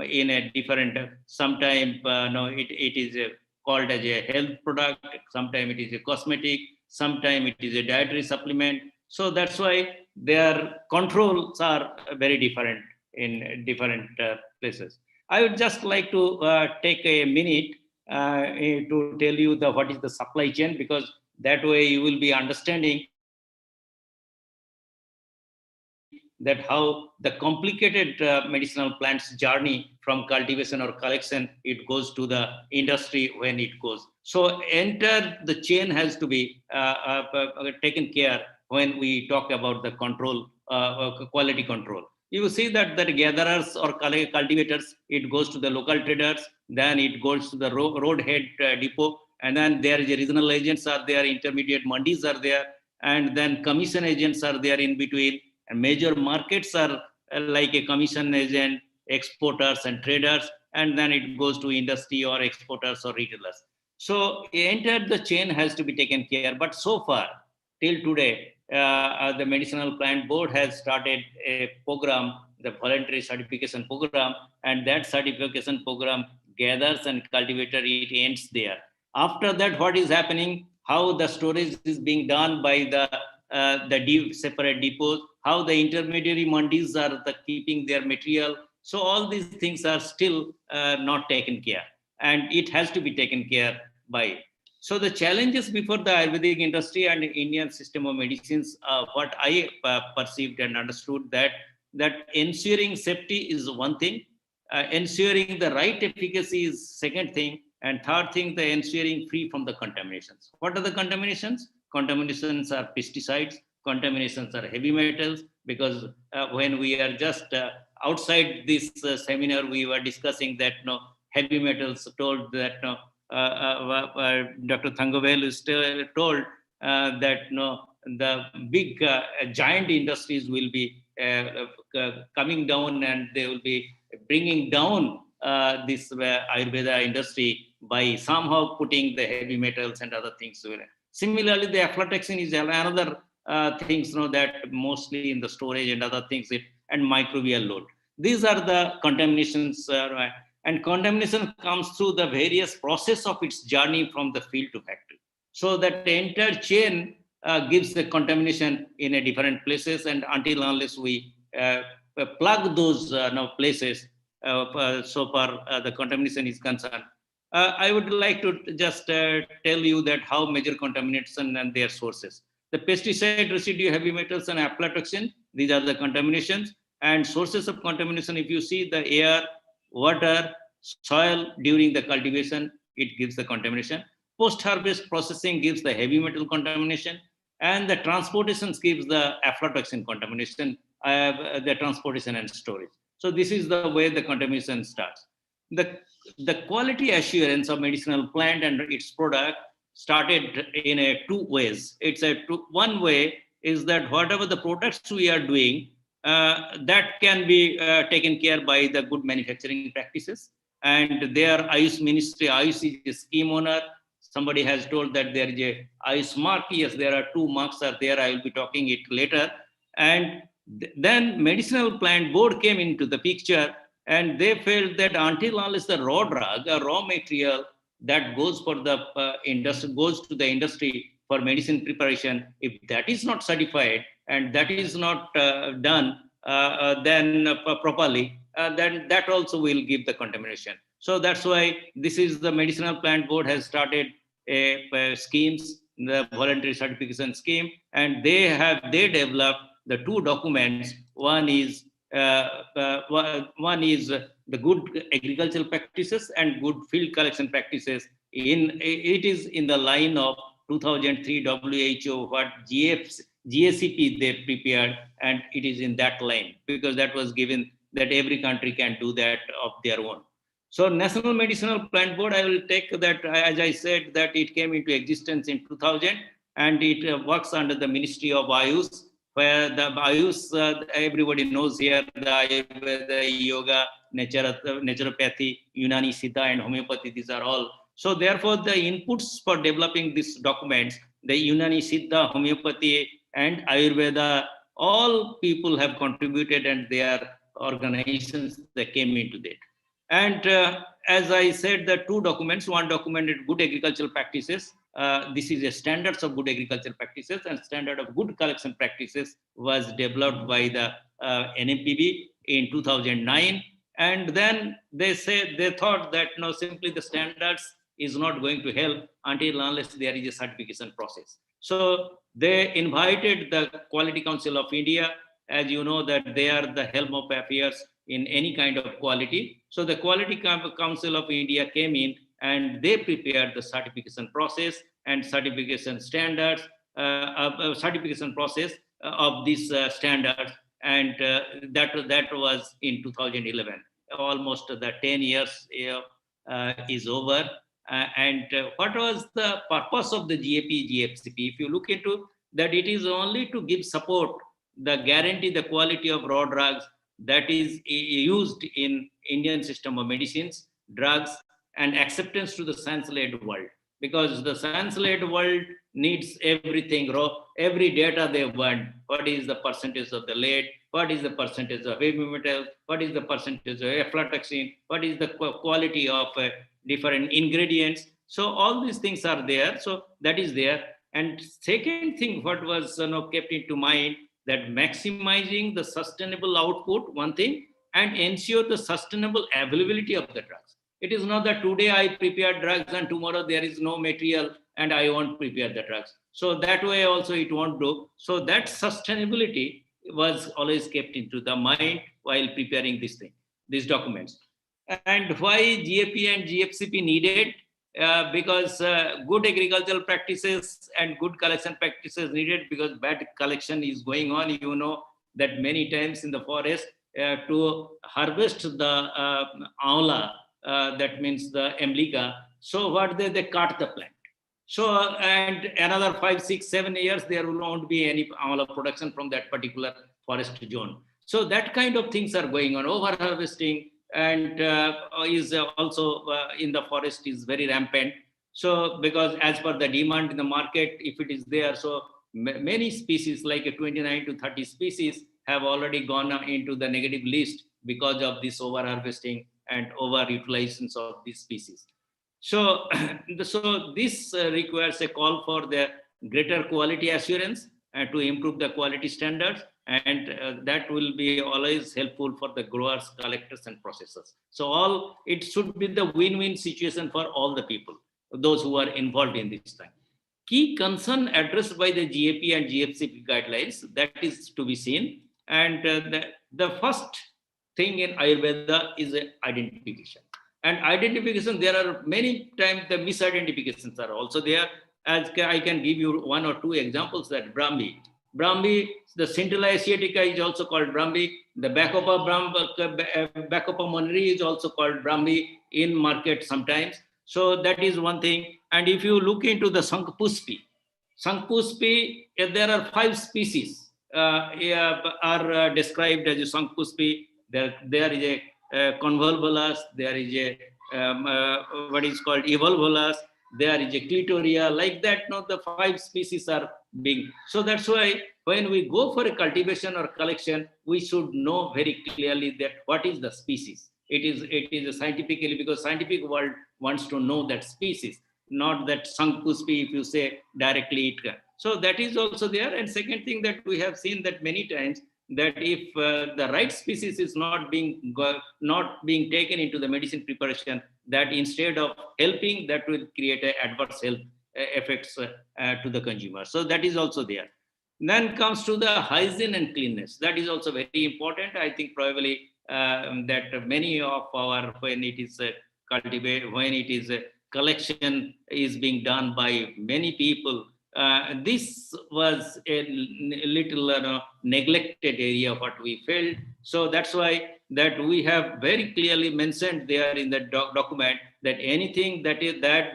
in a different, sometime no, it is called as a health product, sometimes it is a cosmetic, sometimes it is a dietary supplement. So that's why their controls are very different in different places. I would just like to take a minute to tell you what is the supply chain, because that way you will be understanding that how the complicated medicinal plants journey from cultivation or collection, it goes to the industry when it goes. So enter the chain has to be taken care when we talk about the control, quality control. You will see that the gatherers or cultivators, it goes to the local traders, then it goes to the road head depot, and then there is a regional agents are there, intermediate mandis are there, and then commission agents are there in between. And major markets are like a commission agent, exporters and traders, and then it goes to industry or exporters or retailers. So entire the chain has to be taken care. But so far, till today, the Medicinal Plant Board has started a program, the voluntary certification program, and that certification program gathers and cultivator, it ends there. After that, what is happening, how the storage is being done by the separate depots, how the intermediary mandis are keeping their material. So all these things are still not taken care, and it has to be taken care by. So the challenges before the Ayurvedic industry and Indian system of medicines, what I perceived and understood, that ensuring safety is one thing, ensuring the right efficacy is second thing, and third thing, the ensuring free from the contaminations. What are the contaminations? Contaminations are pesticides, contaminations are heavy metals, because when we are just outside this seminar, we were discussing that heavy metals, told that Dr. Thangavel is still told that the big giant industries will be coming down, and they will be bringing down this Ayurveda industry by somehow putting the heavy metals and other things. Similarly, the aflatoxin is another things that mostly in the storage and other things, and microbial load. These are the contaminations, and contamination comes through the various process of its journey from the field to factory. So that the entire chain gives the contamination in a different places, and until unless we plug those places, so far the contamination is concerned. I would like to just tell you that how major contamination and their sources. The pesticide residue, heavy metals, and aflatoxin, these are the contaminations. And sources of contamination, if you see the air, water, soil during the cultivation, it gives the contamination. Post-harvest processing gives the heavy metal contamination, and the transportation gives the aflatoxin contamination, the transportation and storage. So this is the way the contamination starts. The quality assurance of medicinal plant and its product started in two ways. One way is that whatever the products we are doing, that can be taken care by the good manufacturing practices. And their AYUSH ministry, AYUSH is a scheme owner. Somebody has told that there is a AYUSH mark. Yes, there are 2 marks are there. I will be talking it later. And then Medicinal Plant Board came into the picture, and they felt that until unless the raw drug, a raw material that goes for the industry, goes to the industry for medicine preparation, if that is not certified and that is not done then properly, then that also will give the contamination. So that's why this is the Medicinal Plant Board has started schemes, the voluntary certification scheme, and they developed the 2 documents. One is the good agricultural practices and good field collection practices. It is in the line of 2003 WHO, what GSCP they prepared, and it is in that line, because that was given that every country can do that of their own. So National Medicinal Plant Board, I will take that, as I said, that it came into existence in 2000, and it works under the Ministry of AYUSH, where the AYUSH, everybody knows here, the Ayurveda, Yoga, naturopathy, Unani, Siddha, and homeopathy, these are all. So therefore, the inputs for developing these documents, the Unani, Siddha, homeopathy, and Ayurveda, all people have contributed, and their organizations that came into that. And as I said, the two documents, one documented good agricultural practices. This is a standards of good agricultural practices, and standard of good collection practices was developed by the NMPB in 2009. And then they thought that no, simply the standards is not going to help until unless there is a certification process. So they invited the Quality Council of India, as you know that they are the helm of affairs in any kind of quality. So the Quality Council of India came in and they prepared the certification process and certification standards, certification process of these standards, and that was in 2011. Almost the 10 years is over. And what was the purpose of the GAP, GXP? If you look into that, it is only to give support, the guarantee the quality of raw drugs that is used in Indian system of medicines, drugs, and acceptance to the science-led world. Because the science-led world needs everything raw, every data they want. What is the percentage of the lead? What is the percentage of heavy metals? What is the percentage of aflatoxin? What is the quality of different ingredients? So all these things are there. So that is there. And second thing, what was kept into mind, that maximizing the sustainable output, one thing, and ensure the sustainable availability of the drugs. It is not that today I prepare drugs and tomorrow there is no material and I won't prepare the drugs. So that way also it won't do. So that sustainability was always kept into the mind while preparing this thing, these documents. And why GAP and GXP needed? Because good agricultural practices and good collection practices needed, because bad collection is going on. You know that many times in the forest to harvest the amla, that means the emblica. So what they cut the plant. So and another 5, 6, 7 years there will not be any amla production from that particular forest zone. So that kind of things are going on. Over harvesting and is also in the forest is very rampant. So because as per the demand in the market, if it is there, so many species like 29 to 30 species have already gone into the negative list because of this over harvesting and over utilizations of these species. So, so this requires a call for the greater quality assurance and to improve the quality standards, and that will be always helpful for the growers, collectors, and processors. So it should be the win-win situation for all the people, those who are involved in this time. Key concern addressed by the GAP and GFCP guidelines, that is to be seen. And the first thing in Ayurveda is identification. And identification, there are many times the misidentifications are also there. As I can give you 1 or 2 examples, that Brahmi, the Scintilla asiatica is also called Brahmi. The Bacopa moneri is also called Brahmi in market sometimes. So that is one thing. And if you look into the Sankpuspi, there are 5 species are described as a Sankpuspi. There is a convolvulus, there is a what is called evolvulus, there is a clitoria, like that. Now the 5 species are being. So that's why when we go for a cultivation or collection, we should know very clearly that what is the species. It is a scientifically, because scientific world wants to know that species, not that Sankpuspi if you say directly it can. So that is also there. And second thing that we have seen that many times, that if the right species is not being taken into the medicine preparation, that instead of helping, that will create a adverse health effects to the consumer. So that is also there. Then comes to the hygiene and cleanness. That is also very important. I think probably that many of our, when it is collection is being done by many people, this was a little neglected area what we felt. So that's why that we have very clearly mentioned there in the document that anything that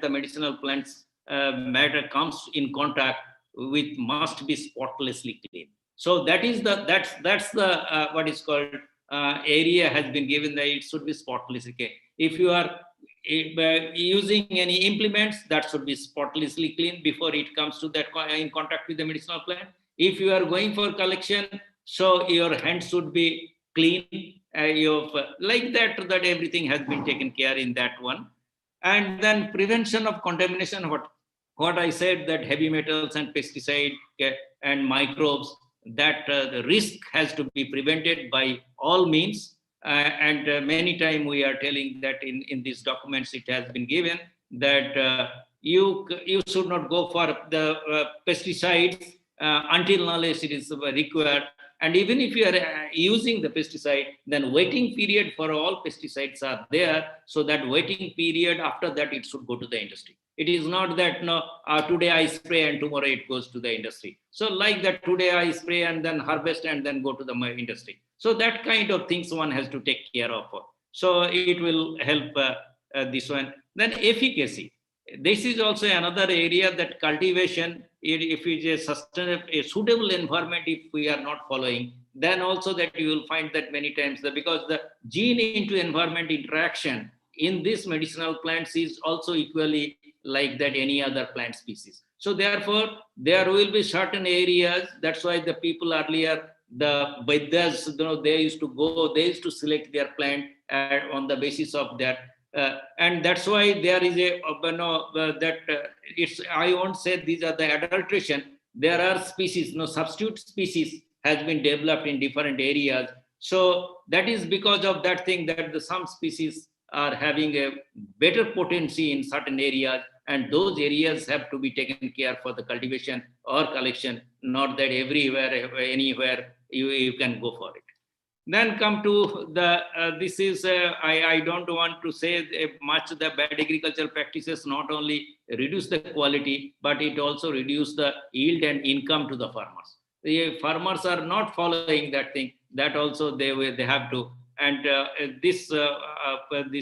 the medicinal plants matter comes in contact with must be spotlessly clean. So that is that's the what is called area has been given that it should be spotlessly clean. If you are using any implements, that should be spotlessly clean before it comes to that in contact with the medicinal plant. If you are going for collection, so your hands should be clean like that everything has been taken care in that one. And then prevention of contamination, what I said, that heavy metals and pesticide and microbes, that the risk has to be prevented by all means. And many times we are telling that in these documents it has been given that you should not go for the pesticides until unless it is required. And even if you are using the pesticide, then waiting period for all pesticides are there. So that waiting period, after that, it should go to the industry. It is not that today I spray and tomorrow it goes to the industry. So like that, today I spray and then harvest and then go to the industry. So that kind of things one has to take care of. So it will help this one. Then efficacy. This is also another area that cultivation, if it is a suitable environment, if we are not following, then also that you will find that many times because the gene into environment interaction in this medicinal plants is also equally like that any other plant species. So therefore, there will be certain areas. That's why the people earlier, the Vaidyas, they used to select their plant on the basis of that. And that's why there is I won't say these are the adulteration. There are species, substitute species has been developed in different areas. So that is because of that thing that some species are having a better potency in certain areas, and those areas have to be taken care for the cultivation or collection, not that everywhere, anywhere you can go for it. Then come to the, this is, I don't want to say much. The bad agricultural practices not only reduce the quality, but it also reduce the yield and income to the farmers. The farmers are not following that thing. That also they have to. And these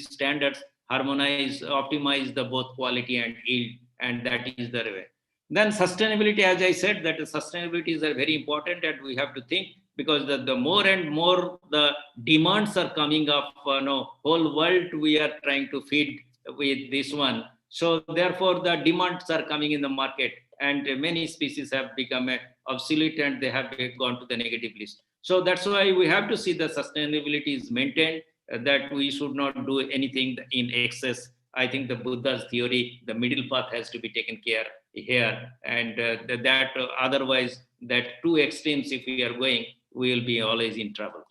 standards harmonize, optimize the both quality and yield, and that is the way. Then sustainability, as I said, that sustainability is very important, and we have to think, because the more and more the demands are coming up, whole world we are trying to feed with this one. So therefore the demands are coming in the market, and many species have become obsolete and they have gone to the negative list. So that's why we have to see the sustainability is maintained, that we should not do anything in excess. I think the Buddha's theory, the middle path has to be taken care here, and that otherwise that two extremes if we are going, we will be always in trouble.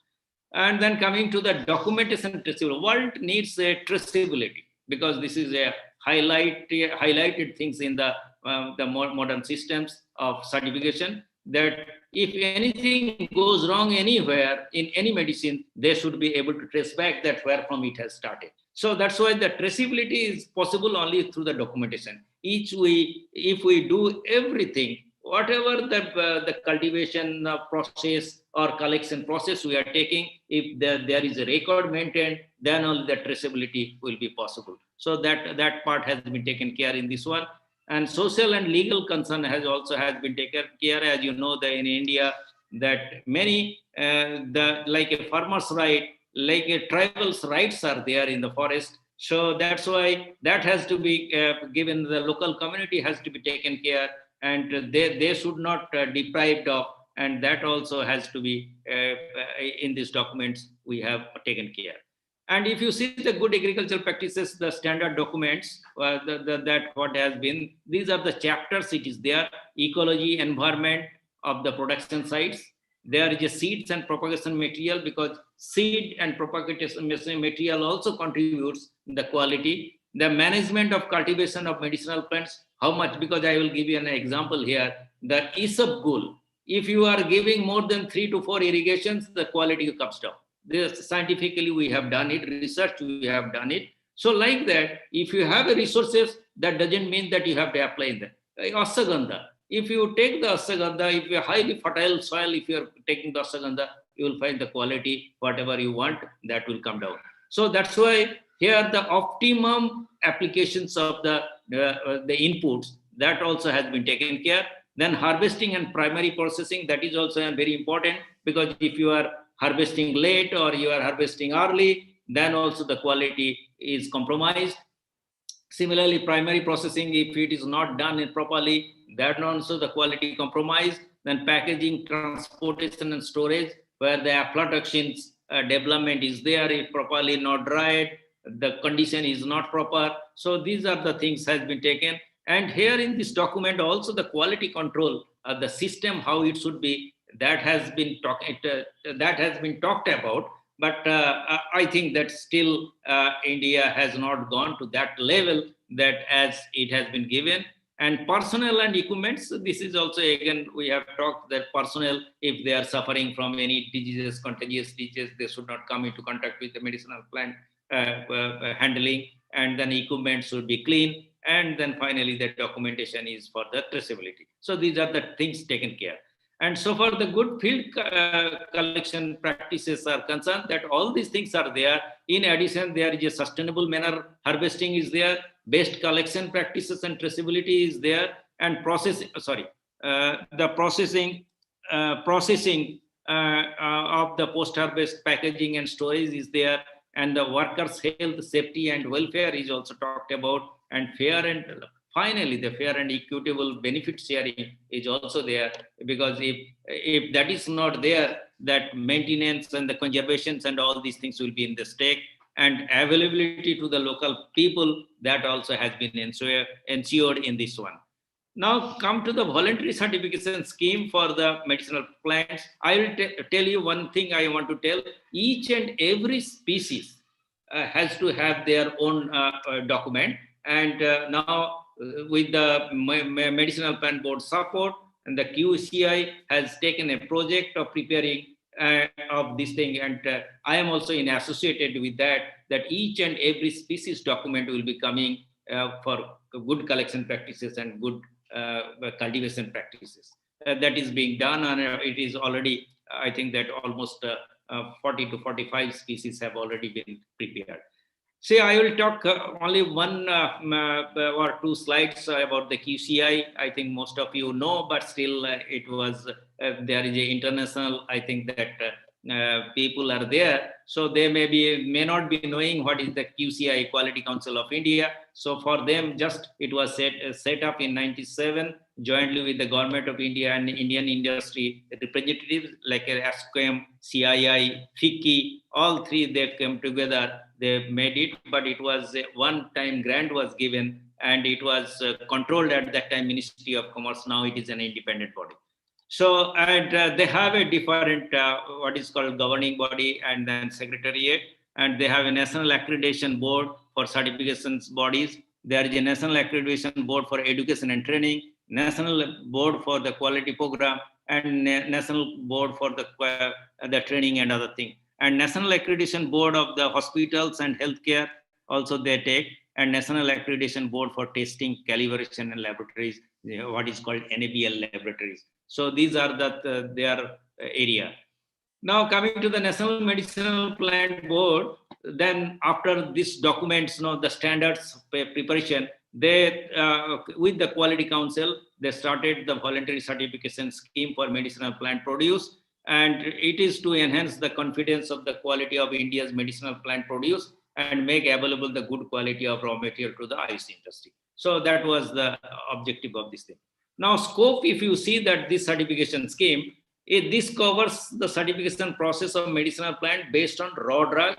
And then coming to the documentation traceability, world needs a traceability, because this is a highlighted things in the modern systems of certification, that if anything goes wrong anywhere in any medicine, they should be able to trace back that where from it has started. So that's why the traceability is possible only through the documentation. If we do everything, whatever the cultivation process or collection process we are taking, if there is a record maintained, then only the traceability will be possible. So that part has been taken care in this one. And social and legal concern has been taken care. As you know, that in India, that many like a farmer's right, like a tribal's rights are there in the forest. So that's why that has to be given. The local community has to be taken care, and they should not deprived of, and that also has to be in these documents we have taken care. And if you see the good agricultural practices, the standard documents, that what has been, these are the chapters. It is there: ecology, environment of the production sites. There is a seeds and propagation material, because seed and propagation material also contributes the quality. The management of cultivation of medicinal plants, how much, because I will give you an example here. The isabgol, if you are giving more than 3 to 4 irrigations, the quality comes down. This scientifically we have done it, research we have done it. So like that, if you have resources, that doesn't mean that you have to apply them. Ashwagandha, if you take the ashwagandha, if you have highly fertile soil, if you are taking the ashwagandha, you will find the quality, whatever you want, that will come down. So that's why here the optimum applications of the inputs, that also has been taken care. Then harvesting and primary processing, that is also very important, because if you are harvesting late or you are harvesting early, then also the quality is compromised. Similarly, primary processing, if it is not done properly, that also the quality compromised. Then packaging, transportation and storage, where the aflatoxins development is there, if properly not dried, the condition is not proper. So these are the things has been taken. And here in this document also the quality control, the system, how it should be, that has been talked about. But I think that still India has not gone to that level that as it has been given. And personnel and equipments, this is also, again, we have talked that personnel, if they are suffering from any diseases, contagious diseases, they should not come into contact with the medicinal plant handling, and then equipment should be clean. And then finally, the documentation is for the traceability. So these are the things taken care. And so far, the good field collection practices are concerned, that all these things are there. In addition, there is a sustainable manner harvesting is there, best collection practices and traceability is there, and processing of the post-harvest packaging and storage is there, and the workers' health, safety, and welfare is also talked about, and finally, the fair and equitable benefit sharing is also there, because if that is not there, that maintenance and the conservations and all these things will be in the stake, and availability to the local people, that also has been ensured in this one. Now come to the voluntary certification scheme for the medicinal plants. I will tell you one thing I want to tell. Each and every species has to have their own document, and now with the Medicinal Plant Board support, and the QCI has taken a project of preparing of this thing, and I am also associated with that each and every species document will be coming for good collection practices and good cultivation practices. That is being done, and it is already, I think that almost 40 to 45 species have already been prepared. See, I will talk only one or two slides about the QCI. I think most of you know, but still it was, there is a international, I think that people are there. So they may not be knowing what is the QCI, Quality Council of India. So for them, just it was set up in 97, jointly with the Government of India and Indian industry representatives like ASCOM, CII, FICCI, all three, they came together. They made it, but it was a one-time grant was given, and it was controlled at that time Ministry of Commerce. Now it is an independent body. So, and they have a different what is called governing body and then secretariat, and they have a national accreditation board for certifications bodies. There is a national accreditation board for education and training, national board for the quality program, and national board for the training and other things. And National Accreditation Board of the hospitals and healthcare also they take, and National Accreditation Board for testing, calibration, and laboratories, what is called NABL laboratories. So these are their area. Now coming to the National Medicinal Plant Board, then after these documents, the standards preparation, they with the Quality Council, they started the voluntary certification scheme for medicinal plant produce. And it is to enhance the confidence of the quality of India's medicinal plant produce and make available the good quality of raw material to the IRES industry. So that was the objective of this thing. Now scope, if you see that this certification scheme, this covers the certification process of medicinal plant based on raw drug,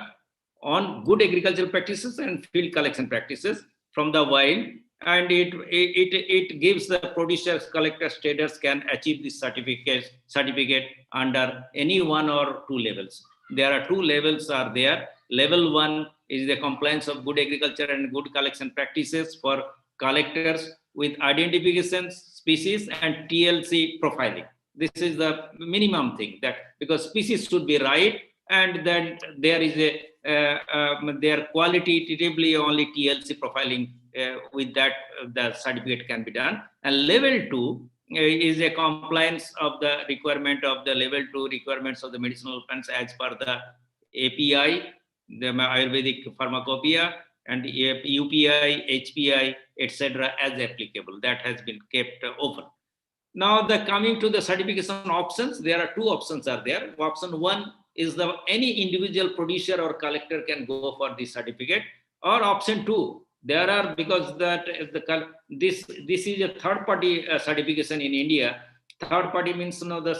on good agricultural practices and field collection practices from the wild. And it gives the producers, collectors, traders can achieve this certificate under any one or two levels. There are two levels are there. Level 1 is the compliance of good agriculture and good collection practices for collectors with identification species and TLC profiling. This is the minimum thing, that because species should be right, and then there is their qualitatively only TLC profiling. With that, the certificate can be done. And level 2 is a compliance of the requirement of the level 2 requirements of the medicinal plants as per the API, the Ayurvedic pharmacopoeia, and UPI, HPI, etc. as applicable. That has been kept open. Now, coming to the certification options, there are two options are there. Option 1 is any individual producer or collector can go for this certificate, or option 2. There are, because this is a third-party certification in India. Third-party means the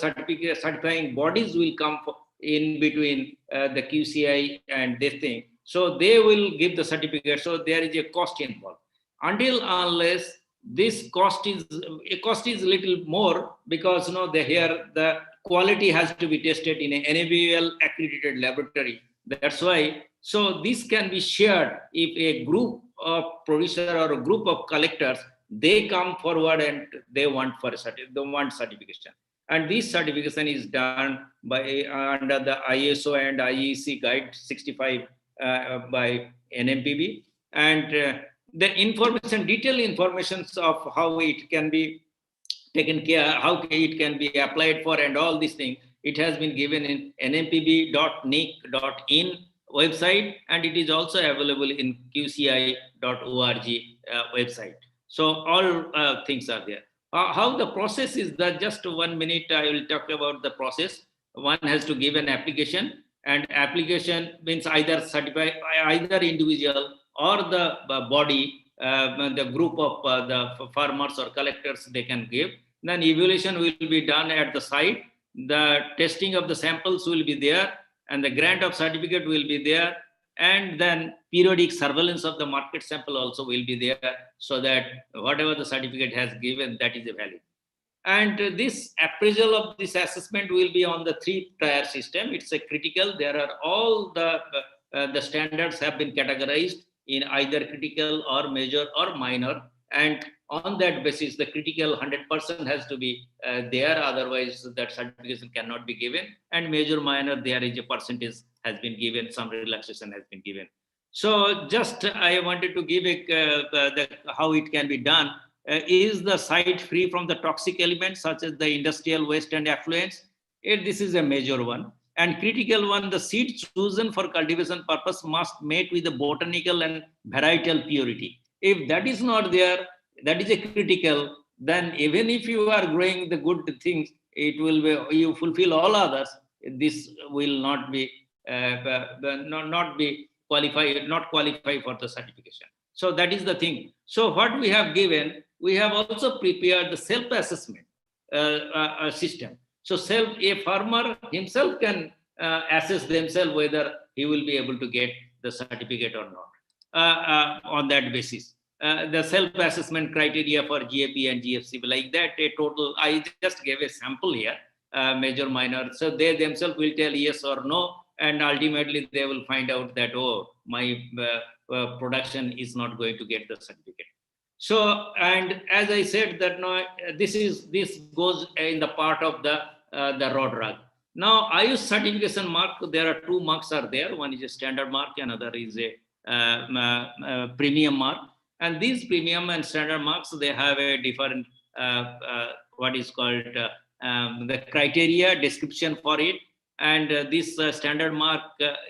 certifying bodies will come in between the QCI and this thing. So they will give the certificate. So there is a cost involved. Until unless this cost is a little more, because here the quality has to be tested in an NABL accredited laboratory. That's why. So this can be shared if a group of producer or a group of collectors, they come forward and they want certification. And this certification is done by under the ISO and IEC Guide 65 by NMPB. And the information, detailed information of how it can be taken care, how it can be applied for, and all these things, it has been given in nmpb.nic.in website, and it is also available in qci.org website. So all things are there. How the process is that, just 1 minute I will talk about the process. One has to give an application, and application means either certify, either individual or the body, the group of the farmers or collectors, they can give. Then evaluation will be done at the site. The testing of the samples will be there, and the grant of certificate will be there. And then periodic surveillance of the market sample also will be there, so that whatever the certificate has given, that is valid. And this appraisal of this assessment will be on the 3-tier system. It's a critical. There are all the standards have been categorized in either critical or major or minor. And on that basis, the critical 100% has to be there. Otherwise, that certification cannot be given. And major, minor, there is a percentage has been given. Some relaxation has been given. So just I wanted to give how it can be done. Is the site free from the toxic elements such as the industrial waste and effluents? This is a major one. And critical one, the seed chosen for cultivation purpose must mate with the botanical and varietal purity. If that is not there, that is a critical, then even if you are growing the good things, it will be, you fulfill all others, this will not be not qualify for the certification. So that is the thing. So what we have given, we have also prepared the self-assessment system. So a farmer himself can assess themselves whether he will be able to get the certificate or not on that basis. The self-assessment criteria for GAP and GFC, like that, a total, I just gave a sample here, major, minor. So they themselves will tell yes or no, and ultimately they will find out that, oh, my production is not going to get the certificate. So, and as I said that no, this goes in the part of the raw drug. Now, IUS certification mark, there are 2 marks are there. One is a standard mark, another is a premium mark. And these premium and standard marks, they have a different, what is called the criteria description for it. And this standard mark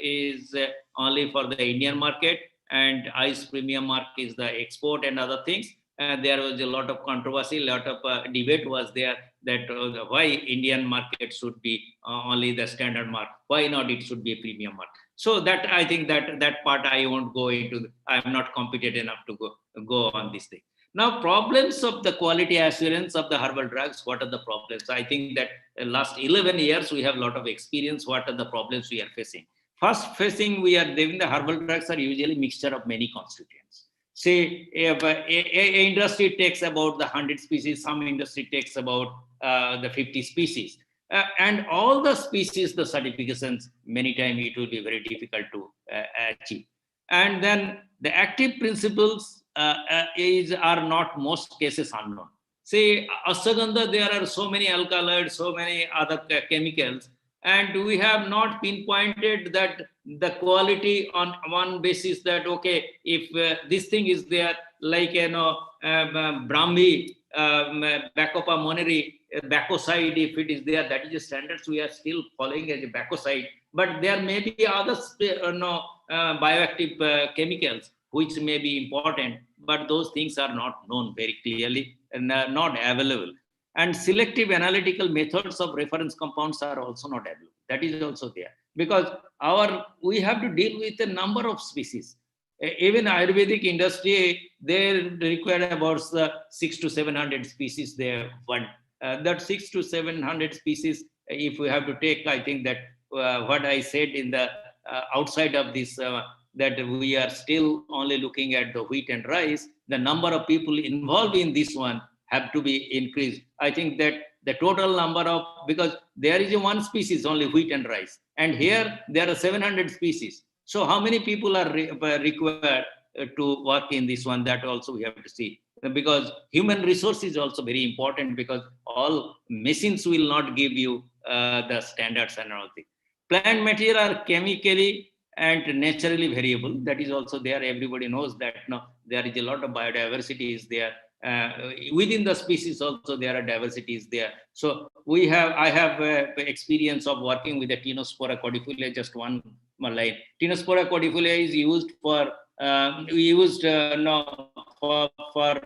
is only for the Indian market, and ICE premium mark is the export and other things. And there was a lot of controversy, a lot of debate was there that why Indian market should be only the standard mark, why not it should be a premium mark. So that, I think that part I won't go into, I'm not competent enough to go on this thing. Now, problems of the quality assurance of the herbal drugs, what are the problems? I think that last 11 years, we have a lot of experience, what are the problems we are facing. First facing, we are living, the herbal drugs are usually mixture of many constituents. Say, if a industry takes about the 100 species, some industry takes about the 50 species. And all the species, the certifications, many times it will be very difficult to achieve. And then the active principles are not most cases unknown. Say, ashwagandha, there are so many alkaloids, so many other chemicals, and we have not pinpointed that the quality on one basis that, okay, if this thing is there, like, Brahmi, Bacopa moneri, bacoside, if it is there, that is the standards we are still following as a bacoside. But there may be other bioactive chemicals which may be important, but those things are not known very clearly and not available. And selective analytical methods of reference compounds are also not available. That is also there, because we have to deal with a number of species. Even Ayurvedic industry, they require about 600 to 700 species they want. That 600 to 700 species, if we have to take, I think that what I said in the outside of this, that we are still only looking at the wheat and rice, the number of people involved in this one have to be increased. I think that the total number of, because there is one species only, wheat and rice, and here there are 700 species. So how many people are required to work in this one? That also we have to see, because human resource is also very important, because all machines will not give you the standards and all things. Plant material are chemically and naturally variable. That is also there. Everybody knows that now there is a lot of biodiversity is there. Within the species also there are diversities there. So I have experience of working with the Tinospora cordifoliae. Just one line. Tinospora cordifoliae is used for for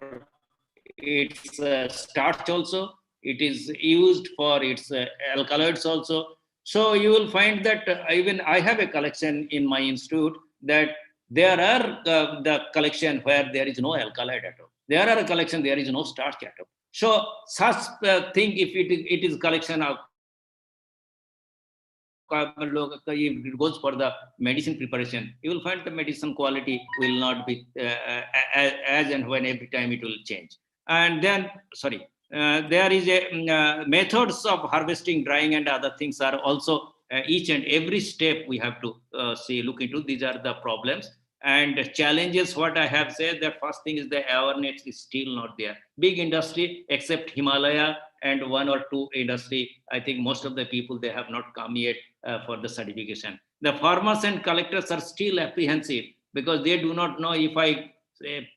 its starch also. It is used for its alkaloids also. So you will find that even I have a collection in my institute, that there are the collection where there is no alkaloid at all. There are a collection, there is no starch at all. So such thing, if it is collection of, if it goes for the medicine preparation, you will find the medicine quality will not be as and when every time it will change. And then, there is a methods of harvesting, drying, and other things are also each and every step we have to look into. These are the problems and challenges. What I have said, the first thing is the awareness is still not there. Big industry, except Himalaya and one or two industry, I think most of the people, they have not come yet for the certification. The farmers and collectors are still apprehensive, because they do not know, if I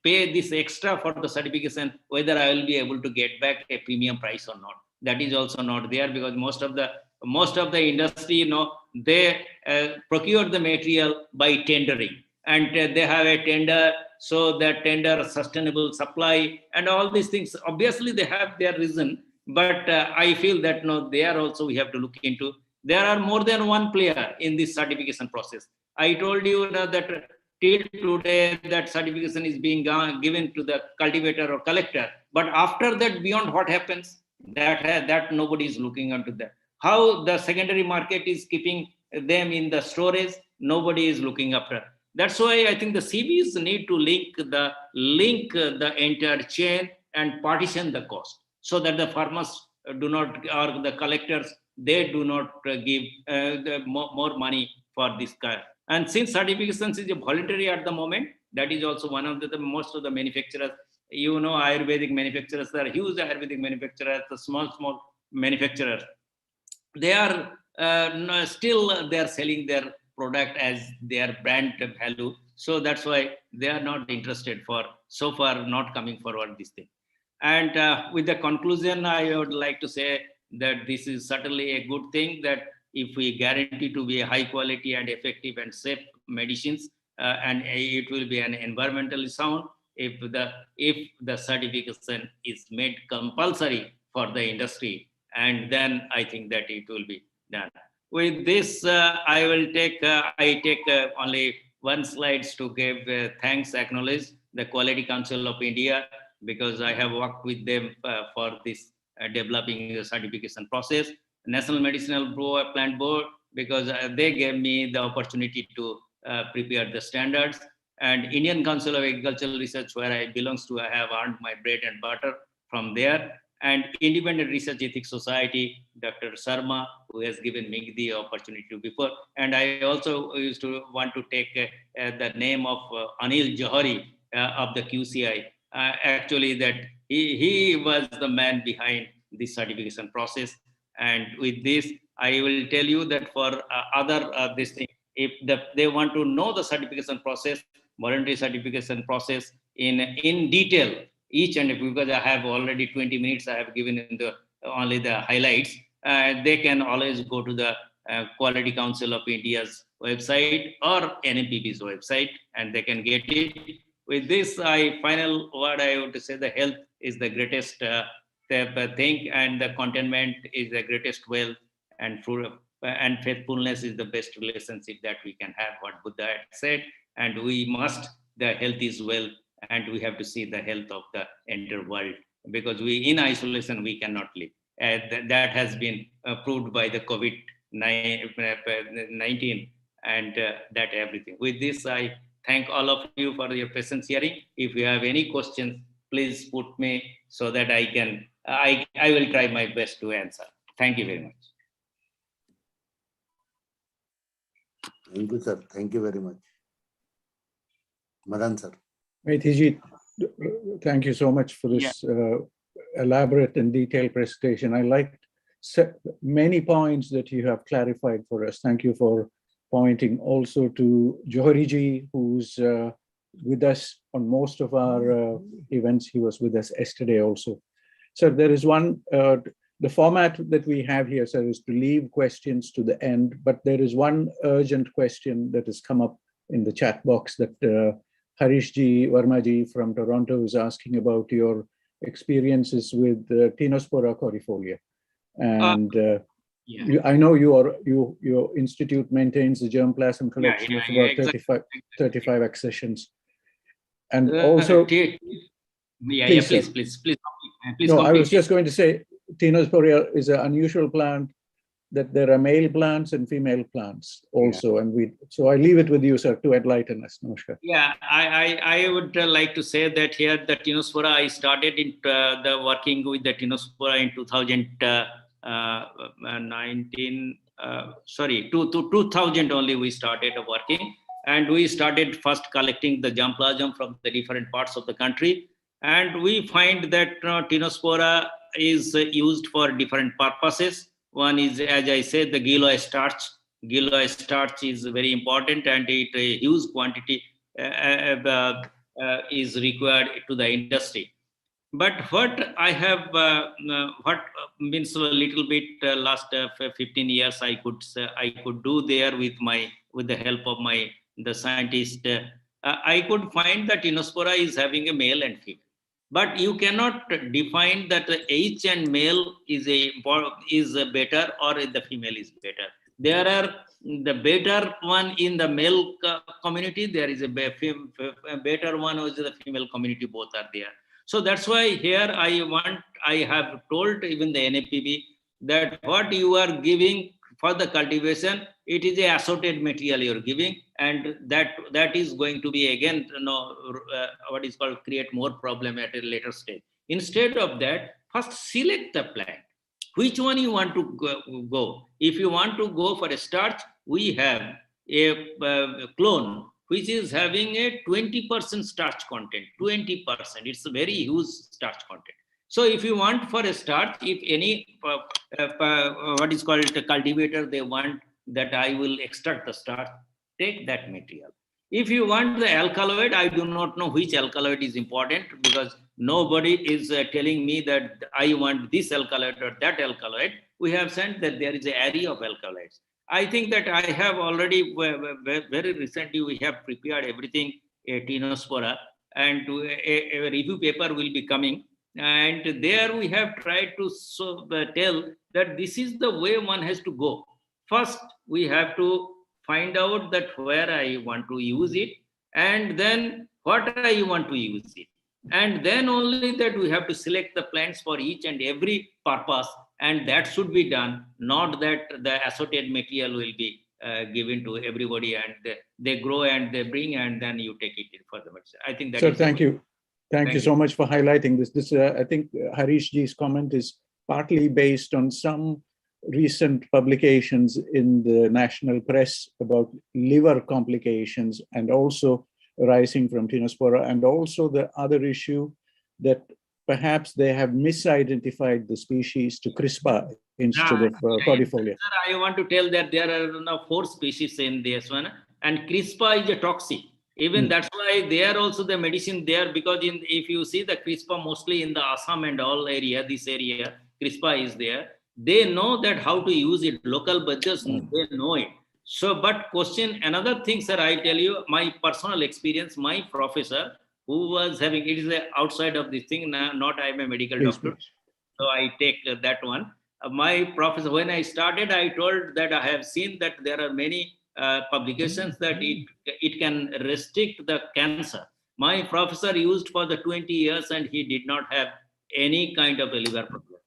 pay this extra for the certification, whether I will be able to get back a premium price or not. That is also not there, because most of the industry, they procure the material by tendering, and they have a tender, so that tender sustainable supply and all these things. Obviously, they have their reason, but I feel that they are also, we have to look into. There are more than one player in this certification process. I told you that till today that certification is being given to the cultivator or collector, but after that, beyond what happens, that nobody is looking into that. How the secondary market is keeping them in the storage, nobody is looking after. That's why I think the CBs need to link the entire chain and partition the cost, so that the farmers do not, or the collectors, they do not give more money for this car. And since certifications is voluntary at the moment, that is also one of the most of the manufacturers, Ayurvedic manufacturers, are huge Ayurvedic manufacturers, the small manufacturers, they are still they are selling their product as their brand value. So that's why they are not interested, for so far not coming forward this thing. And with the conclusion, I would like to say that this is certainly a good thing, that if we guarantee to be a high quality and effective and safe medicines, and it will be an environmentally sound, if the certification is made compulsory for the industry, and then I think that it will be done. With this, I take only one slides to give thanks, acknowledge the Quality Council of India, because I have worked with them for this developing the certification process. National Medicinal Plant Board, because they gave me the opportunity to prepare the standards. And Indian Council of Agricultural Research, where I belongs to, I have earned my bread and butter from there. And Independent Research Ethics Society, Dr. Sharma, who has given me the opportunity before. And I also used to want to take the name of Anil Johari of the QCI. Actually, that he was the man behind this certification process. And with this, I will tell you that for this thing, if they want to know the certification process, voluntary certification process in detail, each and every, because I have already 20 minutes, I have given in only the highlights. They can always go to the Quality Council of India's website or NMPB's website, and they can get it. With this, final word I want to say, the health is the greatest thing, and the contentment is the greatest wealth, and faithfulness is the best relationship that we can have, what Buddha had said. And we must, the health is wealth, and we have to see the health of the entire world, because in isolation we cannot live. That has been proved by the COVID 19 and that everything. With this, I thank all of you for your presence hearing. If you have any questions, please put me so that I will try my best to answer. Thank you very much. Thank you, sir. Thank you very much. Madan, sir. Maiti, thank you so much for this elaborate and detailed presentation. I liked many points that you have clarified for us. Thank you for pointing also to Chaudhary ji, who's with us on most of our events. He was with us yesterday also. Sir, there is one, the format that we have here, sir, is to leave questions to the end, but there is one urgent question that has come up in the chat box that Harish ji, Verma ji from Toronto is asking about your experiences with Tinospora corifolia. And I know your institute maintains the germplasm collection of about 35 accessions. And also, please. No, I was just going to say, Tinospora is an unusual plant, that there are male plants and female plants also. And so I leave it with you, sir, to enlighten us. Namaskar. Yeah, I would like to say that here the Tinospora, I started in the working with the Tinospora in 2000 only we started working, and we started first collecting the germplasm from the different parts of the country, and we find that Tinospora is used for different purposes. One is, as I said, the gilloy starch. Gilloy starch is very important, and a huge quantity is required to the industry. But what I have, what means a little bit last 15 years, I could do there with the help of the scientist. I could find that Tinospora is having a male and female. But you cannot define that H and male is better or the female is better. There are the better one in the male community. There is a better one is the female community. Both are there. So that's why here I have told even the NAPB that what you are giving for the cultivation, it is a assorted material you're giving, and that is going to be again, what is called create more problem at a later stage. Instead of that, first select the plant. Which one you want to go? If you want to go for a starch, we have a clone which is having a 20% starch content, 20%. It's a very huge starch content. So if you want for a starch, if any, what is called a cultivator, they want that I will extract the starch, take that material. If you want the alkaloid, I do not know which alkaloid is important, because nobody is telling me that I want this alkaloid or that alkaloid. We have sent that there is an array of alkaloids. I think that I have already, very recently, we have prepared everything, a Tinospora, and a review paper will be coming. And there we have tried to tell that this is the way one has to go. First, we have to find out that where I want to use it, and then what I want to use it. And then only that we have to select the plants for each and every purpose, and that should be done, not that the assorted material will be given to everybody and they grow and they bring and then you take it further. I think that. Sir, thank you. Thank you so much for highlighting this. I think Harish ji's comment is partly based on some recent publications in the national press about liver complications and also arising from Tinospora, and also the other issue that perhaps they have misidentified the species to Crispa instead of cordifolia. I want to tell that there are now 4 species in this one, and Crispa is a toxic. Even that's why they are also the medicine there, because if you see the Crispa mostly in the Assam and all area, this area, Crispa is there. They know that how to use it. Local budgets, they know it. So, but question, another thing, sir, I tell you, my personal experience, my professor who was having, it is outside of this thing, not I'm a medical doctor. So I take that one. My professor, when I started, I told that I have seen that there are many publications that it can restrict the cancer. My professor used for the 20 years and he did not have any kind of a liver problem.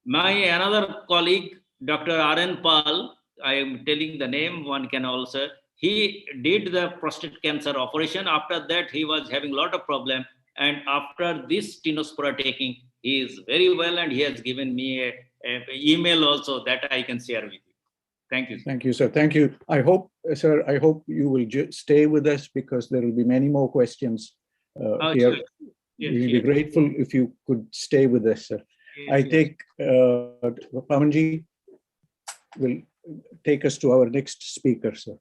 My another colleague, Dr. Arun Pandala, I am telling the name, one can also, he did the prostate cancer operation. After that, he was having a lot of problem. And after this Tinospora taking, he is very well, and he has given me a email also that I can share with you. Thank you. Thank you, sir. Thank you. I hope, sir, I hope you will stay with us because there will be many more questions here. Sure. Yes, We'll be grateful if you could stay with us, sir. yes, I take Pawanji will take us to our next speaker, sir.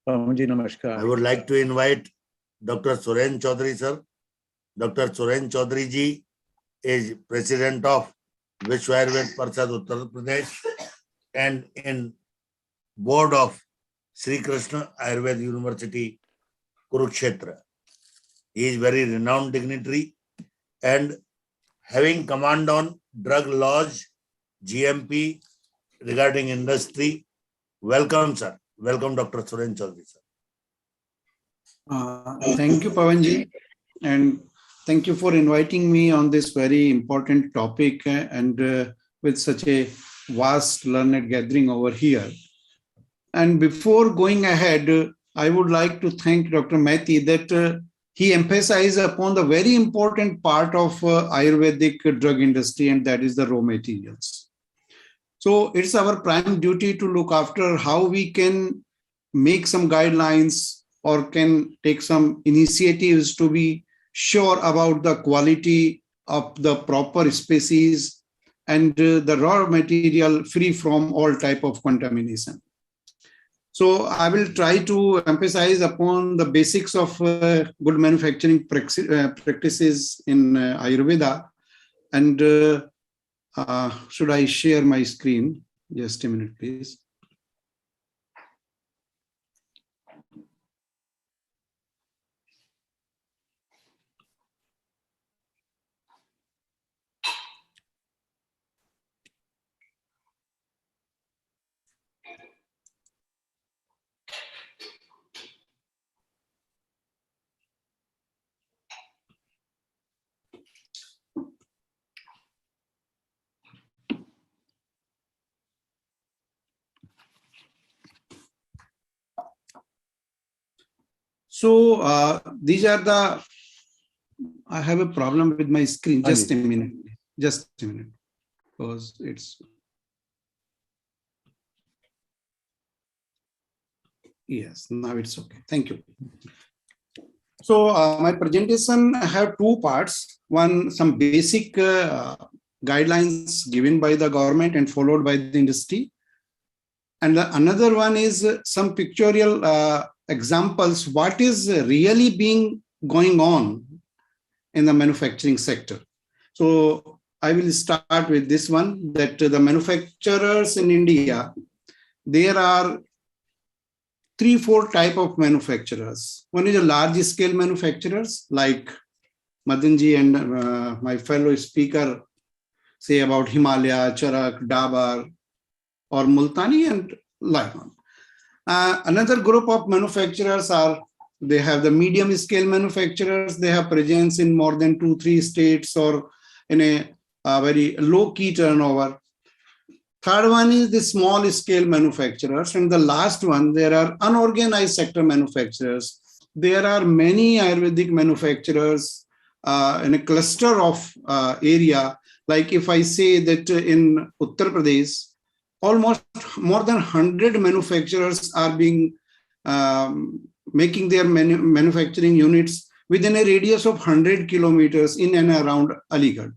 Pawanji, namaskar. I would like to invite Dr. Suren Chaudhary, sir. Dr. Suren Chaudhary ji is President of Vishwa Ayurved Parishad Uttar Pradesh and in board of Sri Krishna Ayurved University, Kurukshetra. He is very renowned dignitary and having command on drug laws, GMP regarding industry. Welcome, sir. Welcome, Dr. Suren Chaudhary, sir. Thank you, Pawanji, and thank you for inviting me on this very important topic and with such a vast learned gathering over here. And before going ahead, I would like to thank Dr. Maiti that he emphasized upon the very important part of Ayurvedic drug industry, and that is the raw materials. So it's our prime duty to look after how we can make some guidelines or can take some initiatives to be sure about the quality of the proper species and the raw material free from all type of contamination. So I will try to emphasize upon the basics of good manufacturing practices in Ayurveda. And should I share my screen? Just a minute, please. So these are the, I have a problem with my screen. Just a minute, because it's, yes, now it's okay. Thank you. So my presentation I have two parts. One, some basic guidelines given by the government and followed by the industry. And another one is some pictorial examples, what is really being going on in the manufacturing sector. So I will start with this one, that the manufacturers in India, there are 3-4 type of manufacturers. One is a large scale manufacturers like Madanji and my fellow speaker say about Himalaya, Charak, Dabar or Multani and like on. Another group of manufacturers are, they have the medium scale manufacturers. They have presence in more than 2-3 states or in a very low key turnover. Third one is the small scale manufacturers. And the last one, there are unorganized sector manufacturers. There are many Ayurvedic manufacturers in a cluster of area. Like if I say that in Uttar Pradesh, almost more than 100 manufacturers are being making their manufacturing units within a radius of 100 kilometers in and around Aligarh.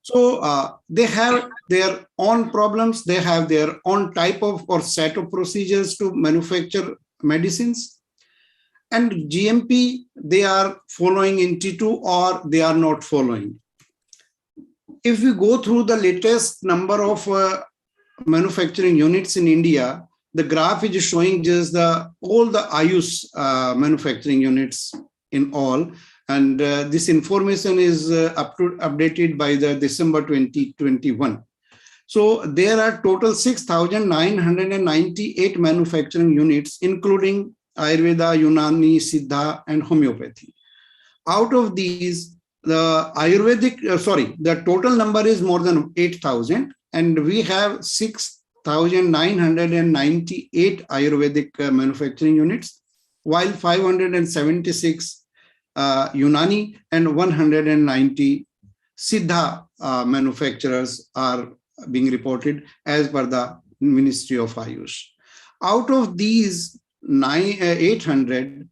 So they have their own problems. They have their own type of or set of procedures to manufacture medicines. And GMP, they are following in T2 or they are not following. If we go through the latest number of manufacturing units in India, the graph is showing just all the AYUS manufacturing units in all. And this information is updated by the December 2021. So there are total 6,998 manufacturing units, including Ayurveda, Unani, Siddha, and homeopathy. Out of these, the Ayurvedic, the total number is more than 8,000, and we have 1,998 Ayurvedic manufacturing units, while 576 Unani and 190 Siddha manufacturers are being reported as per the Ministry of Ayush. Out of these 800,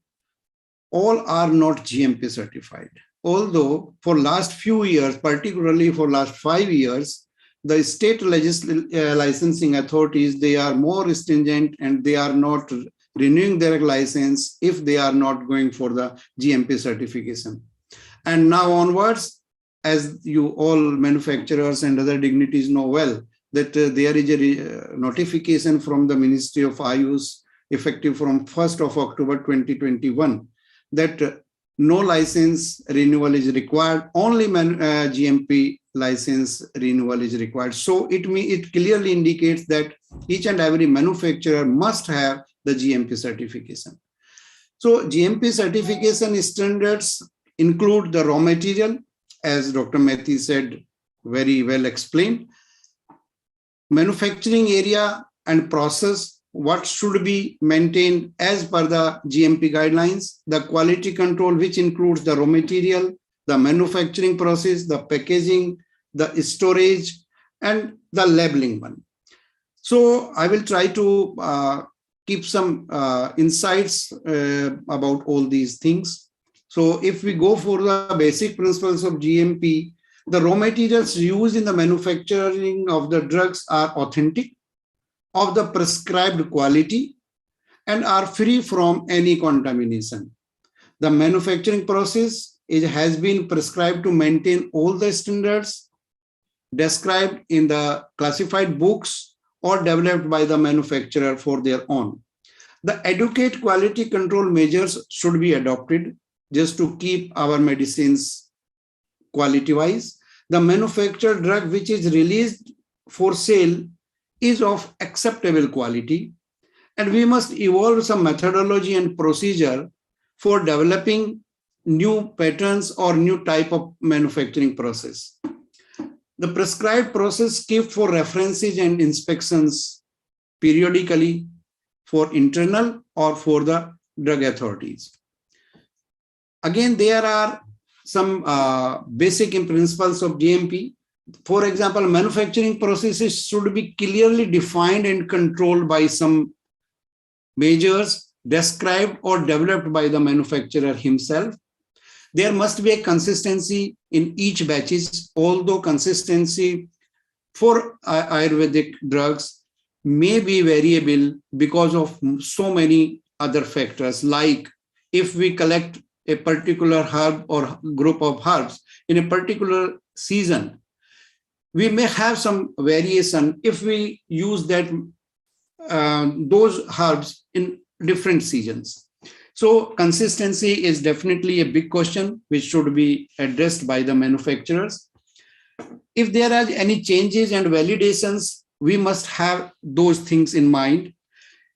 all are not GMP certified. Although for last few years, particularly for last 5 years, the state licensing authorities, they are more stringent and they are not renewing their license if they are not going for the GMP certification. And now onwards, as you all manufacturers and other dignitaries know well, that there is a notification from the Ministry of Ayush effective from 1st of October 2021 that no license renewal is required, only GMP license renewal is required. So it clearly indicates that each and every manufacturer must have the GMP certification. So GMP certification standards include the raw material, as Dr. Maiti said, very well explained, manufacturing area and process, what should be maintained as per the GMP guidelines, the quality control, which includes the raw material, the manufacturing process, the packaging, the storage, and the labeling one. So I will try to keep some insights about all these things. So if we go for the basic principles of GMP, the raw materials used in the manufacturing of the drugs are authentic, of the prescribed quality, and are free from any contamination. The manufacturing process has been prescribed to maintain all the standards described in the classified books or developed by the manufacturer for their own. The adequate quality control measures should be adopted just to keep our medicines quality-wise. The manufactured drug which is released for sale is of acceptable quality, and we must evolve some methodology and procedure for developing new patterns or new type of manufacturing process. The prescribed process kept for references and inspections periodically for internal or for the drug authorities. Again, there are some basic principles of GMP. For example, manufacturing processes should be clearly defined and controlled by some measures described or developed by the manufacturer himself. There must be a consistency in each batches, although consistency for Ayurvedic drugs may be variable because of so many other factors, like if we collect a particular herb or group of herbs in a particular season, we may have some variation if we use that those herbs in different seasons. So consistency is definitely a big question which should be addressed by the manufacturers. If there are any changes and validations, we must have those things in mind.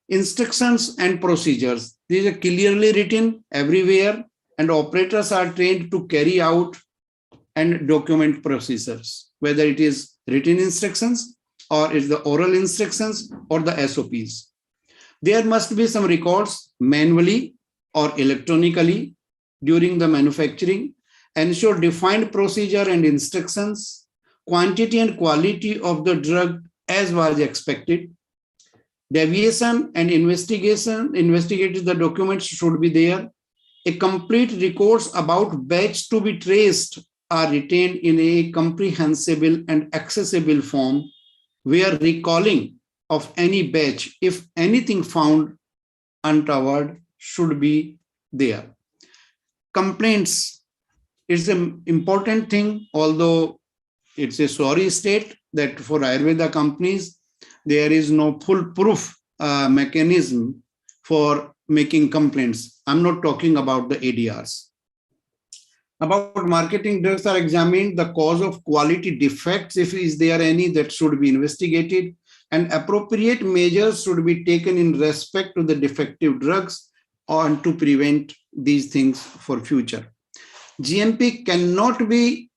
Instructions and procedures, these are clearly written everywhere, and operators are trained to carry out and document procedures, whether it is written instructions or it's the oral instructions or the SOPs. There must be some records manually or electronically during the manufacturing, ensure defined procedure and instructions, quantity and quality of the drug as was expected. Deviation and investigated the documents should be there. A complete records about batch to be traced are retained in a comprehensible and accessible form, where recalling of any batch, if anything found untoward, should be there. Complaints is an important thing, although it's a sorry state that for Ayurveda companies, there is no foolproof mechanism for making complaints. I'm not talking about the ADRs. About marketing drugs are examined, the cause of quality defects, if is there any, that should be investigated, and appropriate measures should be taken in respect to the defective drugs or to prevent these things for future. GMP cannot be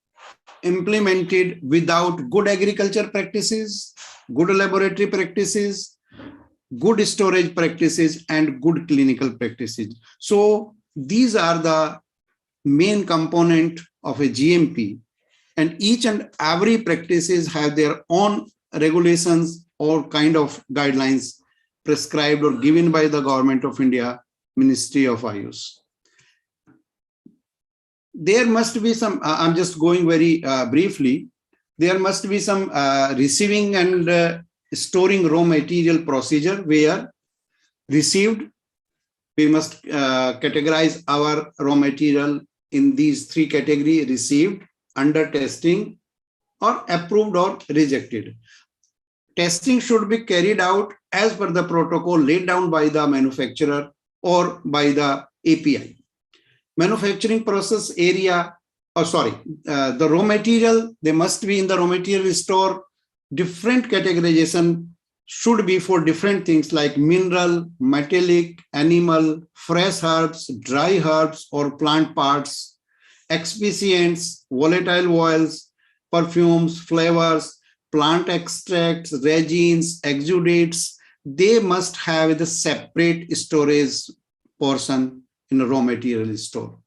implemented without good agriculture practices, good laboratory practices, good storage practices, and good clinical practices. So these are the main component of a GMP, and each and every practices have their own regulations or kind of guidelines prescribed or given by the Government of India, Ministry of Ayush. There must be some, I'm just going very briefly, there must be some receiving and storing raw material procedure where received, we must categorize our raw material in these three categories: received, under testing, or approved or rejected. Testing should be carried out as per the protocol laid down by the manufacturer or by the API. Manufacturing process area, the raw material, they must be in the raw material store. Different categorization should be for different things like mineral, metallic, animal, fresh herbs, dry herbs or plant parts, exfoliants, volatile oils, perfumes, flavors, plant extracts, resins, exudates. They must have the separate storage portion in a raw material store.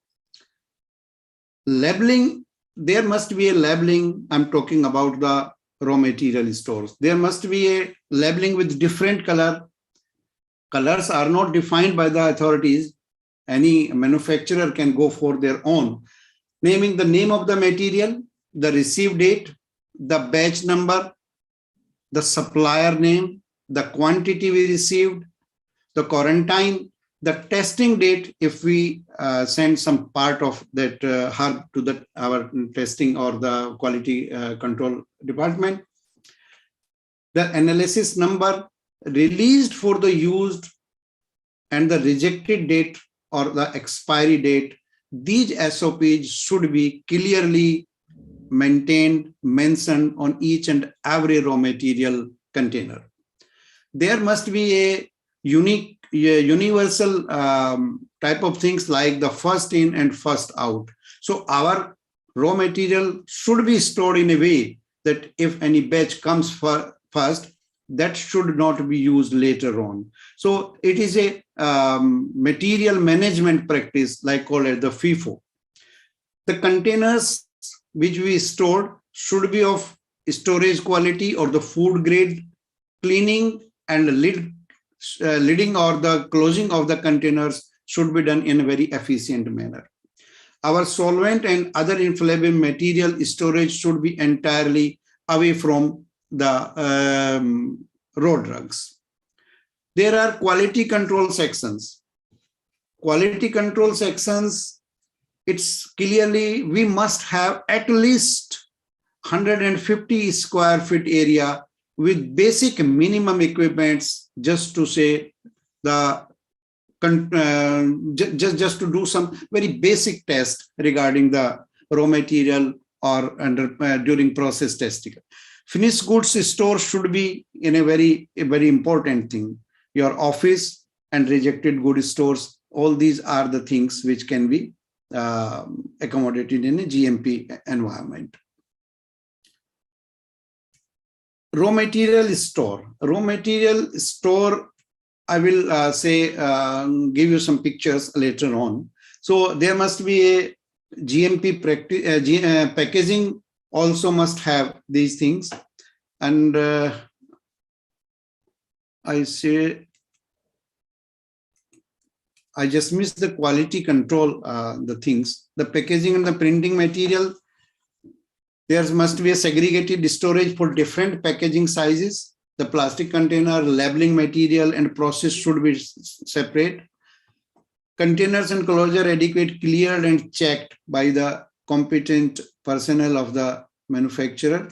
Labeling, there must be a labeling. I'm talking about the raw material stores. There must be a labeling with different color. Colors are not defined by the authorities. Any manufacturer can go for their own. Naming the name of the material, the receive date, the batch number, the supplier name, the quantity we received, the quarantine, the testing date if we send some part of that herb to our testing or the quality control department, the analysis number, released for the used, and the rejected date or the expiry date. These SOPs should be clearly maintained, mentioned on each and every raw material container. There must be a unique, universal type of things like the first in and first out. So our raw material should be stored in a way that if any batch comes first, that should not be used later on. So it is a material management practice, like called it the FIFO. The containers which we stored should be of storage quality or the food grade. Cleaning and lidding or the closing of the containers should be done in a very efficient manner. Our solvent and other inflammable material storage should be entirely away from the raw drugs. There are quality control sections. Quality control sections, it's clearly we must have at least 150 square feet area with basic minimum equipments, just to say the just to do some very basic test regarding the raw material or during process testing. Finished goods store should be in a very important thing. Your office and rejected goods stores, all these are the things which can be accommodated in a GMP environment. Raw material store. Raw material store, I will give you some pictures later on. So there must be a GMP practice, packaging also must have these things. And I just missed the quality control, the things. The packaging and the printing material, there must be a segregated storage for different packaging sizes. The plastic container, labeling material, and process should be separate. Containers and closure adequate, cleared and checked by the competent personnel of the manufacturer.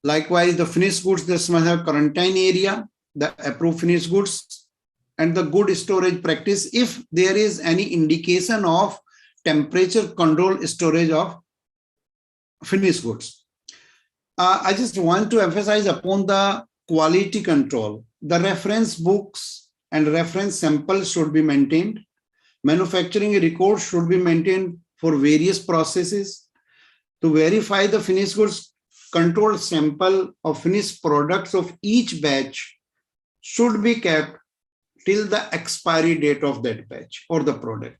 Likewise, the finished goods, this must have quarantine area, the approved finished goods, and the good storage practice if there is any indication of temperature control storage of finished goods. I just want to emphasize upon the quality control. The reference books and reference samples should be maintained. Manufacturing records should be maintained for various processes. To verify the finished goods, controlled sample of finished products of each batch should be kept till the expiry date of that batch or the product.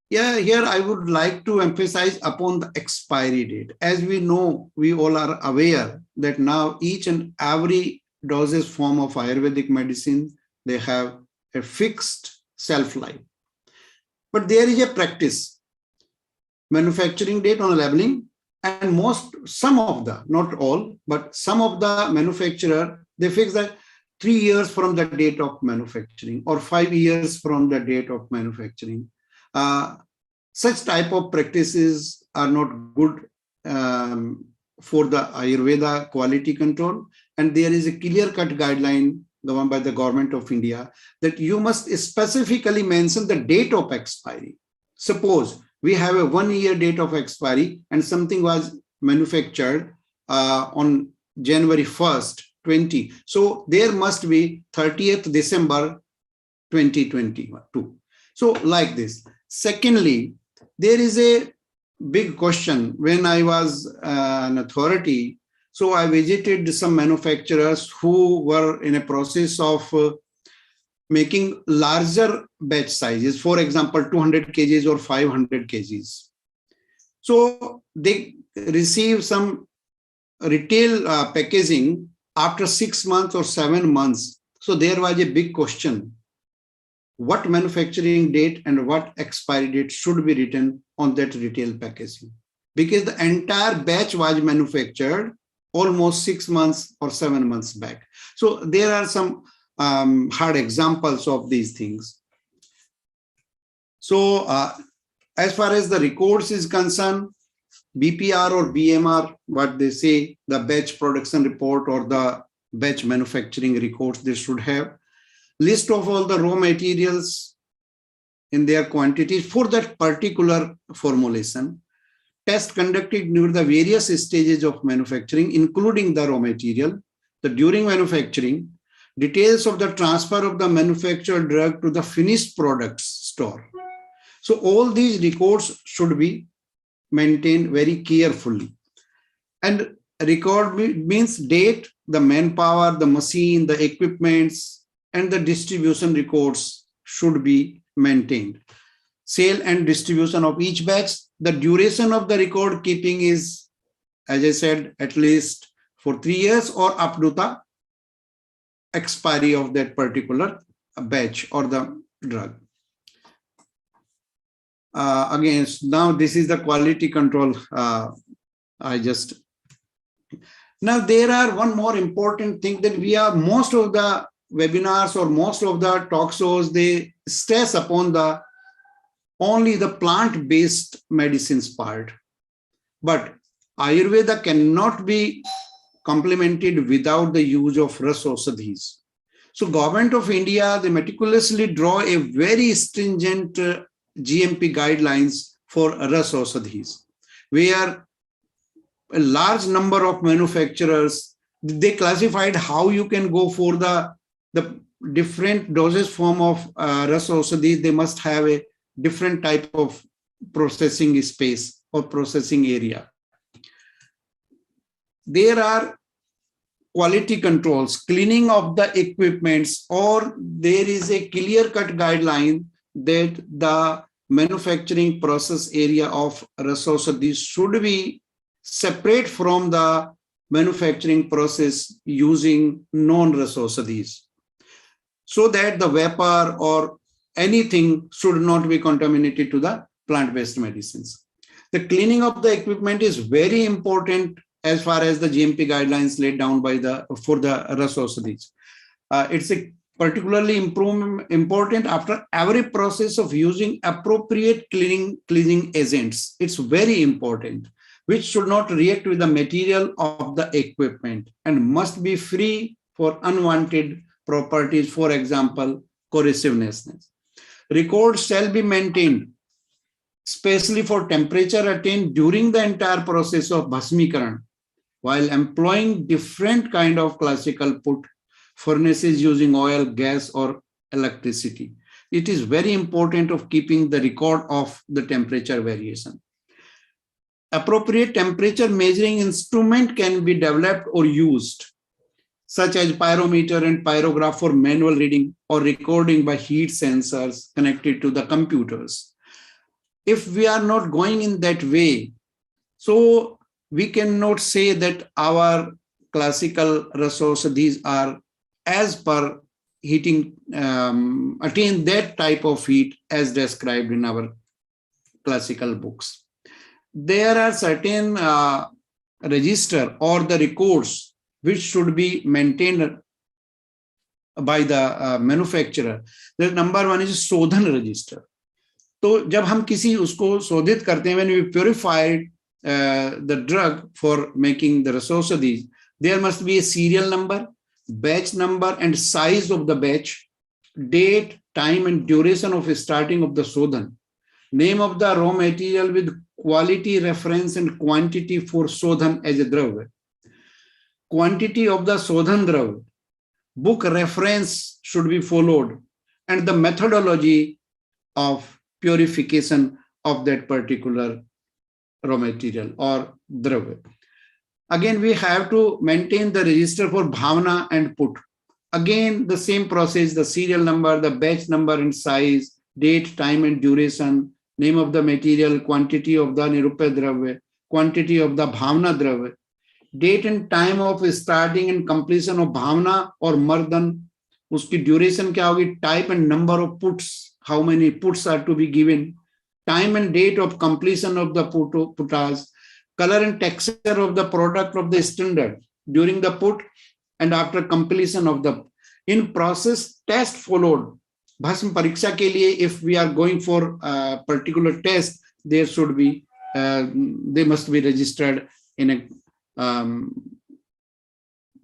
Yeah, here I would like to emphasize upon the expiry date. As we know, we all are aware that now each and every dosage form of Ayurvedic medicine, they have a fixed shelf life. But there is a practice, manufacturing date on labeling, and some of the, not all, but some of the manufacturer, they fix that 3 years from the date of manufacturing or 5 years from the date of manufacturing. Such type of practices are not good for the Ayurveda quality control. And there is a clear-cut guideline governed by the Government of India that you must specifically mention the date of expiry. Suppose we have a 1-year date of expiry and something was manufactured on January 1st, 20. So there must be 30th December 2022. So like this. Secondly, there is a big question. When I was an authority, so I visited some manufacturers who were in a process of making larger batch sizes, for example, 200 kgs or 500 kgs. So they receive some retail packaging after 6 months or 7 months. So there was a big question. What manufacturing date and what expiry date should be written on that retail packaging? Because the entire batch was manufactured almost 6 months or 7 months back. So there are some hard examples of these things. So as far as the records is concerned, BPR or BMR, what they say, the batch production report or the batch manufacturing records they should have. List of all the raw materials in their quantities for that particular formulation. Test conducted during the various stages of manufacturing, including the raw material, the during manufacturing, details of the transfer of the manufactured drug to the finished products store. So all these records should be maintained very carefully. And record means date, the manpower, the machine, the equipments, and the distribution records should be maintained. Sale and distribution of each batch. The duration of the record keeping is, as I said, at least for 3 years or up to the expiry of that particular batch or the drug. Again, now this is the quality control. Now there are one more important thing that we are, most of the webinars or most of the talk shows, they stress upon the only the plant-based medicines part. But Ayurveda cannot be complemented without the use of Ras Aushadhis. So Government of India, they meticulously draw a very stringent GMP guidelines for Ras Aushadhis, where a large number of manufacturers, they classified how you can go for the different dosage form of Ras Aushadhis. They must have a different type of processing space or processing area. There are quality controls, cleaning of the equipments, or there is a clear-cut guideline that the manufacturing process area of Ras Aushadhis should be separate from the manufacturing process using non-Ras Aushadhis, so that the vapor or anything should not be contaminated to the plant-based medicines. The cleaning of the equipment is very important as far as the GMP guidelines laid down by for the Ras Aushadhis. It's a particularly important after every process of using appropriate cleaning agents. It's very important, which should not react with the material of the equipment and must be free for unwanted properties, for example, corrosiveness. Records shall be maintained, especially for temperature attained during the entire process of bhasmikaran, while employing different kind of classical put furnaces using oil, gas, or electricity. It is very important of keeping the record of the temperature variation. appropriate temperature measuring instrument can be developed or used, such as pyrometer and pyrograph for manual reading or recording by heat sensors connected to the computers. If we are not going in that way, so we cannot say that our classical resource, these are as per heating, attain that type of heat as described in our classical books. There are certain register or the records which should be maintained by the manufacturer. The number one is शोधन register. तो जब हम किसी उसको शोधित करते हैं, when we purified the drug for making the resource of these, there must be a serial number, batch number and size of the batch, date, time and duration of starting of the शोधन, name of the raw material with quality reference and quantity for शोधन as a द्रव्य, quantity of the शोधन द्रव्य, book reference should be followed, and the methodology of purification of that particular raw material or द्रव्य. Again, we have to maintain the register for bhavna and put. Again, the same process, the serial number, the batch number and size, date, time and duration, name of the material, quantity of the nirupay dravya, quantity of the bhavna dravya, date and time of starting and completion of bhavna or mardan, uski duration kya hogi, type and number of puts, how many puts are to be given, time and date of completion of the putas, color and texture of the product of the standard during the put and after completion of the in process test followed. Bhasm pariksha ke liye, if we are going for a particular test, there should be, they must be registered in a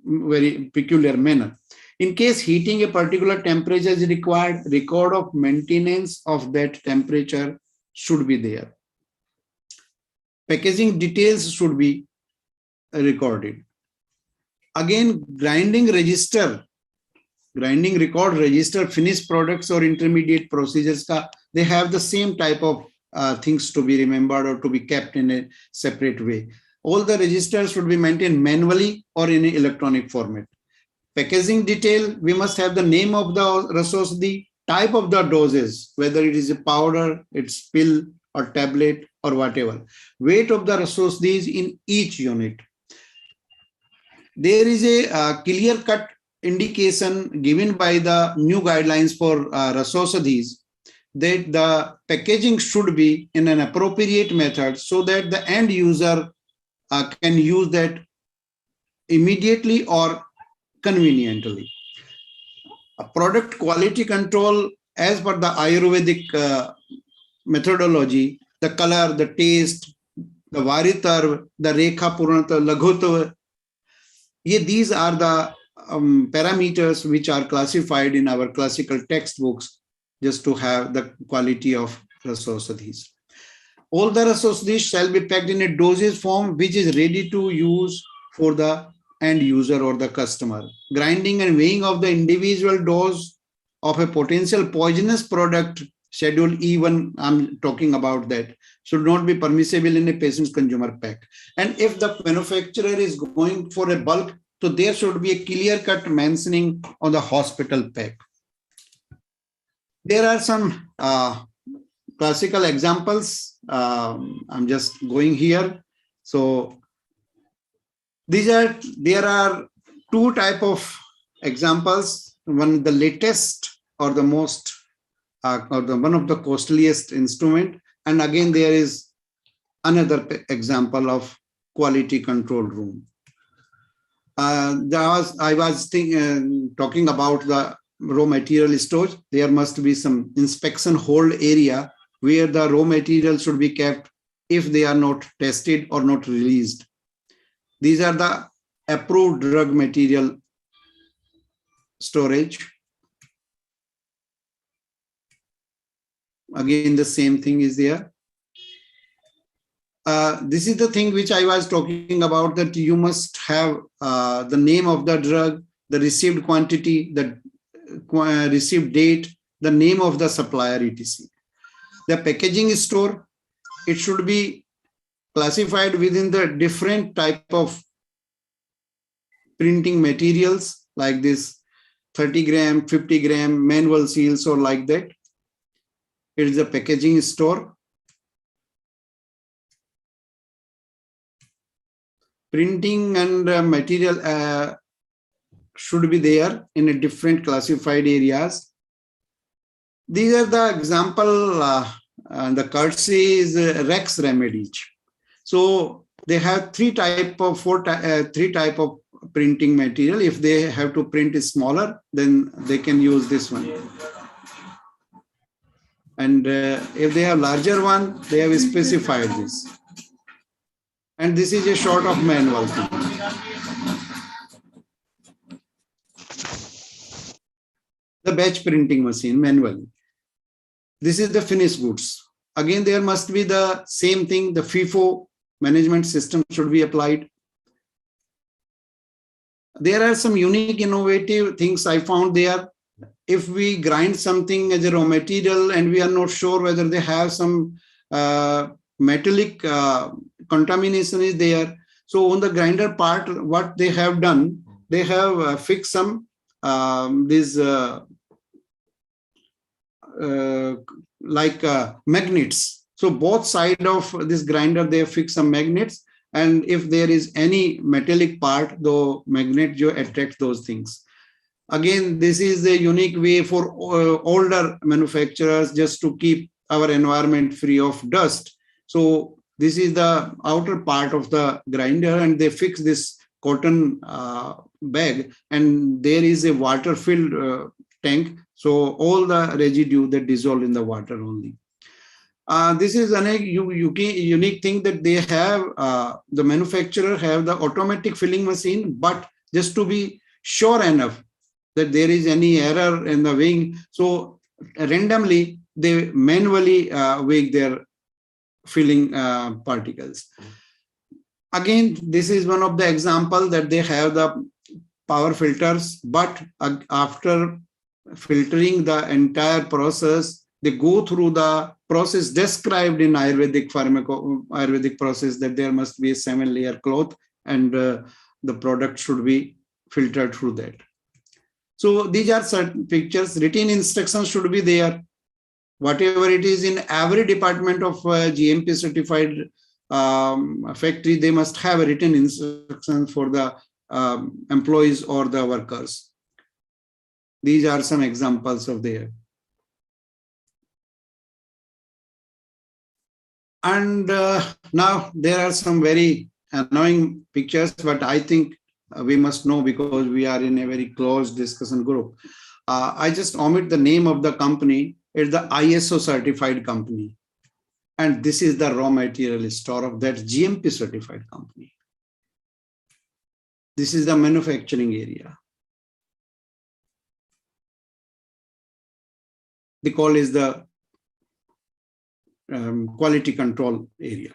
very peculiar manner. In case heating a particular temperature is required, record of maintenance of that temperature should be there. Packaging details should be recorded. Again, grinding register, grinding record register, finished products or intermediate procedures, they have the same type of things to be remembered or to be kept in a separate way. All the registers should be maintained manually or in an electronic format. Packaging detail, we must have the name of the resource, the type of the doses, whether it is a powder, it's pill or tablet or whatever. Weight of the resource these in each unit. There is a clear-cut indication given by the new guidelines for resource these that the packaging should be in an appropriate method so that the end user can use that immediately or conveniently. A product quality control as per the Ayurvedic methodology, the color, the taste, the varitar, the rekha purnata, laghutva, these are the parameters which are classified in our classical textbooks just to have the quality of resources. All the resources shall be packed in a dosage form which is ready to use for the end user or the customer. Grinding and weighing of the individual dose of a potential poisonous product, schedule E1, I'm talking about that, should not be permissible in a patient's consumer pack. And if the manufacturer is going for a bulk, so there should be a clear-cut mentioning on the hospital pack. There are some classical examples. I'm just going here. So there are two type of examples. One, the latest or the most, or the one of the costliest instrument. And again, there is another example of quality control room. I was talking about the raw material storage. There must be some inspection hold area where the raw material should be kept if they are not tested or not released. These are the approved drug material storage. Again, the same thing is there. This is the thing which I was talking about, that you must have the name of the drug, the received quantity, the received date, the name of the supplier, etc. The packaging store, it should be classified within the different type of printing materials like this 30 gram, 50 gram manual seals or like that. It is a packaging store. Printing and material should be there in a different classified areas. These are the example, the courtesy is Rex Remedies. So they have three type of printing material. If they have to print smaller, then they can use this one. And if they have larger one, they have specified this. And this is a short of manual thing. The batch printing machine manually. This is the finished goods. Again, there must be the same thing. The FIFO management system should be applied. There are some unique, innovative things I found there. If we grind something as a raw material and we are not sure whether they have some metallic contamination is there. So on the grinder part, what they have done, they have fixed some magnets. So both sides of this grinder, they fix some magnets. And if there is any metallic part, the magnet attracts those things. Again, this is a unique way for older manufacturers just to keep our environment free of dust. So this is the outer part of the grinder, and they fix this cotton bag, and there is a water-filled tank. So all the residue that dissolve in the water only. This is a unique thing that they have. The manufacturer have the automatic filling machine, but just to be sure enough that there is any error in the weighing, so randomly they manually weigh their filling particles. Again, this is one of the examples that they have the power filters, but after filtering the entire process, they go through the process described in Ayurvedic process, that there must be a 7-layer cloth and the product should be filtered through that. So these are certain pictures. Written instructions should be there. Whatever it is in every department of GMP certified factory, they must have a written instruction for the employees or the workers. These are some examples of there. And now there are some very annoying pictures, but I think we must know because we are in a very close discussion group. I just omit the name of the company. It's the ISO certified company. And this is the raw material store of that GMP certified company. This is the manufacturing area. The call is the quality control area.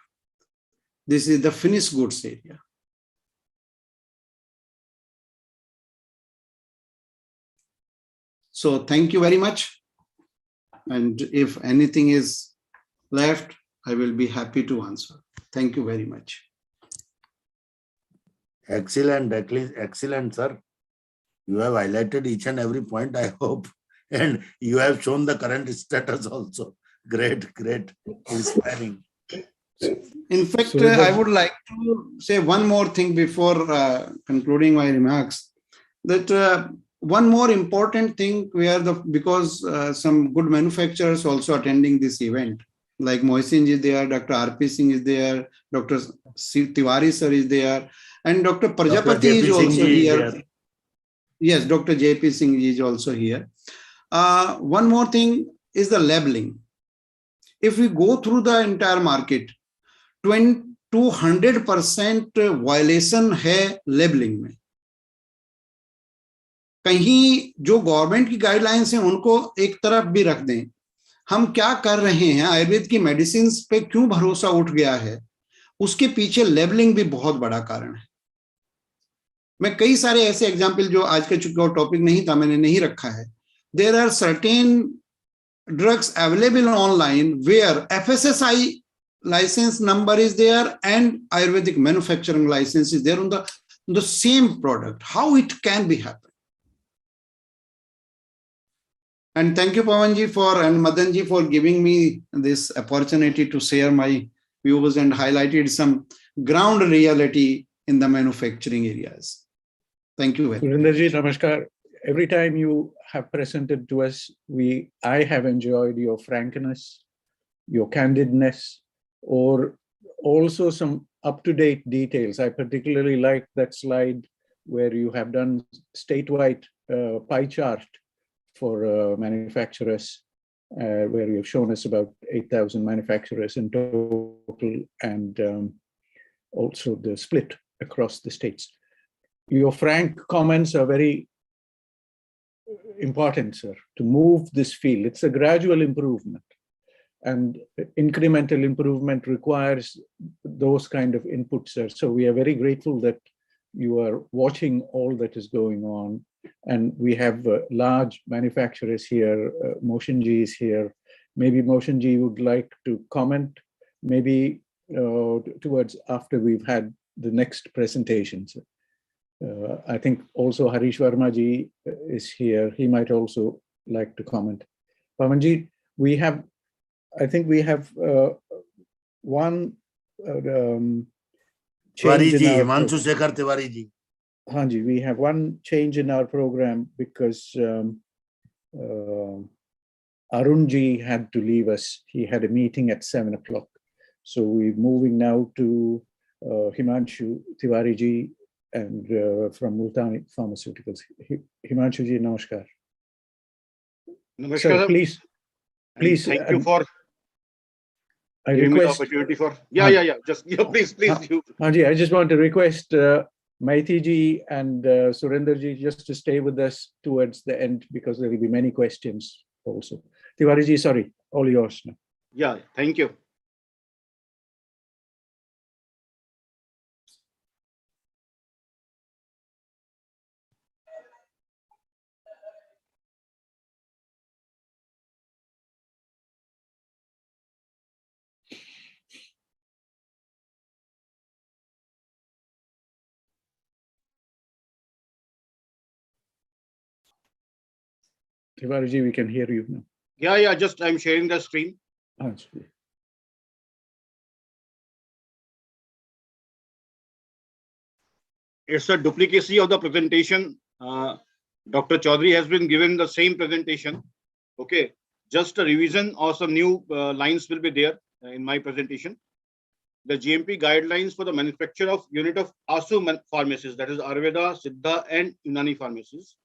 This is the finished goods area. So thank you very much. And if anything is left, I will be happy to answer. Thank you very much. Excellent, excellent, sir. You have highlighted each and every point, I hope. And you have shown the current status also. Great, great, inspiring. In fact, I would like to say one more thing before concluding my remarks. That one more important thing, because some good manufacturers also attending this event, like Mohsin is there, Dr. R.P. Singh is there, Dr. Tiwari sir is there, and Dr. Prajapati is also here. Yes, Dr. J.P. Singh is also here. One more thing is the labeling. If we go through the entire market, 200% violation है labeling में. कहीं जो government की guidelines हैं उनको एक तरफ भी रख दें, हम क्या कर रहे हैं, आयुर्वेद की मेडिसिन पे क्यों भरोसा उठ गया है, उसके पीछे लेबलिंग भी बहुत बड़ा कारण है. मैं कई सारे ऐसे एग्जाम्पल जो आज का चूंकि टॉपिक नहीं था मैंने नहीं रखा है. There are certain drugs available online where FSSAI license number is there and Ayurvedic manufacturing license is there on the same product. How it can be happen? And thank you, Pawanji, and Madanji for giving me this opportunity to share my views and highlighted some ground reality in the manufacturing areas. Thank you very much. Surendraji, namaskar. Every time you have presented to us, I have enjoyed your frankness, your candidness, or also some up-to-date details. I particularly like that slide where you have done statewide pie chart for manufacturers, where you have shown us about 8,000 manufacturers in total, and also the split across the states. Your frank comments are very important, sir, to move this field. It's a gradual improvement, and incremental improvement requires those kind of inputs, sir. So we are very grateful that you are watching all that is going on. And we have large manufacturers here. Motionji is here. Maybe Motionji would like to comment, maybe towards after we've had the next presentations. I think also Harish Verma ji is here. He might also like to comment. Pawanji, I think we have one change in our Himanshu Shekhar Tiwari ji. Hanji, we have one change in our program because Arunji had to leave us. He had a meeting at 7 o'clock. So we're moving now to Himanshu Tiwari ji and from Multani Pharmaceuticals. Himanshu ji, namaskar. Namaskar. Sir, please. Thank you for giving me the opportunity for. Please. Hanji, I just want to request Maiti ji and Surendra ji just to stay with us towards the end because there will be many questions also. Tiwari ji, sorry, all yours now. Yeah, thank you. Tiwari ji, we can hear you now. Yeah, just I'm sharing the screen. It's a duplicacy of the presentation. Dr. Chaudhary has been given the same presentation. Okay, just a revision or some new lines will be there in my presentation. The GMP guidelines for the manufacture of unit of ASU pharmacies, that is Ayurveda, Siddha and Unani pharmacies.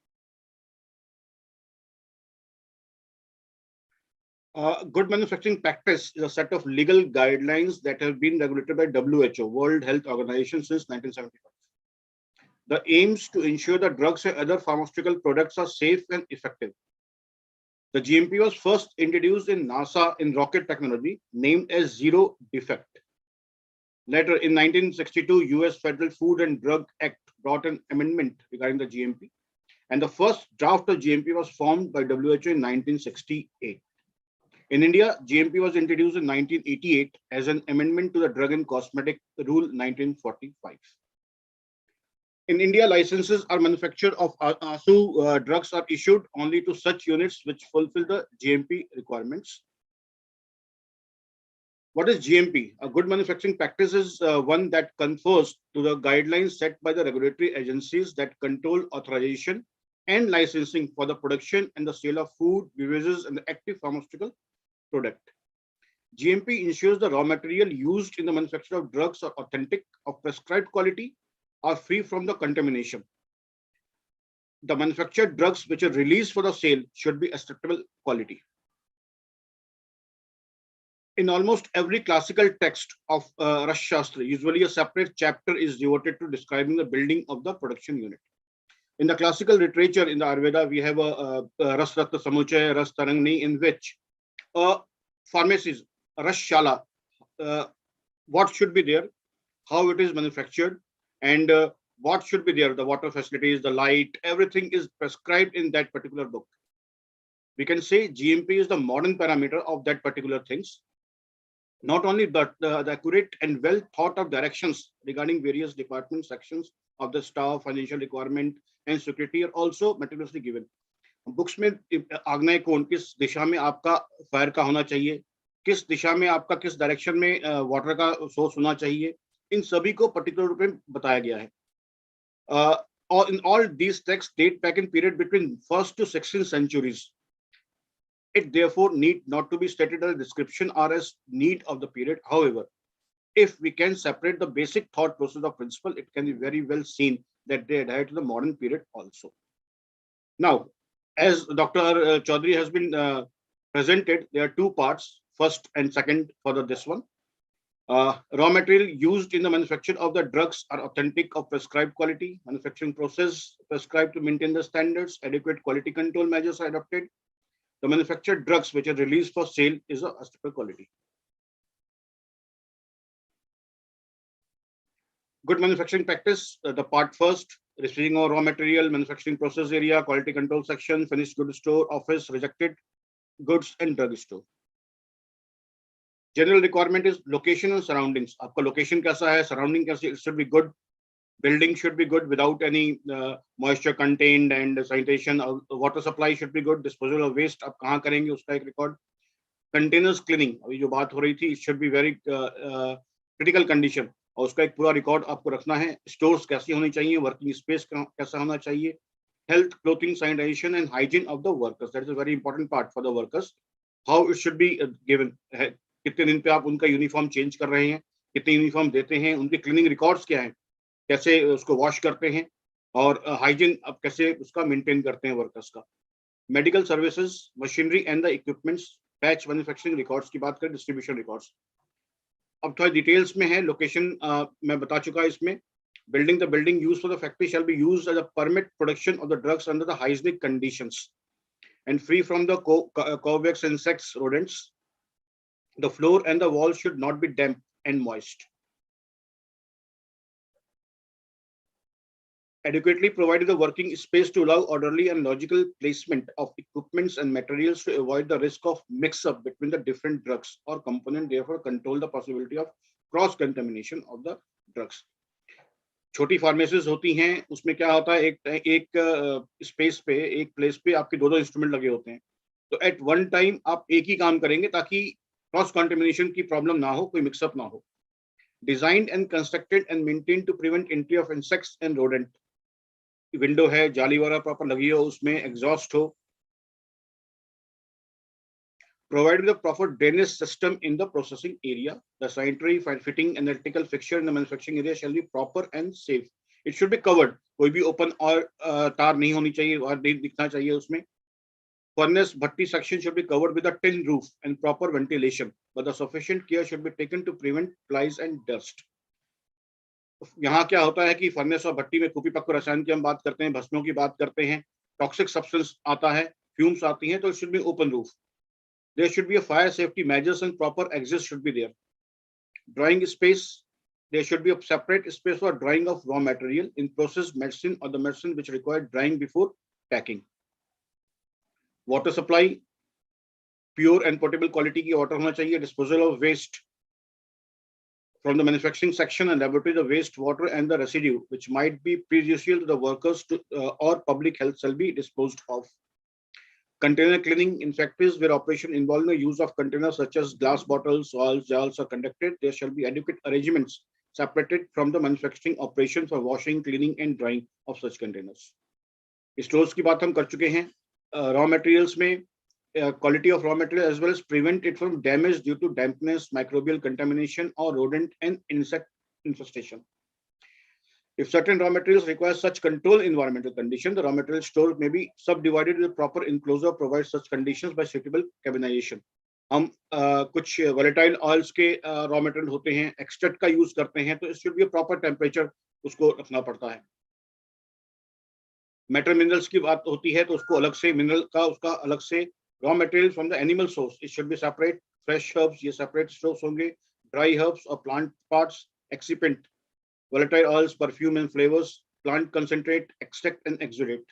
Good manufacturing practice is a set of legal guidelines that have been regulated by WHO, World Health Organization, since 1975. The aims to ensure that drugs and other pharmaceutical products are safe and effective. The GMP was first introduced in NASA in rocket technology, named as Zero Defect. Later, in 1962, US Federal Food and Drug Act brought an amendment regarding the GMP, and the first draft of GMP was formed by WHO in 1968. In India, GMP was introduced in 1988 as an amendment to the Drug and Cosmetic Rule 1945. In India, licenses are manufactured of ASU drugs are issued only to such units which fulfill the GMP requirements. What is GMP? A good manufacturing practice is one that confers to the guidelines set by the regulatory agencies that control authorization and licensing for the production and the sale of food, beverages, and the active pharmaceutical product. GMP ensures the raw material used in the manufacture of drugs are authentic, of prescribed quality, are free from the contamination. The manufactured drugs which are released for the sale should be acceptable quality. In almost every classical text of Ras Shastra, usually a separate chapter is devoted to describing the building of the production unit. In the classical literature in the Ayurveda, we have a Ras Ratna Samuchaya, Ras Tarangni, in which pharmacies, Ras Shala, what should be there, how it is manufactured, and what should be there, the water facilities, the light, everything is prescribed in that particular book. We can say GMP is the modern parameter of that particular things. Not only but the accurate and well thought of directions regarding various department sections of the staff, financial requirement and security are also meticulously given. Books में आग्नेय कोण किस दिशा में आपका fire का होना चाहिए, किस दिशा में आपका किस डायरेक्शन में वाटर का सोर्स होना चाहिए, इन सभी को पर्टिकुलर रूप में बताया गया है. In all these texts date back in period between 1st to 16th centuries. It therefore need not to be stated as a description or as need of the period. However, if we can separate the basic thought process of principle, it can be very well seen that they adhere to the modern period also. Now, as Dr. Chaudhary has been presented, there are two parts, first and second for this one. Raw material used in the manufacture of the drugs are authentic of prescribed quality. Manufacturing process prescribed to maintain the standards. Adequate quality control measures are adopted. The manufactured drugs which are released for sale is of acceptable quality. Good manufacturing practice, the part first, receiving of raw material, manufacturing process area, quality control section, finished goods store, office, rejected goods and drug store. General requirement is location and surroundings. Aapka location kaisa hai, surrounding kaisa, it should be good. Building should be good without any moisture contained, and sanitation, water supply should be good. Disposal of waste आप कहाँ करेंगे उसका एक record. Containers cleaning, अभी जो बात हो रही थी, it should be very critical condition और उसका एक पूरा record आपको रखना है. Stores कैसी होनी चाहिए, working space कैसा होना चाहिए. Health, clothing, sanitation and hygiene of the workers. That is a very important part for the workers. How it should be given. कितने दिन पे आप उनका यूनिफॉर्म चेंज कर रहे हैं, कितने यूनिफॉर्म देते हैं, उनके क्लीनिंग रिकॉर्ड्स क्या हैं, कैसे उसको वॉश करते हैं और हाइजीन अब कैसे उसका मेंटेन करते हैं वर्कर्स का. Medical services, machinery and the equipments, batch manufacturing records की बात करें, डिस्ट्रीब्यूशन रिकॉर्ड्स. अब थोड़ा डिटेल्स में है. लोकेशन मैं बता चुका इसमें. Building, the building used for the factory shall be used as a permit production of the drugs under the hygienic conditions and free from the cobwebs, insects, rodents. The floor and the walls should not be damp and moist. Adequately provided the working space to allow orderly and logical placement of equipments and materials to avoid the risk of mix-up between the different drugs or component, therefore control the possibility of cross-contamination of the drugs. छोटी pharmacies होती हैं, उसमें क्या होता है, एक space पे, एक प्लेस पे आपके दो इंस्ट्रूमेंट लगे होते हैं, तो एट वन टाइम आप एक ही काम करेंगे ताकि क्रॉस कंटामिनेशन की प्रॉब्लम ना हो, कोई मिक्सअप ना हो. Designed and constructed and maintain to prevent entry of insects and rodent. Window है, जाली वगैरह प्रॉपर लगी हो, उसमें एग्जॉस्ट हो. Provided the proper drainage system in the processing area. The sanitary fitting and electrical fixture in the manufacturing area shall be proper and safe. It should be covered. कोई भी open और तार नहीं होनी चाहिए और नहीं दिखना चाहिए उसमें. Furnace bhatti section should be covered with a tin roof and proper ventilation, but the sufficient care should be taken to prevent flies and dust. यहाँ क्या होता है कि फर्नेस और भट्टी में कुपी पक्को रसायन की हम बात करते हैं, भस्मों की बात करते हैं, टॉक्सिक सब्सटेंस आता है, फ्यूम्स आती हैं, तो it should be open roof. There should be a fire safety measures and proper exits should be there. Drying space, there should be a separate space for drying of raw material in processed medicine or the medicine which require drying before packing. Water supply, pure and potable quality की water होना चाहिए. Disposal of waste from the manufacturing section and laboratory, the waste water and the residue which might be prejudicial to the workers or public health shall be disposed of. Container cleaning in factories where operation involving the use of containers such as glass bottles, walls, jars are conducted, there shall be adequate arrangements separated from the manufacturing operation for washing, cleaning and drying of such containers. Stores की बात हम कर चुके हैं. Raw materials में quality of raw material as well as prevent it from damage due to dampness, microbial contamination or rodent and insect infestation. If certain raw materials require such controlled environmental condition, the raw material store may be subdivided with proper enclosure provides such conditions by suitable cabinization. हम कुछ volatile oils के raw material होते हैं, extract का use करते हैं, तो it should be a proper temperature उसको रखना पड़ता है. Metal minerals की बात होती है, तो उसको अलग से mineral का उसका अलग से. Raw material from the animal source, it should be separate. Fresh herbs ये separate stores होंगे. Dry herbs or plant parts, excipient. Volatile oils, perfume and flavors, plant concentrate, extract and exudate.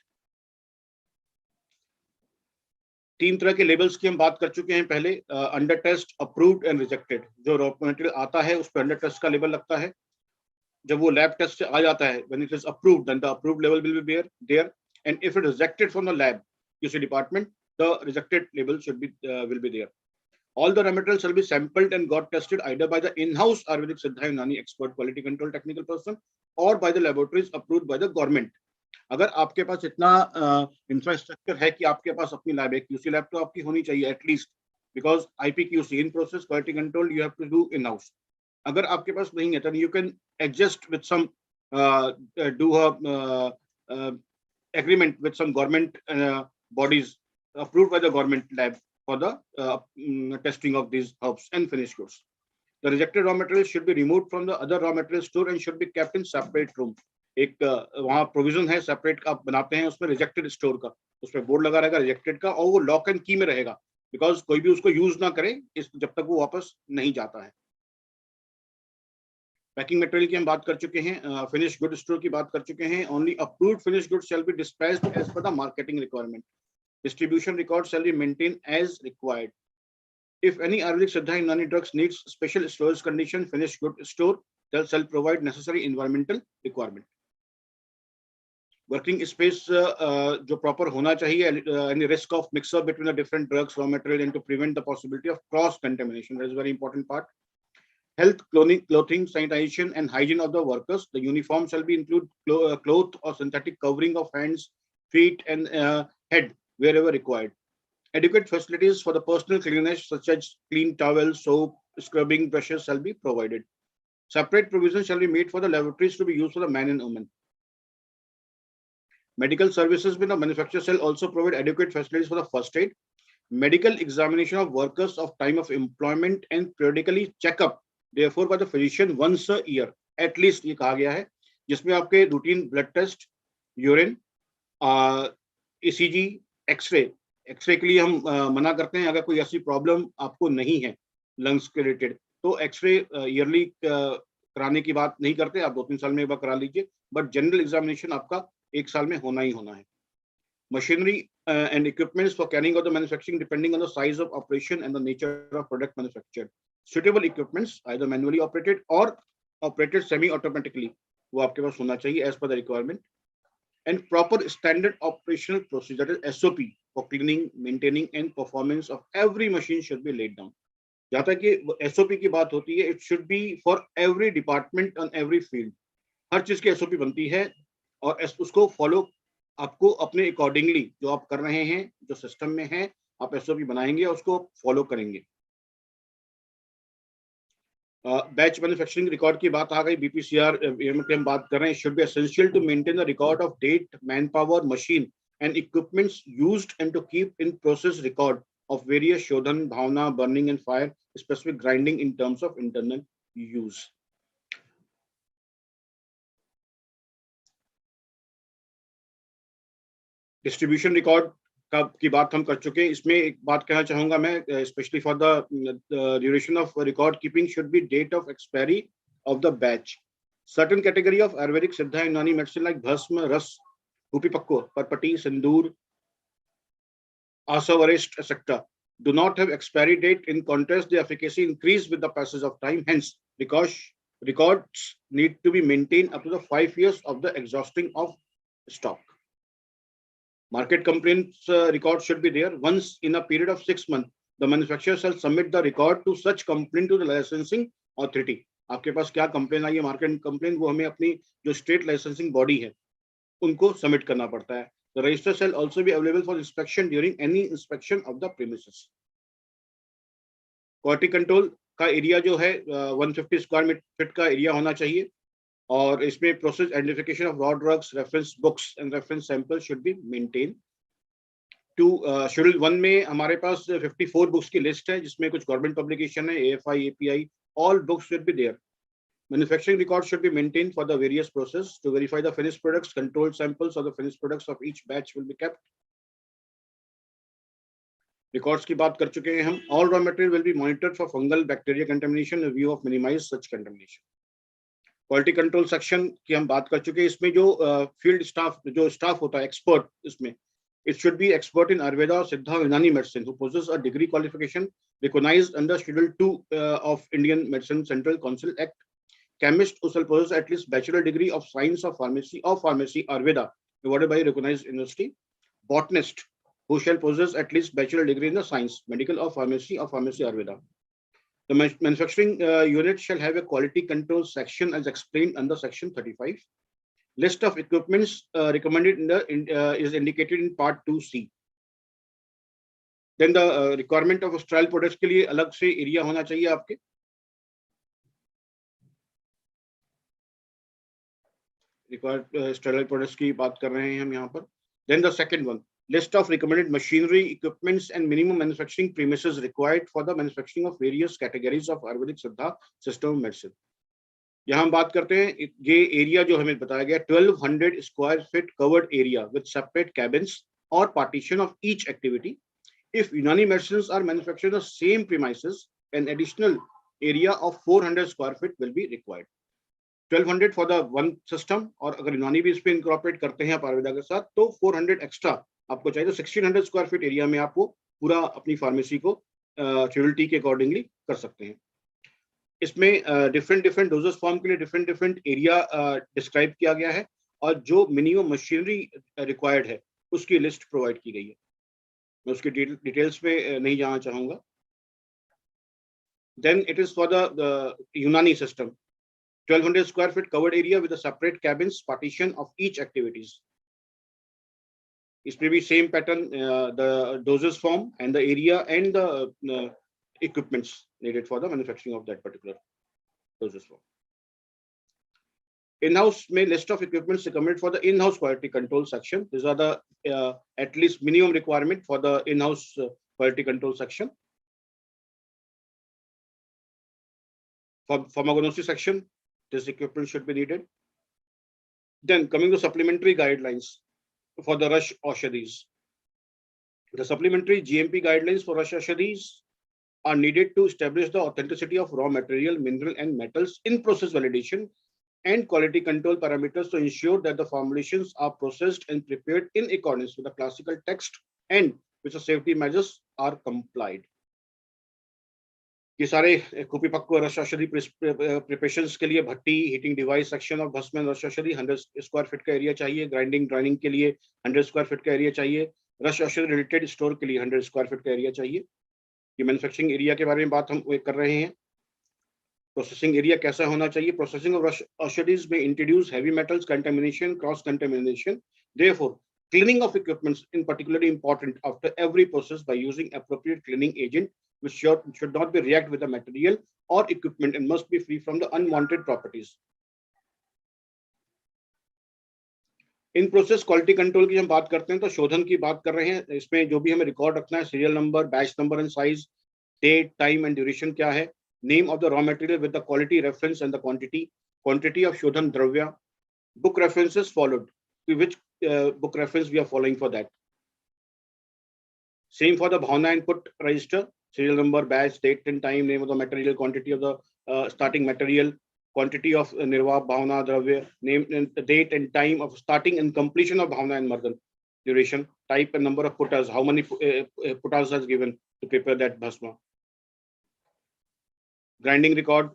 तीन तरह के labels की हम बात कर चुके हैं पहले, under test, approved and rejected. जो रॉ मटेरियल आता है उस पर अंडर टेस्ट का लेबल लगता है। जब वो लैब टेस्ट से आ जाता है, when it is approved, then the approved label will be there, and if it is rejected from the lab QC department, the rejected label should be will be there. All the raw materials shall be sampled and got tested either by the in-house Ayurvedic Siddha Unani expert quality control technical person or by the laboratories approved by the government. अगर आपके पास इतना infrastructure है कि आपके पास अपनी lab है, QC lab तो आपकी होनी चाहिए at least, because IPQC in process quality control you have to do in house. अगर आपके पास नहीं है, then you can adjust with some do a agreement with some government bodies approved by the government lab for the testing of these herbs and finished goods. The rejected raw materials should be removed from the other raw material store and should be kept in separate room. एक वहाँ provision है, separate आप बनाते हैं उसमें rejected store का, उसमें board लगा रहेगा रिजेक्टेड का, और वो लॉक एंड की में रहेगा, बिकॉज कोई भी उसको यूज ना करे जब तक वो वापस नहीं जाता है। पैकिंग मटेरियल की हम बात कर चुके हैं, फिनिश गुड स्टोर की बात कर चुके हैं। Only approved finish good shall be dispatched as per the marketing requirement. Distribution record shall be maintain as required. If any Ayurvedic Siddha Unani drugs needs special storage condition, finished good store shall provide necessary environmental requirement. Working space जो proper होना चाहिए, any risk of mix up between the different drugs, raw material, and to prevent the possibility of cross contamination. That is a very important part. Health, clothing, sanitation, and hygiene of the workers. The uniform shall be include cloth or synthetic covering of hands, feet, and head wherever required. Adequate facilities for the personal cleanliness, such as clean towels, soap, scrubbing brushes, shall be provided. Separate provisions shall be made for the laboratories to be used for the man and woman. Medical services with the manufacturer shall also provide adequate facilities for the first aid, medical examination of workers of time of employment, and periodically checkup, therefore by the physician once a year at least, ये कहा गया है, जिसमें आपके routine blood test, urine, ECG, x ray के लिए हम मना करते हैं। अगर कोई ऐसी प्रॉब्लम आपको नहीं है लंग्स के रिलेटेड, तो एक्सरे ईयरली कराने की बात नहीं करते, आप 2-3 साल में एक बार करा लीजिए, बट जनरल एग्जामिनेशन आपका 1 साल में होना ही होना है। Machinery and equipments for carrying out the manufacturing depending on the size of operation and the nature of product manufactured. Suitable equipments either manually operated or operated semi-automatically, वो आपके पास होना चाहिए as per the requirement. And proper standard operational procedure, that is SOP, for cleaning, maintaining, and performance of every machine should be laid down. जहाँ तक कि SOP की बात होती है, it should be for every department on every field. हर चीज की SOP बनती है और उसको फॉलो आपको अपने अकॉर्डिंगली जो आप कर रहे हैं, जो सिस्टम में है, आप SOP बनाएंगे और उसको फॉलो करेंगे। बैच मैन्युफैक्चरिंग रिकॉर्ड की बात आ गई, BPCR की हम बात कर रहे हैं। Should be essential to maintain the record of date, man power, machine and equipments used and to keep in process record of various शोधन, भावना, burning and fire, specific grinding in terms of internal use. Distribution record की बात हम कर चुके हैं। इसमें एक बात कहना चाहूंगा मैं, specially for the duration of record keeping should be date of expiry of the batch. Certain category of Ayurvedic Siddha Unani medicine like भस्म, रस, उपीपक्व, परपटी, सिंदूर, आसवरिष्ट, etc. do not have expiry date. In contrast, the efficacy increase with the passage of time. Hence, records need to be maintained up to the 5 years of the exhausting of stock. Market complaints record should be there. Once in a period of 6 months, the manufacturer shall submit the record to such complaint to the licensing authority. आपके पास क्या complain आई है, market complain, वो हमें अपनी जो state licensing body है उनको submit करना पड़ता है। The register shall also be available for inspection during any inspection of the premises. Quality control का एरिया जो है 150 स्क्वायर फीट का एरिया होना चाहिए, और इसमें process identification of raw drugs, reference books and reference sample should be maintain. To schedule 1 में हमारे पास 54 बुक्स की लिस्ट है, जिसमें कुछ गवर्नमेंट पब्लिकेशन है, AFI, API, all books should be there. Manufacturing records should be maintained for the various process. To verify the finished products, controlled samples of the finished products of each batch will be kept. Records की बात कर चुके हैं हम। All raw material will be monitored for fungal bacteria contamination in view of minimize such contamination. Quality control section की हम बात कर चुके हैं। इसमें जो फील्ड स्टाफ, जो स्टाफ होता है एक्सपर्ट, इसमें It should be expert in Ayurveda, Siddha, Unani medicine who possesses a degree qualification recognized under Schedule 2 of Indian Medicine Central Council Act. Chemist who shall possess at least bachelor degree of science of pharmacy Ayurveda awarded by a recognized university. Botanist who shall possess at least bachelor degree in the science, medical or pharmacy Ayurveda. The manufacturing unit shall have a quality control section as explained under section 35. List of equipments recommended is indicated in part 2C. Then the requirement of sterile products के लिए अलग से area होना चाहिए आपके. Required sterile products की बात कर रहे हैं हम यहाँ पर. Then the second one, list of recommended machinery, equipments and minimum manufacturing premises required for the manufacturing of various categories of Ayurvedic Siddha system of medicine. यहाँ हम बात करते हैं ये एरिया जो हमें बताया गया 1200 square feet covered area with separate cabins or partition of each activity. If Unani medicines are manufactured on the same premises, an additional area of 400 square feet will be required. 1200 for the one system और अगर यूनानी भी इस पे incorporate करते हैं आप आयुर्वेदा के साथ तो 400 एक्स्ट्रा आपको चाहिए. तो 1600 स्क्वायर फीट एरिया में आप वो पूरा अपनी फार्मेसी को शेड्यूल टी के अकॉर्डिंगली कर सकते हैं. इसमें डिफरेंट डोजेस फॉर्म के लिए डिफरेंट एरिया डिस्क्राइब किया गया है और जो मिनिमम मशीनरी रिक्वायर्ड है उसकी लिस्ट प्रोवाइड की गई है. मैं उसकी डिटेल्स पे नहीं जाना चाहूंगा. Then it is for the Unani system 1200 square feet covered area with a separate cabins partition of each activities. It may be same pattern, the doses form and the area and the equipments needed for the manufacturing of that particular doses form. In-house may list of equipments recommended for the in-house quality control section. These are the at least minimum requirement for the in-house quality control section. For pharmacognosy section, this equipment should be needed. Then coming to supplementary guidelines for the Rush Aushadhis. The supplementary GMP guidelines for Rush Aushadhis are needed to establish the authenticity of raw material, mineral and metals in process validation and quality control parameters to ensure that the formulations are processed and prepared in accordance with the classical text and which the safety measures are complied. ये सारे कुपीपक्व रस औषधि preparations के लिए भट्टी, heating device section of भस्म and रस औषधि 100 square feet का एरिया चाहिए. ग्राइंडिंग ड्राइनिंग के लिए 100 स्क्वायर फीट का एरिया चाहिए. रस औषधि रिलेटेड स्टोर के लिए 100 स्क्वायर फीट का एरिया चाहिए. ये मैन्युफैक्चरिंग एरिया के बारे में बात हम कर रहे हैं. प्रोसेसिंग एरिया कैसा होना चाहिए? प्रोसेसिंग ऑफ रस औषधीज में introduce heavy metals, contamination, cross contamination. Therefore, cleaning of equipments is particularly important after every process by using appropriate cleaning agent, which should not be react with the material or equipment and must be free from the unwanted properties. In process quality control की हम बात करते हैं तो शोधन की बात कर रहे हैं. इसमें जो भी हमें रिकॉर्ड रखना है, serial number, batch number and size, date, time and duration क्या है, name of the raw material with the quality reference and the quantity of शोधन द्रव्य, book references followed, which book reference we are following for that. Same for the Bhavna input register, serial number, batch, date and time, name of the material, quantity of the starting material, quantity of Nirva, Bhavna, Dravya, name and date and time of starting and completion of Bhavna and Mardan, duration, type and number of putas, how many putas has given to prepare that bhasma. Grinding record,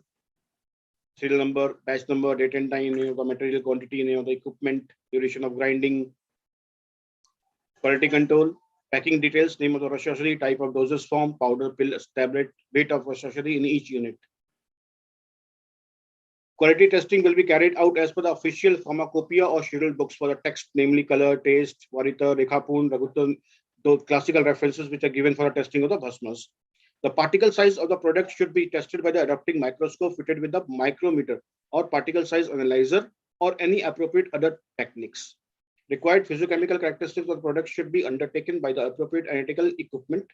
serial number, batch number, date and time, name of the material, quantity, name of the equipment, duration of grinding. Quality control, packing details, name of the Rashashari, type of doses form, powder, pill, tablet, weight of Rashashari in each unit. Quality testing will be carried out as per the official pharmacopoeia or scheduled books for the text, namely color, taste, Varita, Rekhapun, Ragutan, those classical references which are given for the testing of the bhasmas. The particle size of the product should be tested by the adapting microscope fitted with the micrometer or particle size analyzer or any appropriate other techniques. Required physiochemical characteristics of the product should be undertaken by the appropriate analytical equipment.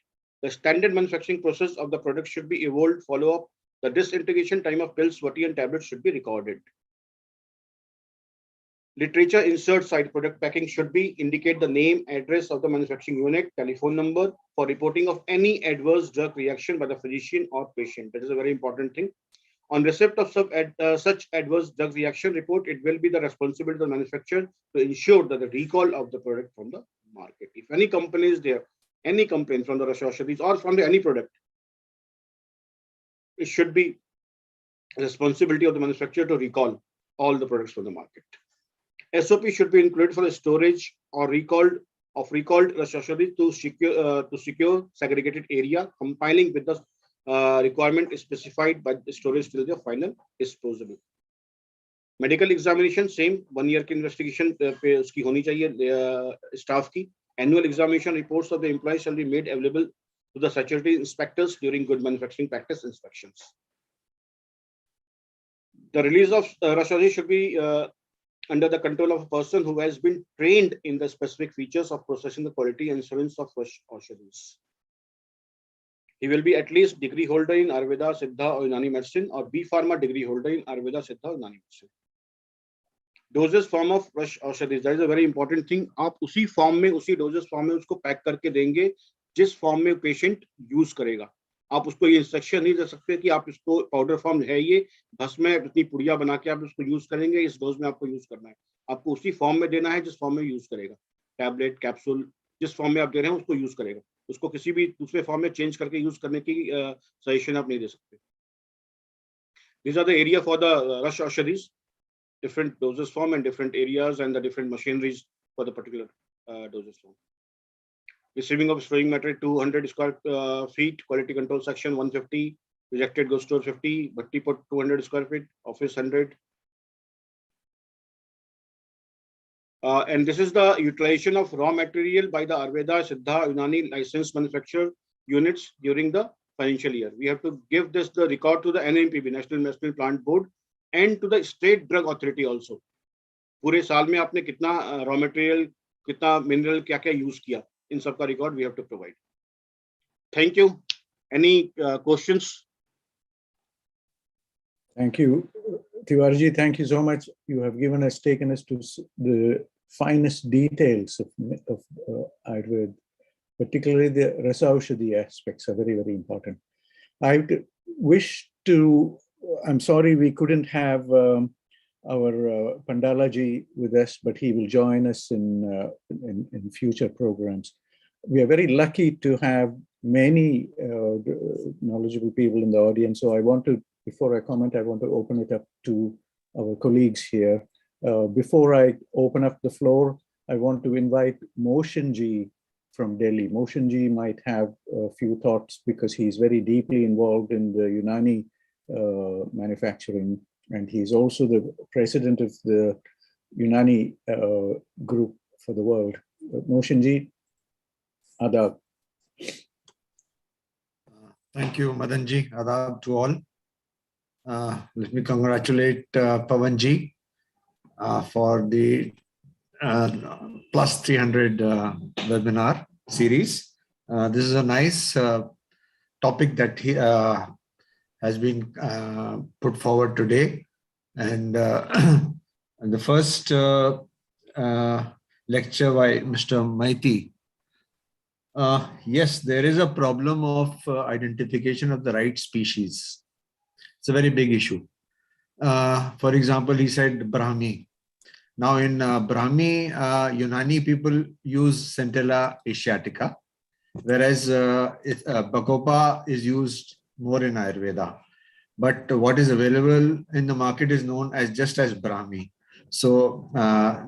The standard manufacturing process of the product should be evolved, follow up. The disintegration time of pills, vati and tablets should be recorded. Literature insert side product packing should be indicate the name, address of the manufacturing unit, telephone number for reporting of any adverse drug reaction by the physician or patient. That is a very important thing. On receipt of such adverse drug reaction report, it will be the responsibility of the manufacturer to ensure that the recall of the product from the market. If any company is there, any complaint from the Rush Aushadhis or from any product, it should be responsibility of the manufacturer to recall all the products from the market. SOP should be included for the storage or recalled Rush Aushadhis to secure segregated area, compiling with the requirement specified by the storage till the final disposable. Medical examination, same 1 year की investigation पे उसकी होनी चाहिए staff की. Annual examination reports of the employees shall be made available to the statutory inspectors during good manufacturing practice inspections. The release of Rush Aushadhis should be under the control of a person who has been trained in the specific features of processing the quality and assurance of Rush Aushadhis. He will be at least degree holder in Ayurveda, Siddha or Unani medicine, or B Pharma degree holder in Ayurveda, Siddha or Unani medicine. Doses form of Rush Aushadhis, that is a very important thing. आप उसी form में, उसी doses form में उसको pack करके देंगे जिस form में पेशेंट यूज करेगा. आप उसको ये इंस्ट्रक्शन नहीं दे सकते कि आप इसको पाउडर फॉर्म है, ये भस्म है, इतनी पुड़िया बना के आप इसको यूज करेंगे, इस डोज में आपको यूज करना है. आपको उसी फॉर्म में देना है जिस फॉर्म में यूज करेगा. टैबलेट, कैप्सूल, जिस फॉर्म में आप दे रहे हैं उसको यूज करेगा. उसको किसी भी दूसरे फॉर्म में चेंज करके यूज करने की सजेशन आप नहीं दे सकते. These are the area for the Rush Aushadhis, different doses form and different areas and the different machineries for the particular doses form. Receiving of storing material 200 square feet, quality control section 150, rejected goods store 50, bhatti put 200 square feet, office 100. And this is the utilization of raw material by the Ayurveda, Siddha, Unani licensed manufacturer units during the financial year. We have to give this the record to the NMPB, National Medicinal Plant Board, and to the State Drug Authority also. पूरे साल में आपने कितना raw material, कितना mineral, क्या-क्या use किया, इन सब का record we have to provide. Thank you. Any questions? Thank you. Tiwari, thank you so much. You have taken us to the finest details of Ayurveda, particularly the Rasa Aushadhi aspects are very, very important. I wish to, I'm sorry we couldn't have our Pandala ji with us, but he will join us in future programs. We are very lucky to have many knowledgeable people in the audience. So I want to, before I comment, I want to open it up to our colleagues here. Before I open up the floor, I want to invite Moshan ji from Delhi. Moshan ji might have a few thoughts because he's very deeply involved in the Unani manufacturing, and he's also the president of the Unani group for the world. Moshan ji, adab. Thank you, Madan ji. Adab to all. Let me congratulate Pawan ji for the plus 300 webinar series. This is a nice topic that he has been put forward today. And the first lecture by Mr. Maiti. Yes, there is a problem of identification of the right species. It's a very big issue. For example, he said Brahmi. Now in Brahmi, Unani people use Centella asiatica, whereas Bacopa is used more in Ayurveda. But what is available in the market is known as just as Brahmi. So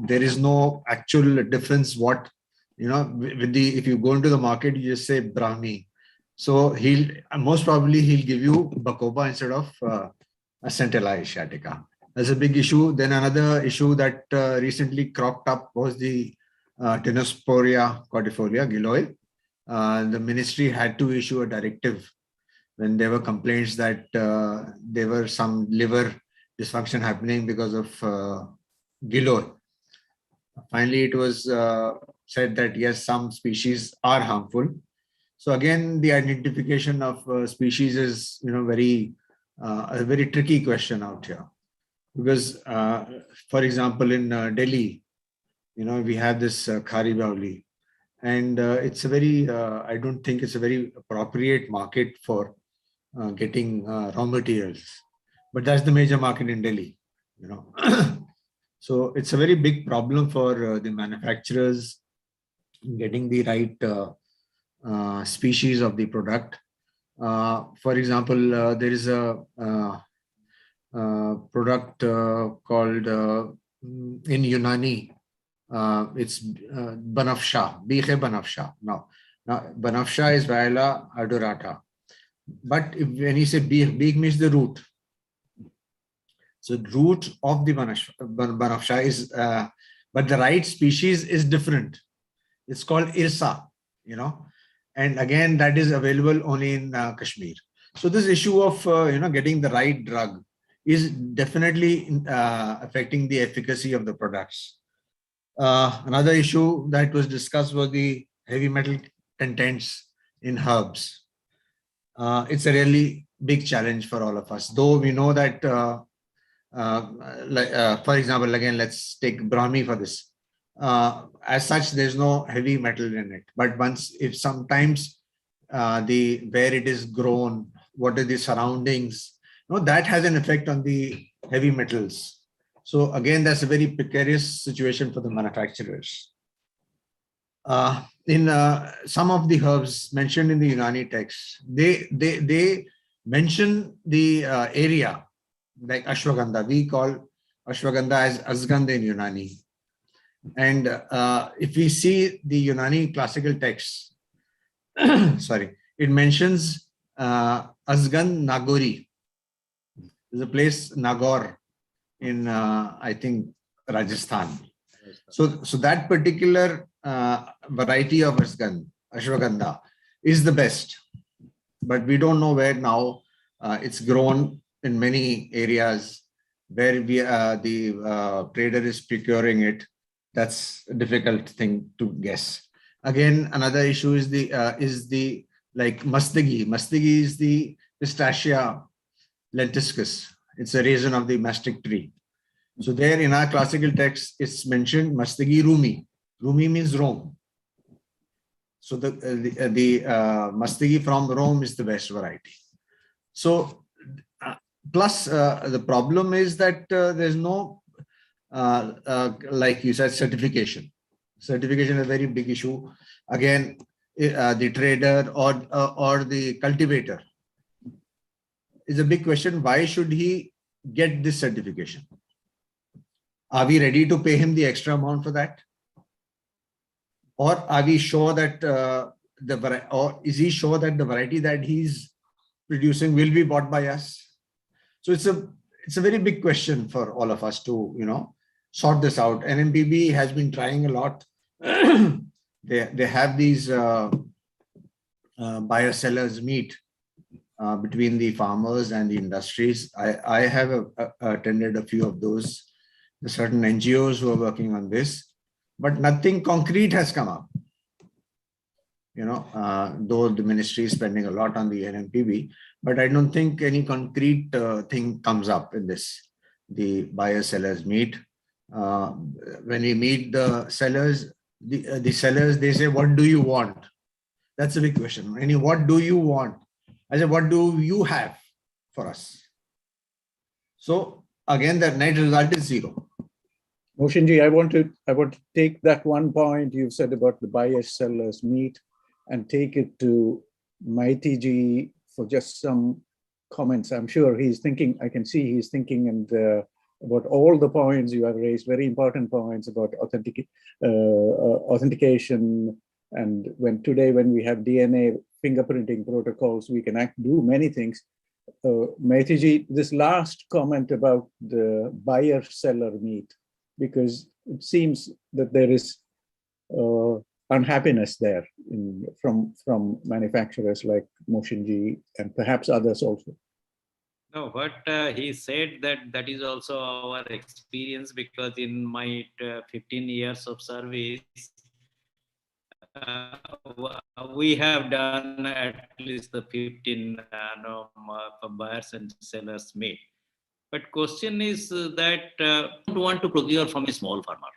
there is no actual difference what, you know, with the, if you go into the market, you just say Brahmi. So he'll, most probably he'll give you Bacopa instead of Centella asiatica. That's a big issue. Then another issue that recently cropped up was the Tinosporia cordifolia, gill oil. The ministry had to issue a directive when there were complaints that there were some liver dysfunction happening because of gill oil. Finally, it was said that yes, some species are harmful. So again, the identification of species is, you know, a very tricky question out here. Because, for example, in Delhi, you know, we have this Khari Bauli, and it's a very, I don't think it's a very appropriate market for getting raw materials. But that's the major market in Delhi, you know. So it's a very big problem for the manufacturers getting the right species of the product. For example, there is a product called in Unani, it's Banafsha, Bihe Banafsha. Now, Banafsha is Viola adorata. But when you say Bih means the root. So the root of the Banafsha is, but the right species is different. It's called Irsa, and again, that is available only in Kashmir. So this issue of, getting the right drug is definitely affecting the efficacy of the products. Another issue that was discussed was the heavy metal contents in herbs. It's a really big challenge for all of us, though we know that, for example, again, let's take Brahmi for this. As such, there's no heavy metal in it. But if sometimes where it is grown, what are the surroundings, that has an effect on the heavy metals. So again, that's a very precarious situation for the manufacturers. In some of the herbs mentioned in the Unani text, they mention the area, like ashwagandha. We call ashwagandha as asgandha in Unani. And if we see the Unani classical texts, sorry, it mentions Asgand Nagori. There's a place, Nagaur, in, I think, Rajasthan. So that particular variety of ashwagandha is the best. But we don't know where now. It's grown in many areas where the trader is procuring it. That's a difficult thing to guess. Again, another issue is the like mastagi. Mastagi is the Pistachia lentiscus. It's a raisin of the mastic tree. So there in our classical text, it's mentioned mastagi rumi. Rumi means Rome. So the mastagi from Rome is the best variety. So plus the problem is that there's no like you said, certification. Certification is a very big issue. Again, the trader or the cultivator is a big question. Why should he get this certification? Are we ready to pay him the extra amount for that? Or are we sure that or is he sure that the variety that he's producing will be bought by us? So it's a very big question for all of us to sort this out. NMPB has been trying a lot. They have these buyer-sellers meet between the farmers and the industries. I have attended a few of those. There are certain NGOs who are working on this, but nothing concrete has come up. Though the ministry is spending a lot on the NMPB, but I don't think any concrete thing comes up in this. The buyer-sellers meet. When we meet the sellers, the sellers, they say, what do you want? That's a big question. What do you want? I said, what do you have for us? So again, the net result is zero. Moshinji, I want to take that one point you said about the buyers-sellers meet and take it to Maiti ji for just some comments. I'm sure he's thinking, I can see he's thinking and about all the points you have raised, very important points about authentication. And when we have DNA fingerprinting protocols, we can do many things. Maiti ji, this last comment about the buyer-seller meet, because it seems that there is unhappiness there from manufacturers like Moshinji and perhaps others also. No, what he said that is also our experience, because in my 15 years of service, we have done at least the 15 buyers and sellers meet. But question is that don't want to procure from a small farmer,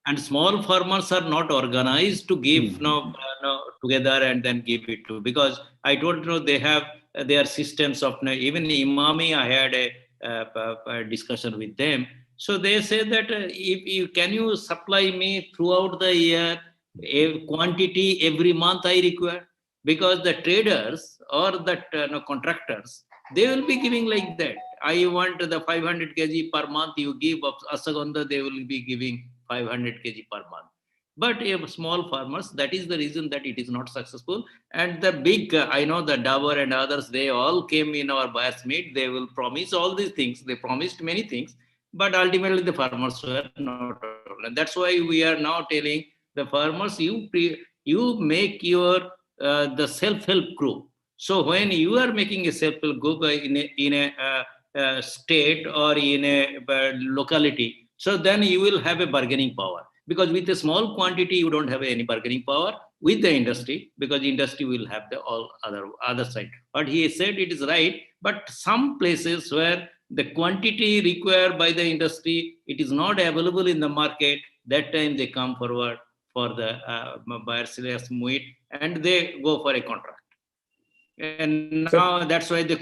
and small farmers are not organized to give together and then give it to, because I don't know, they have their systems of even Emami. I had a discussion with them. So they say that if you can supply me throughout the year a quantity every month I require, because the traders or the contractors, they will be giving like that. I want the 500 kg per month, you give of Asagandha, they will be giving 500 kg per month. But if small farmers, that is the reason that it is not successful. And the big, I know the Dabur and others, they all came in our buyers meet, they will promise all these things, they promised many things, but ultimately the farmers were not. And that's why we are now telling the farmers, you make your the self-help group. So when you are making a self-help group in a state or in a locality, so then you will have a bargaining power. Because with a small quantity, you don't have any bargaining power with the industry, because the industry will have the all other side. But he said it is right, but some places where the quantity required by the industry, it is not available in the market, that time they come forward for the buyer's meet and they go for a contract. And now that's why the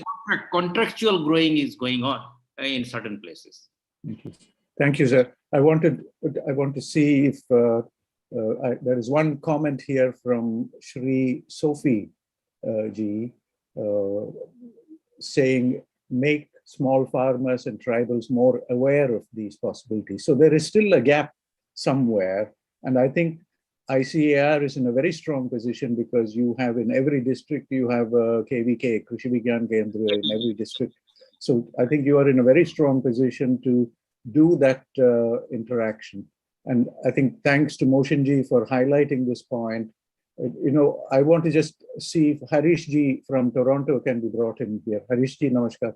contractual growing is going on in certain places. Thank you. Thank you, sir. I want to see if there is one comment here from Shri Sophie ji saying, make small farmers and tribals more aware of these possibilities. So there is still a gap somewhere. And I think ICAR is in a very strong position, because you have in every district, you have a KVK, Krishi Vigyan Kendra, in every district. So I think you are in a very strong position to do that interaction. And I think thanks to Moshinji for highlighting this point. I want to just see if Harish ji from Toronto can be brought in here. Harish ji, namaskar.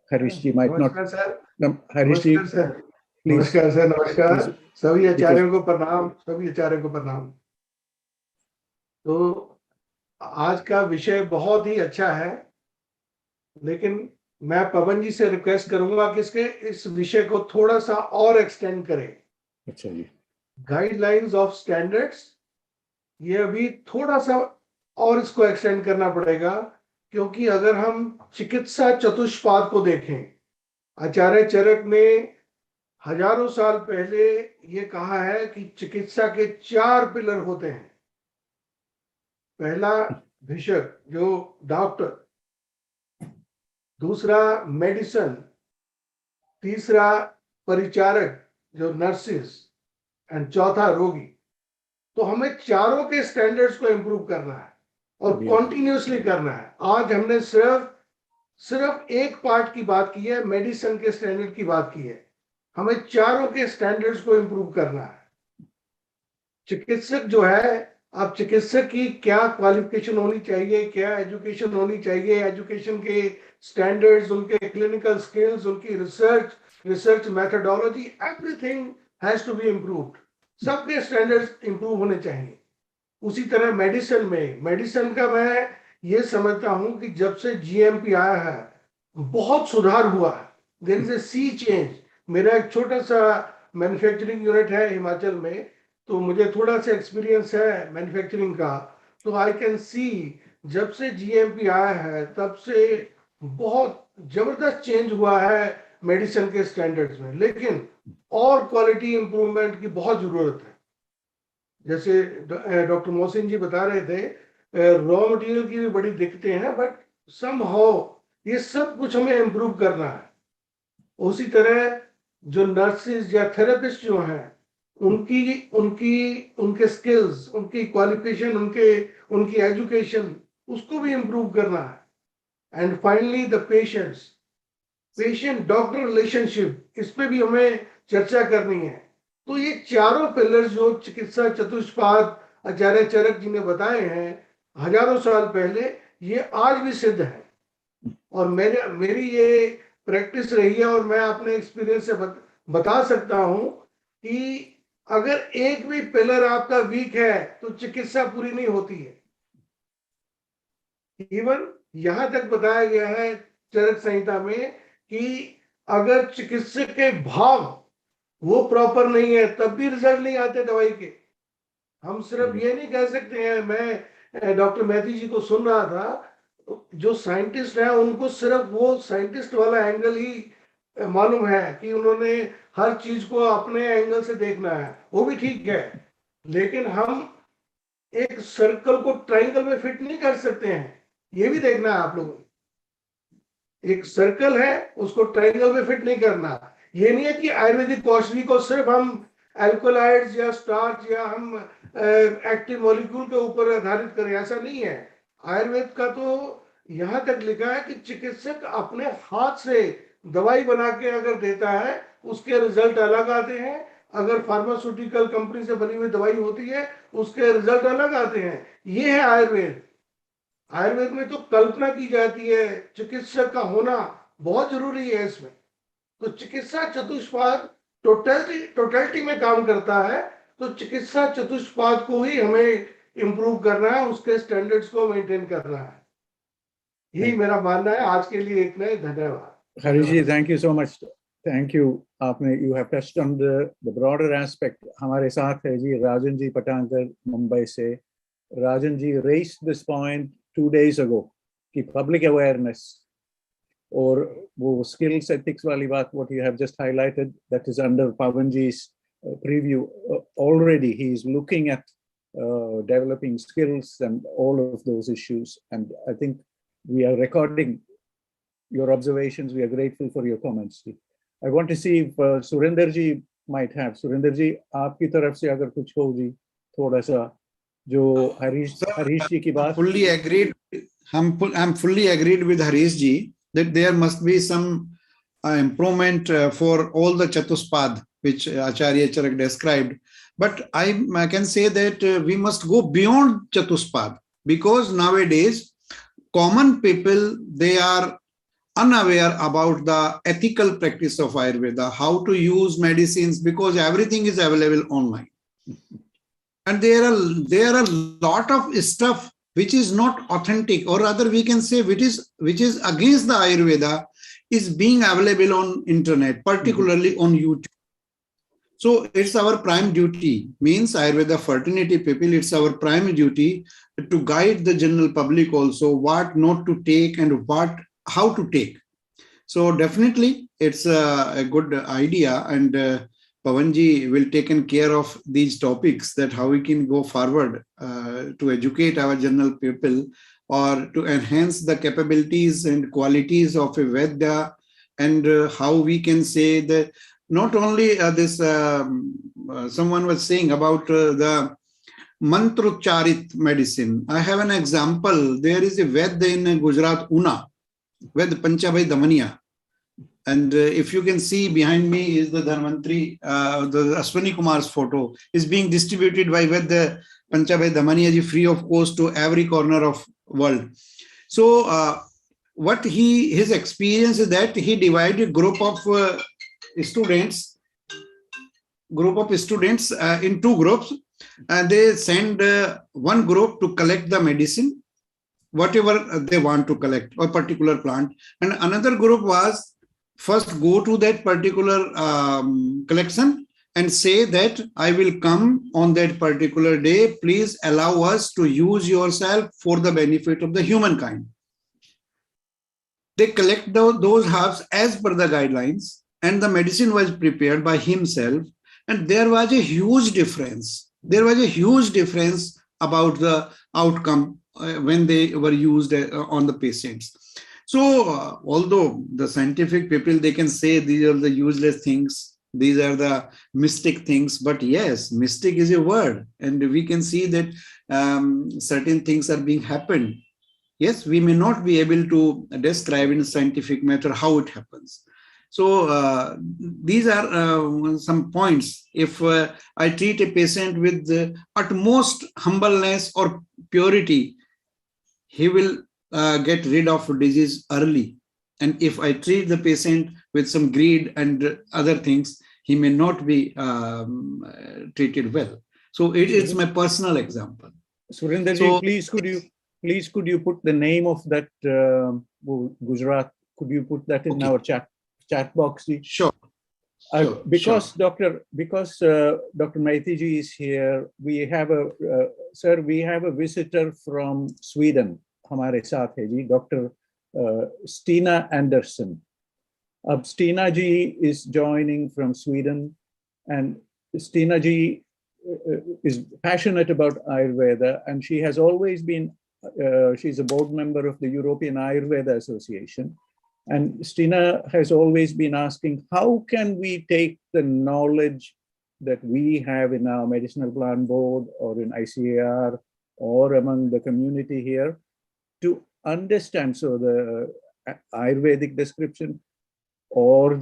Harish ji might नमस्कार not. Sir, Harish ji, नमस्कार sir, please. नमस्कार sir, नमस्कार Please. सभी आचार्यों को प्रणाम, सभी आचार्यों को प्रणाम। तो आज का विषय बहुत ही अच्छा है, लेकिन मैं पवन जी से रिक्वेस्ट करूंगा कि इस विषय को थोड़ा सा और एक्सटेंड करें। अच्छा जी। गाइडलाइंस ऑफ स्टैंडर्ड्स, ये अभी थोड़ा सा और इसको एक्सटेंड करना पड़ेगा, क्योंकि अगर हम चिकित्सा चतुष्पाद को देखें, आचार्य चरक ने हजारों साल पहले ये कहा है कि चिकित्सा के 4 पिलर होते हैं। पहला भिषक जो डॉक्टर, दूसरा मेडिसिन, तीसरा परिचारक जो नर्सेस, एंड चौथा रोगी। तो हमें चारों के स्टैंडर्ड्स को इंप्रूव करना है और कॉन्टिन्यूसली करना है। आज हमने सिर्फ एक पार्ट की बात की है, मेडिसिन के स्टैंडर्ड की बात की है। हमें चारों के स्टैंडर्ड्स को इंप्रूव करना है। चिकित्सक जो है, आप चिकित्सक की क्या क्वालिफिकेशन होनी चाहिए, क्या एजुकेशन होनी चाहिए, एजुकेशन के स्टैंडर्ड्स, उनके क्लिनिकल स्किल्स, उनकी research methodology, everything has to be improved. सबके स्टैंडर्ड्स इंप्रूव होने चाहिए। उसी तरह मेडिसिन का मैं ये समझता हूं कि जब से जीएमपी आया है बहुत सुधार हुआ है। There is a sea change. मेरा एक छोटा सा मैन्युफैक्चरिंग यूनिट है हिमाचल में, तो मुझे थोड़ा सा एक्सपीरियंस है मैन्युफैक्चरिंग का। तो आई कैन सी जब से जीएमपी आया है तब से बहुत जबरदस्त चेंज हुआ है मेडिसिन के स्टैंडर्ड्स में, लेकिन और क्वालिटी इंप्रूवमेंट की बहुत जरूरत है। जैसे डॉक्टर मोहसिन जी बता रहे थे, रॉ मटेरियल की भी बड़ी दिक्कतें हैं, बट समहाउ ये सब कुछ हमें इम्प्रूव करना है। उसी तरह जो नर्सेज या थेरेपिस्ट जो हैं, उनके स्किल्स, उनकी क्वालिफिकेशन, उनकी एजुकेशन, उसको भी इम्प्रूव करना है। And finally the patient doctor relationship, इस पे भी हमें चर्चा करनी है। तो ये चारों पिलर्स जो चिकित्सा चतुष्पाद आचार्य चरक जी ने बताए हैं हजारों साल पहले, ये आज भी सिद्ध है। और मेरी ये प्रैक्टिस रही है, और मैं अपने एक्सपीरियंस से बता सकता हूं कि अगर एक भी पिलर आपका वीक है तो चिकित्सा पूरी नहीं होती है। इवन यहां तक बताया गया है चरक संहिता में कि अगर चिकित्सक के भाव वो प्रॉपर नहीं है तब भी रिजल्ट नहीं आते दवाई के। हम सिर्फ ये नहीं कह सकते हैं। मैं डॉक्टर मैती जी को सुन रहा था, जो साइंटिस्ट है उनको सिर्फ वो साइंटिस्ट वाला एंगल ही मालूम है कि उन्होंने हर चीज को अपने एंगल से देखना है, वो भी ठीक है, लेकिन हम एक सर्कल को ट्रायंगल में फिट नहीं कर सकते हैं, ये भी देखना है आप लोगों को। एक सर्कल है, उसको ट्रायंगल में फिट नहीं करना। ये नहीं है कि आयुर्वेदिक कौशली को सिर्फ हम एल्कोलाइड्स या स्टार्च या हम एक्टिव मॉलिक्यूल के ऊपर आधारित करें, ऐसा नहीं है। आयुर्वेद का तो यहाँ तक लिखा है कि चिकित्सक अपने हाथ से दवाई बना के अगर देता है, उसके रिजल्ट अलग आते हैं। अगर फार्मास्यूटिकल कंपनी से बनी हुई दवाई होती है, उसके रिजल्ट अलग आते हैं। ये है आयुर्वेद। आयुर्वेद में तो कल्पना की जाती है, चिकित्सक का होना बहुत जरूरी है इसमें। तो चिकित्सा चतुष्पाद टोटलिटी में काम करता है, तो चिकित्सा चतुष्पाद को ही हमें इंप्रूव करना है, उसके स्टैंडर्ड्स को मेंटेन करना है। यही मेरा मानना है। आज के लिए इतना ही, धन्यवाद। Harish ji, thank you so much. Thank you. आपने you have touched on the broader aspect. हमारे साथ है जी राजन जी पटांकर मुंबई से। Rajan ji raised this point 2 days ago कि पब्लिक अवेयरनेस और वो स्किल्स एथिक्स वाली बात, what you have just highlighted, that is under Pawanji's preview. Already he is looking at developing skills and all of those issues, and I think we are recording your observations. We are grateful for your comments. I want to see if Surendra ji might have. Surendra ji, आपकी तरफ से अगर कुछ हो जी, थोड़ा सा जो हरीश जी की बात। Fully agreed. I'm fully agreed with Harish ji that there must be some improvement for all the Chatuspad which Acharya Charak described. But I can say that we must go beyond Chatuspad, because nowadays common people, they are unaware about the ethical practice of Ayurveda, how to use medicines, because everything is available online. And there are a lot of stuff which is not authentic, or rather we can say which is against the Ayurveda, is being available on internet, particularly on YouTube. So it's our prime duty, means Ayurveda fraternity people, it's our prime duty to guide the general public also what not to take and how to take. So definitely it's a good idea, and Pawanji will take care of these topics, that how we can go forward to educate our general people, or to enhance the capabilities and qualities of a Veda, and how we can say that not only someone was saying about the Mantrocharit medicine. I have an example. There is a Veda in Gujarat, Una, Veda Panchabhai Damaniya. And if you can see behind me is the Dharmantri, the Ashwani Kumar's photo is being distributed by Veda Panchabhai Damaniya ji free of cost to every corner of world. So what his experience is that he divided group of students in 2 groups, and they send one group to collect the medicine, whatever they want to collect, or particular plant, and another group was first go to that particular collection and say that I will come on that particular day, please allow us to use yourself for the benefit of the humankind. They collect those herbs as per the guidelines, and the medicine was prepared by himself, and there was a huge difference. There was a huge difference about the outcome when they were used on the patients. So although the scientific people, they can say these are the useless things, these are the mystic things, but yes, mystic is a word, and we can see that certain things are being happened. Yes, we may not be able to describe in a scientific matter how it happens. So these are some points. If I treat a patient with the utmost humbleness or purity, he will get rid of disease early. And if I treat the patient with some greed and other things, he may not be treated well. So it is my personal example. Surendra ji, please could you put the name of that Gujarat? Could you put that in our chat box? Sure. Because Dr. Maiti ji is here, we have a visitor from Sweden. हमारे साथ है जी doctor Stina Anderson. Stina Ji is joining from Sweden, and Stina Ji is passionate about Ayurveda, and she has always been, she's a board member of the European Ayurveda Association. And Stina has always been asking, how can we take the knowledge that we have in our medicinal plant board or in ICAR or among the community here to understand, so the Ayurvedic description or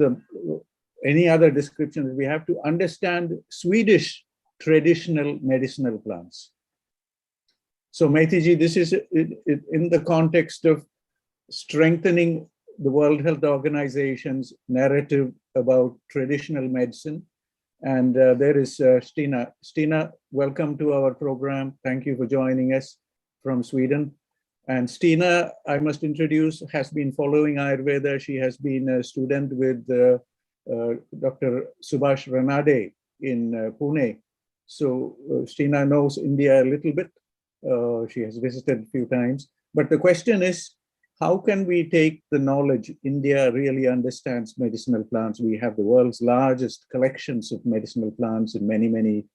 any other description, we have to understand Swedish traditional medicinal plants. So Maiti ji, this is in the context of strengthening the World Health Organization's narrative about traditional medicine. And there is Stina. Stina, welcome to our program. Thank you for joining us from Sweden. And Stina, I must introduce, has been following Ayurveda. She has been a student with Dr. Subhash Ranade in Pune. So Stina knows India a little bit. She has visited a few times. But the question is, how can we take the knowledge? India really understands medicinal plants. We have the world's largest collections of medicinal plants in many.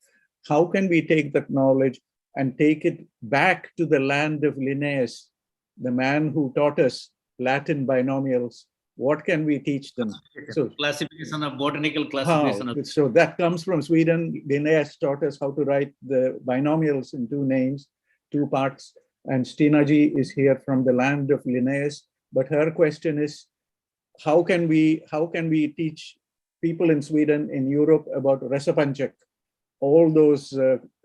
How can we take that knowledge and take it back to the land of Linnaeus, the man who taught us Latin binomials? What can we teach them? So classification of botanical classification. So that comes from Sweden. Linnaeus taught us how to write the binomials in two names, two parts. And Stina Ji is here from the land of Linnaeus. But her question is, how can we teach people in Sweden, in Europe about Rasapanchak, all those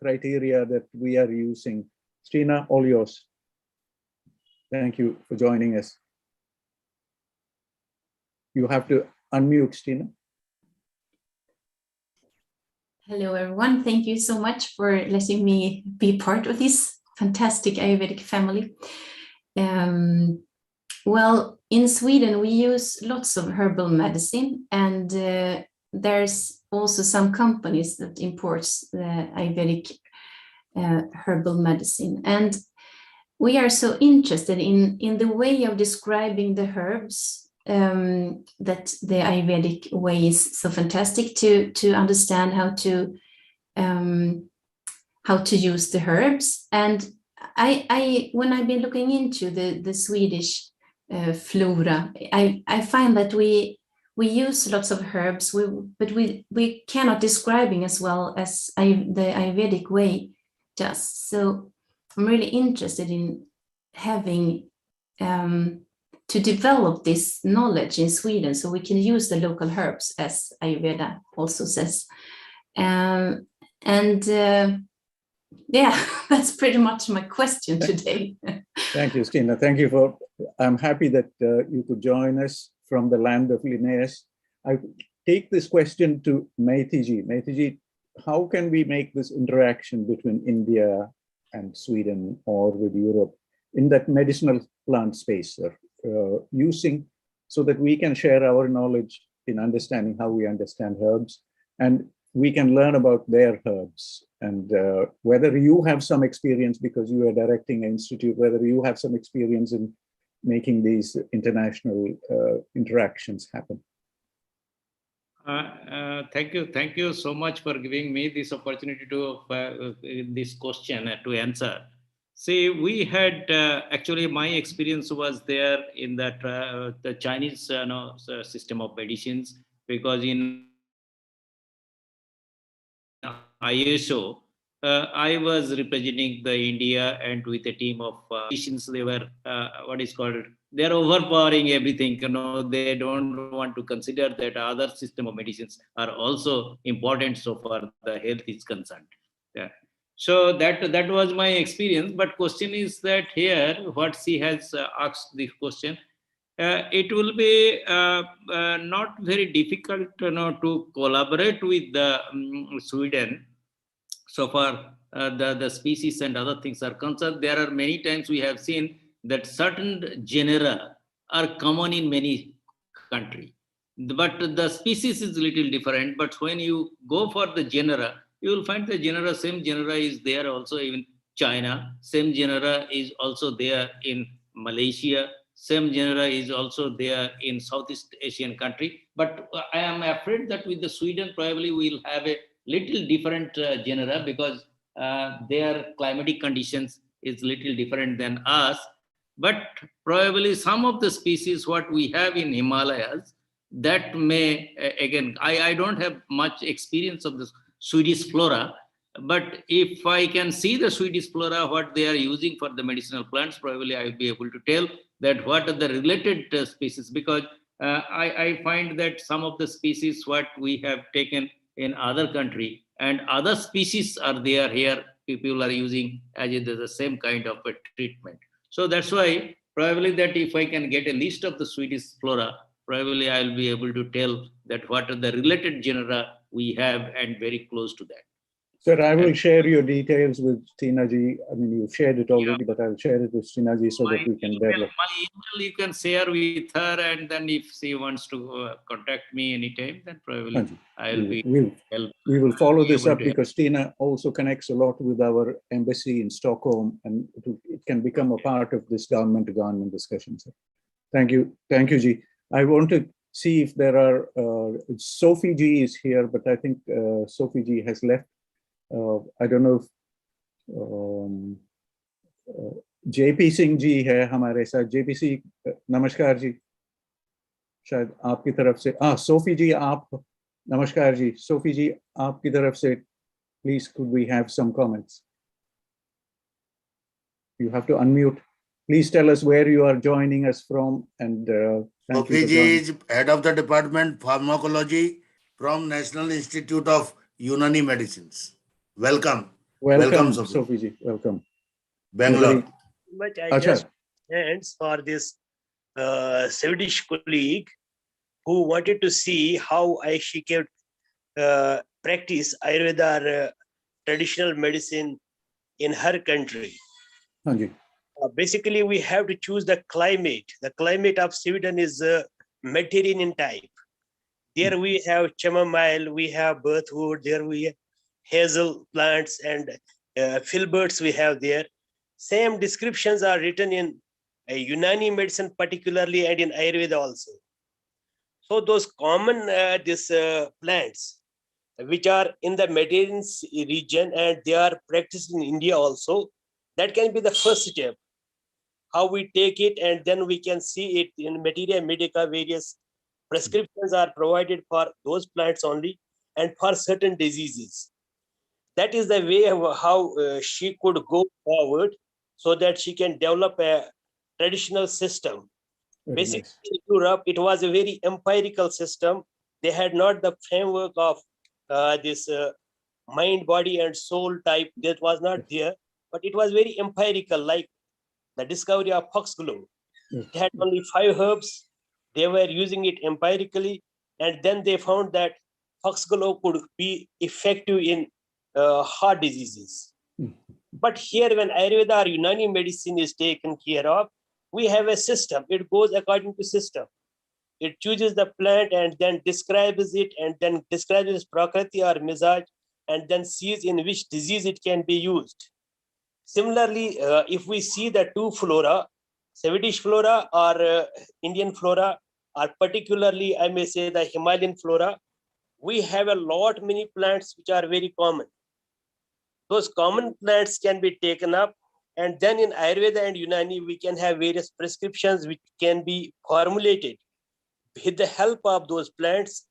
criteria that we are using? Stina, all yours. Thank you for joining us. You have to unmute, Stina. Hello, everyone. Thank you so much for letting me be part of this fantastic Ayurvedic family. Well, in Sweden, we use lots of herbal medicine, and there's also some companies that imports the Ayurvedic herbal medicine. And we are so interested in the way of describing the herbs, that the Ayurvedic way is so fantastic to understand how to use the herbs. And I when I've been looking into the Swedish flora, I find that we use lots of herbs, but we cannot describing as well as the Ayurvedic way does. So I'm really interested in having to develop this knowledge in Sweden so we can use the local herbs, as Ayurveda also says. Yeah, that's pretty much my question today. Thank you, Stina. Thank you for, I'm happy that you could join us from the land of Linnaeus. I take this question to Maiti ji. Maiti ji, how can we make this interaction between India and Sweden or with Europe in that medicinal plant space, using so that we can share our knowledge in understanding how we understand herbs, and we can learn about their herbs, and whether you have some experience because you are directing an institute, whether you have some experience in making these international interactions happen. Thank you so much for giving me this opportunity to this question to answer. See, we had actually my experience was there in that the Chinese system of medicines, because in ISO, I was representing the India, and with a team of physicians. They were they're overpowering everything. They don't want to consider that other system of medicines are also important so far the health is concerned. Yeah. So that was my experience. But question is that here, what she has asked the question, it will be not very difficult to collaborate with the Sweden so far the species and other things are concerned. There are many times we have seen that certain genera are common in many countries, but the species is a little different. But when you go for the genera, you will find the genera, same genera is there also in China, same genera is also there in Malaysia, same genera is also there in Southeast Asian country. But I am afraid that with the Sweden, probably we'll have a little different genera because their climatic conditions is little different than us. But probably some of the species what we have in Himalayas, that may, again, I don't have much experience of the Swedish flora, but if I can see the Swedish flora, what they are using for the medicinal plants, probably I will be able to tell that what are the related species, because I find that some of the species what we have taken in other country and other species are there here, people are using as it is the same kind of a treatment. So that's why probably that if I can get a list of the Swedish flora, probably I'll be able to tell that what are the related genera we have and very close to that. Sir, I will share your details with Tina ji. I mean, you've shared it already, but I'll share it with Tina ji so that we can develop. My email you can share with her, and then if she wants to contact me anytime, then probably we will follow this up because Tina also connects a lot with our embassy in Stockholm, and it can become a part of this government-to-government discussion. Sir. Thank you, Ji. I want to see if there are. Sophie Ji is here, but I think Sophie Ji has left. I don't know if JP Singh जी है हमारे साथ. JP Singh, नमस्कार जी. शायद आपकी तरफ से Sophie जी आप नमस्कार जी. सोफी जी आपकी तरफ से please could we have some comments? You have to unmute. Please tell us where you are joining us from, and Sophie ji is head of the department pharmacology from National Institute of Unani Medicines. Welcome, Sophie ji. Welcome. Bangalore. But I just thanks for this Swedish colleague who wanted to see how she can practice Ayurveda traditional medicine in her country. Basically, we have to choose the climate. The climate of Sweden is Mediterranean type. There we have chamomile, we have birthwood, there we have hazel plants and filberts we have there. Same descriptions are written in Unani medicine particularly and in Ayurveda also. So those common plants which are in the Mediterranean region and they are practiced in India also, that can be the first step. How we take it and then we can see it in Materia Medica, various prescriptions are provided for those plants only and for certain diseases. That is the way of how she could go forward so that she can develop a traditional system. Basically, in Europe, it was a very empirical system. They had not the framework of this mind, body, and soul type. That was not there, but it was very empirical, like the discovery of foxglove. It had only 5 herbs. They were using it empirically, and then they found that foxglove could be effective in heart diseases. But here, when Ayurveda or Unani medicine is taken care of, we have a system. It goes according to system. It chooses the plant and then describes it and then describes its prakriti or mizaj and then sees in which disease it can be used. Similarly, if we see the two flora, Swedish flora or Indian flora, or particularly, I may say the Himalayan flora, we have a lot many plants which are very common. Those common plants can be taken up, and then in Ayurveda and Unani, we can have various prescriptions which can be formulated with the help of those plants,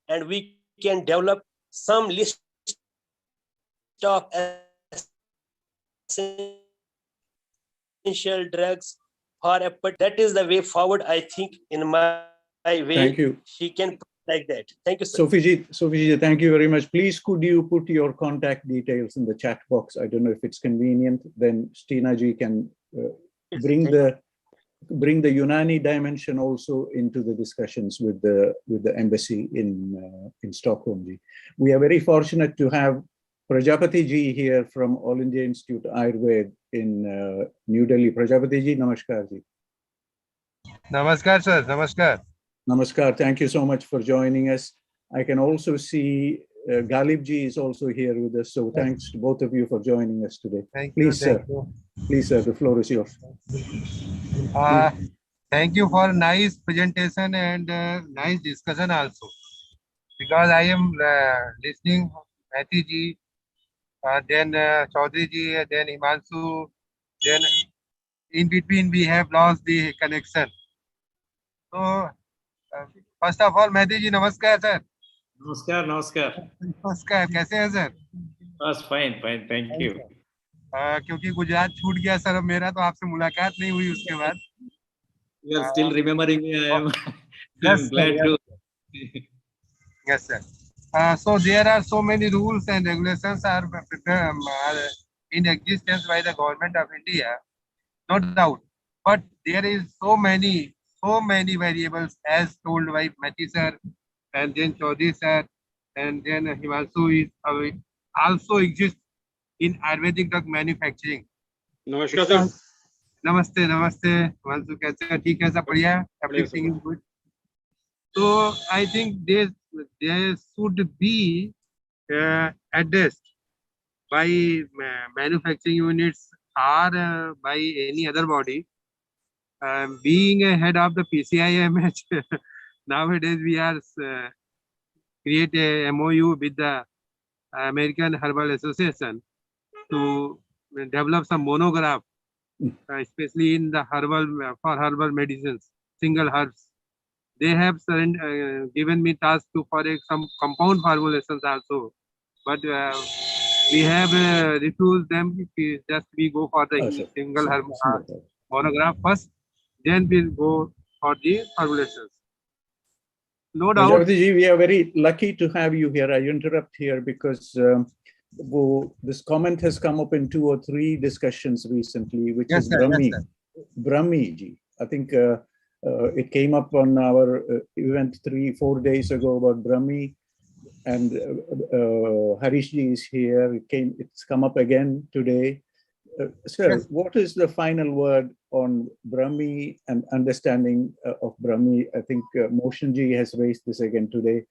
and we can develop some list of essential drugs for a, but that is the way forward, I think, in my way. Thank you. She can like that. Thank you, sir. Sophie ji, thank you very much. Please, could you put your contact details in the chat box? I don't know if it's convenient. Then Stina ji can bring the Unani dimension also into the discussions with the embassy in Stockholm ji. We are very fortunate to have Prajapati ji here from All India Institute Ayurveda in New Delhi. Prajapati ji, namaskar ji. Namaskar, sir. Namaskar. Namaskar. Thank you so much for joining us. I can also see Galib ji is also here with us. So thanks to both of you for joining us today. Thank Please, you. sir. Thank you. Please, sir, the floor is yours. Thank you for nice presentation and nice discussion also. Because I am listening Maiti ji, then Chaudhary ji, then Himanshu, then in between we have lost the connection. So first of all, Maiti ji, namaskar sir. Namaskar, namaskar. नमस्कार, कैसे हैं sir? बस fine, fine, thank you. क्योंकि गुजरात छूट गया sir अब मेरा, तो आपसे मुलाकात नहीं हुई उसके बाद. You are still remembering me. I am Yes, glad sir, to. Yes, sir. So there are so many rules and regulations are in existence by the government of India, no doubt. But there is so many variables as told by Maiti sir, and then Chaudhary sir, and then Himanshu is also exists in Ayurvedic drug manufacturing. Namaskar, sir. नमस्ते नमस्ते हिमांशु, कैसे हैं? ठीक है, सब बढ़िया, everything is good. So I think there should be addressed by manufacturing units or by any other body. Being a head of the PCIMH, nowadays we are create a MOU with the American Herbal Association to develop some monograph, especially in the for herbal medicines, single herbs. They have given me task to for some compound formulations also, but we have refused them. Just we go for the single herb monograph first, then we'll go for the formulations. No doubt. Chaudhary ji, we are very lucky to have you here. I interrupt here because this comment has come up in 2 or 3 discussions recently, which is Brahmi. Yes, Brahmi ji. I think it came up on our event 3-4 days ago about Brahmi, and Harish ji is here. It's come up again today. Sir, yes. What is the final word on Brahmi and understanding of Brahmi? I think Motion ji has raised this again today.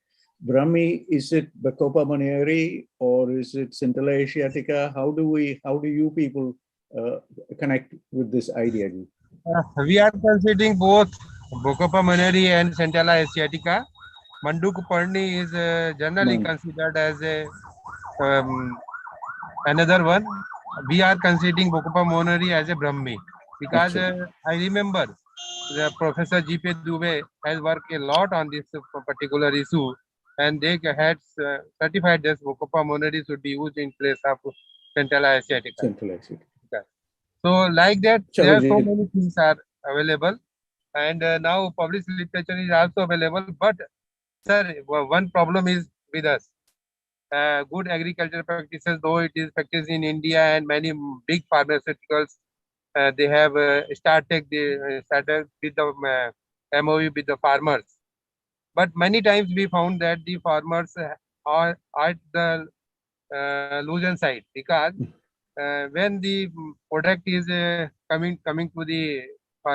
Brahmi, is it Bacopa monnieri or is it Scintilla asiatica? How do you people connect with this idea? We are considering both Bacopa monnieri and Scintilla asiatica. Mandukupurni is generally considered as a another one. We are considering Bacopa monnieri as a Brahmi because I remember the Professor G.P. Dubey has worked a lot on this particular issue, and they had certified that Bacopa monnieri should be used in place of Scintilla asiatica. So like that, there are so many things are available, and now published literature is also available. But sir, one problem is with us. Good agricultural practices, though it is practiced in India and many big pharmaceuticals, they have started with the MOU with the farmers. But many times we found that the farmers are at the losing side because when the product is coming to the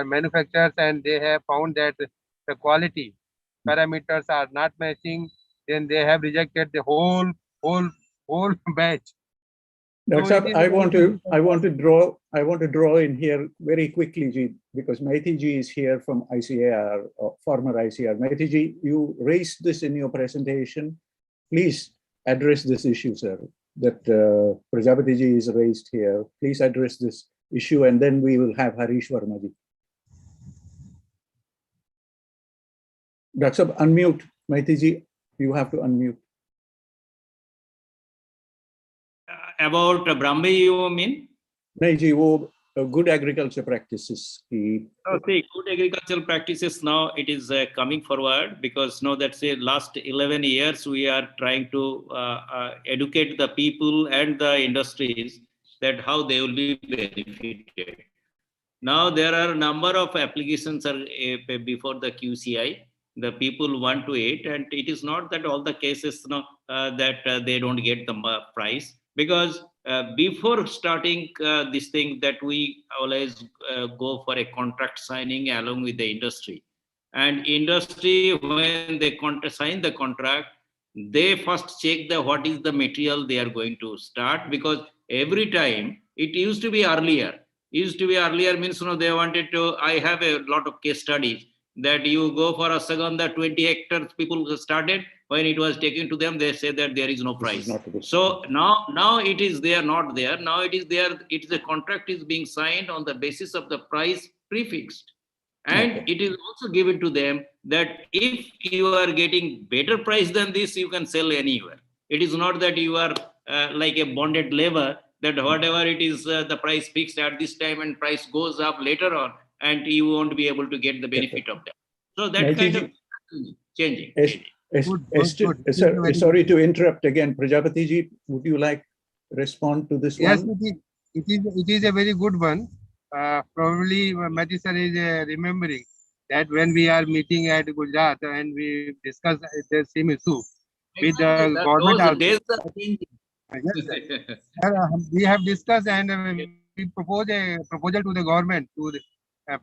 manufacturers and they have found that the quality parameters are not matching, then they have rejected the whole batch. So I want to draw in here very quickly, Ji, because Maiti ji is here from ICAR, or former ICAR. Maiti ji, you raised this in your presentation. Please address this issue, sir, that Prajapati ji is raised here. Please address this issue, and then we will have Harish Verma ji. Dr. Unmute. Maiti ji, you have to unmute. About Brahmi, you mean? No, ji, good agriculture practices. See, good agricultural practices now it is coming forward because now that's the last 11 years we are trying to educate the people and the industries that how they will be benefited. Now there are a number of applications are before the QCI. The people want to eat, and it is not that all the cases that they don't get the price, because before starting this thing that we always go for a contract signing along with the industry, and industry when they sign the contract, they first check what is the material they are going to start, because every time it used to be earlier. Means, they wanted to, I have a lot of case studies that you go for a Saganda, 20 hectares people started. When it was taken to them, they said that there is no price. So now it is there, not there. Now it is there. It is a contract is being signed on the basis of the price prefixed. And it is also given to them that if you are getting better price than this, you can sell anywhere. It is not that you are like a bonded labor, that whatever it is, the price fixed at this time and price goes up later on, and you won't be able to get the benefit of that. So that Maiti kind of changing. Sir, sorry to interrupt again. Prajapati ji, would you like respond to this Yes, one? it is a very good one. Probably Maiti sir is remembering that when we are meeting at Gujarat and we discuss the same issue with the government also. We have discussed and we propose a proposal to the government to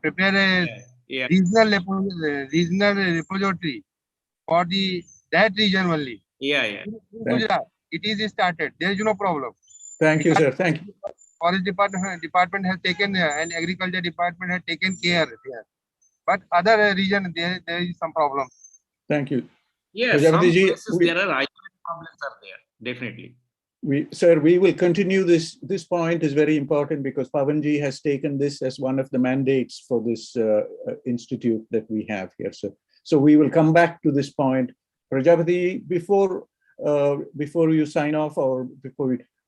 prepare a regional repository for that region only. In Gujarat, it is started. There is no problem. Thank you, sir. Thank you. Forest department has taken and agriculture department has taken care here. But other region there is some problem. Thank you. Yes, some places there are problems are there, definitely. Sir, we will continue this. This point is very important because Pawanji has taken this as one of the mandates for this institute that we have here. So we will come back to this point. Prajapati, before you sign off, or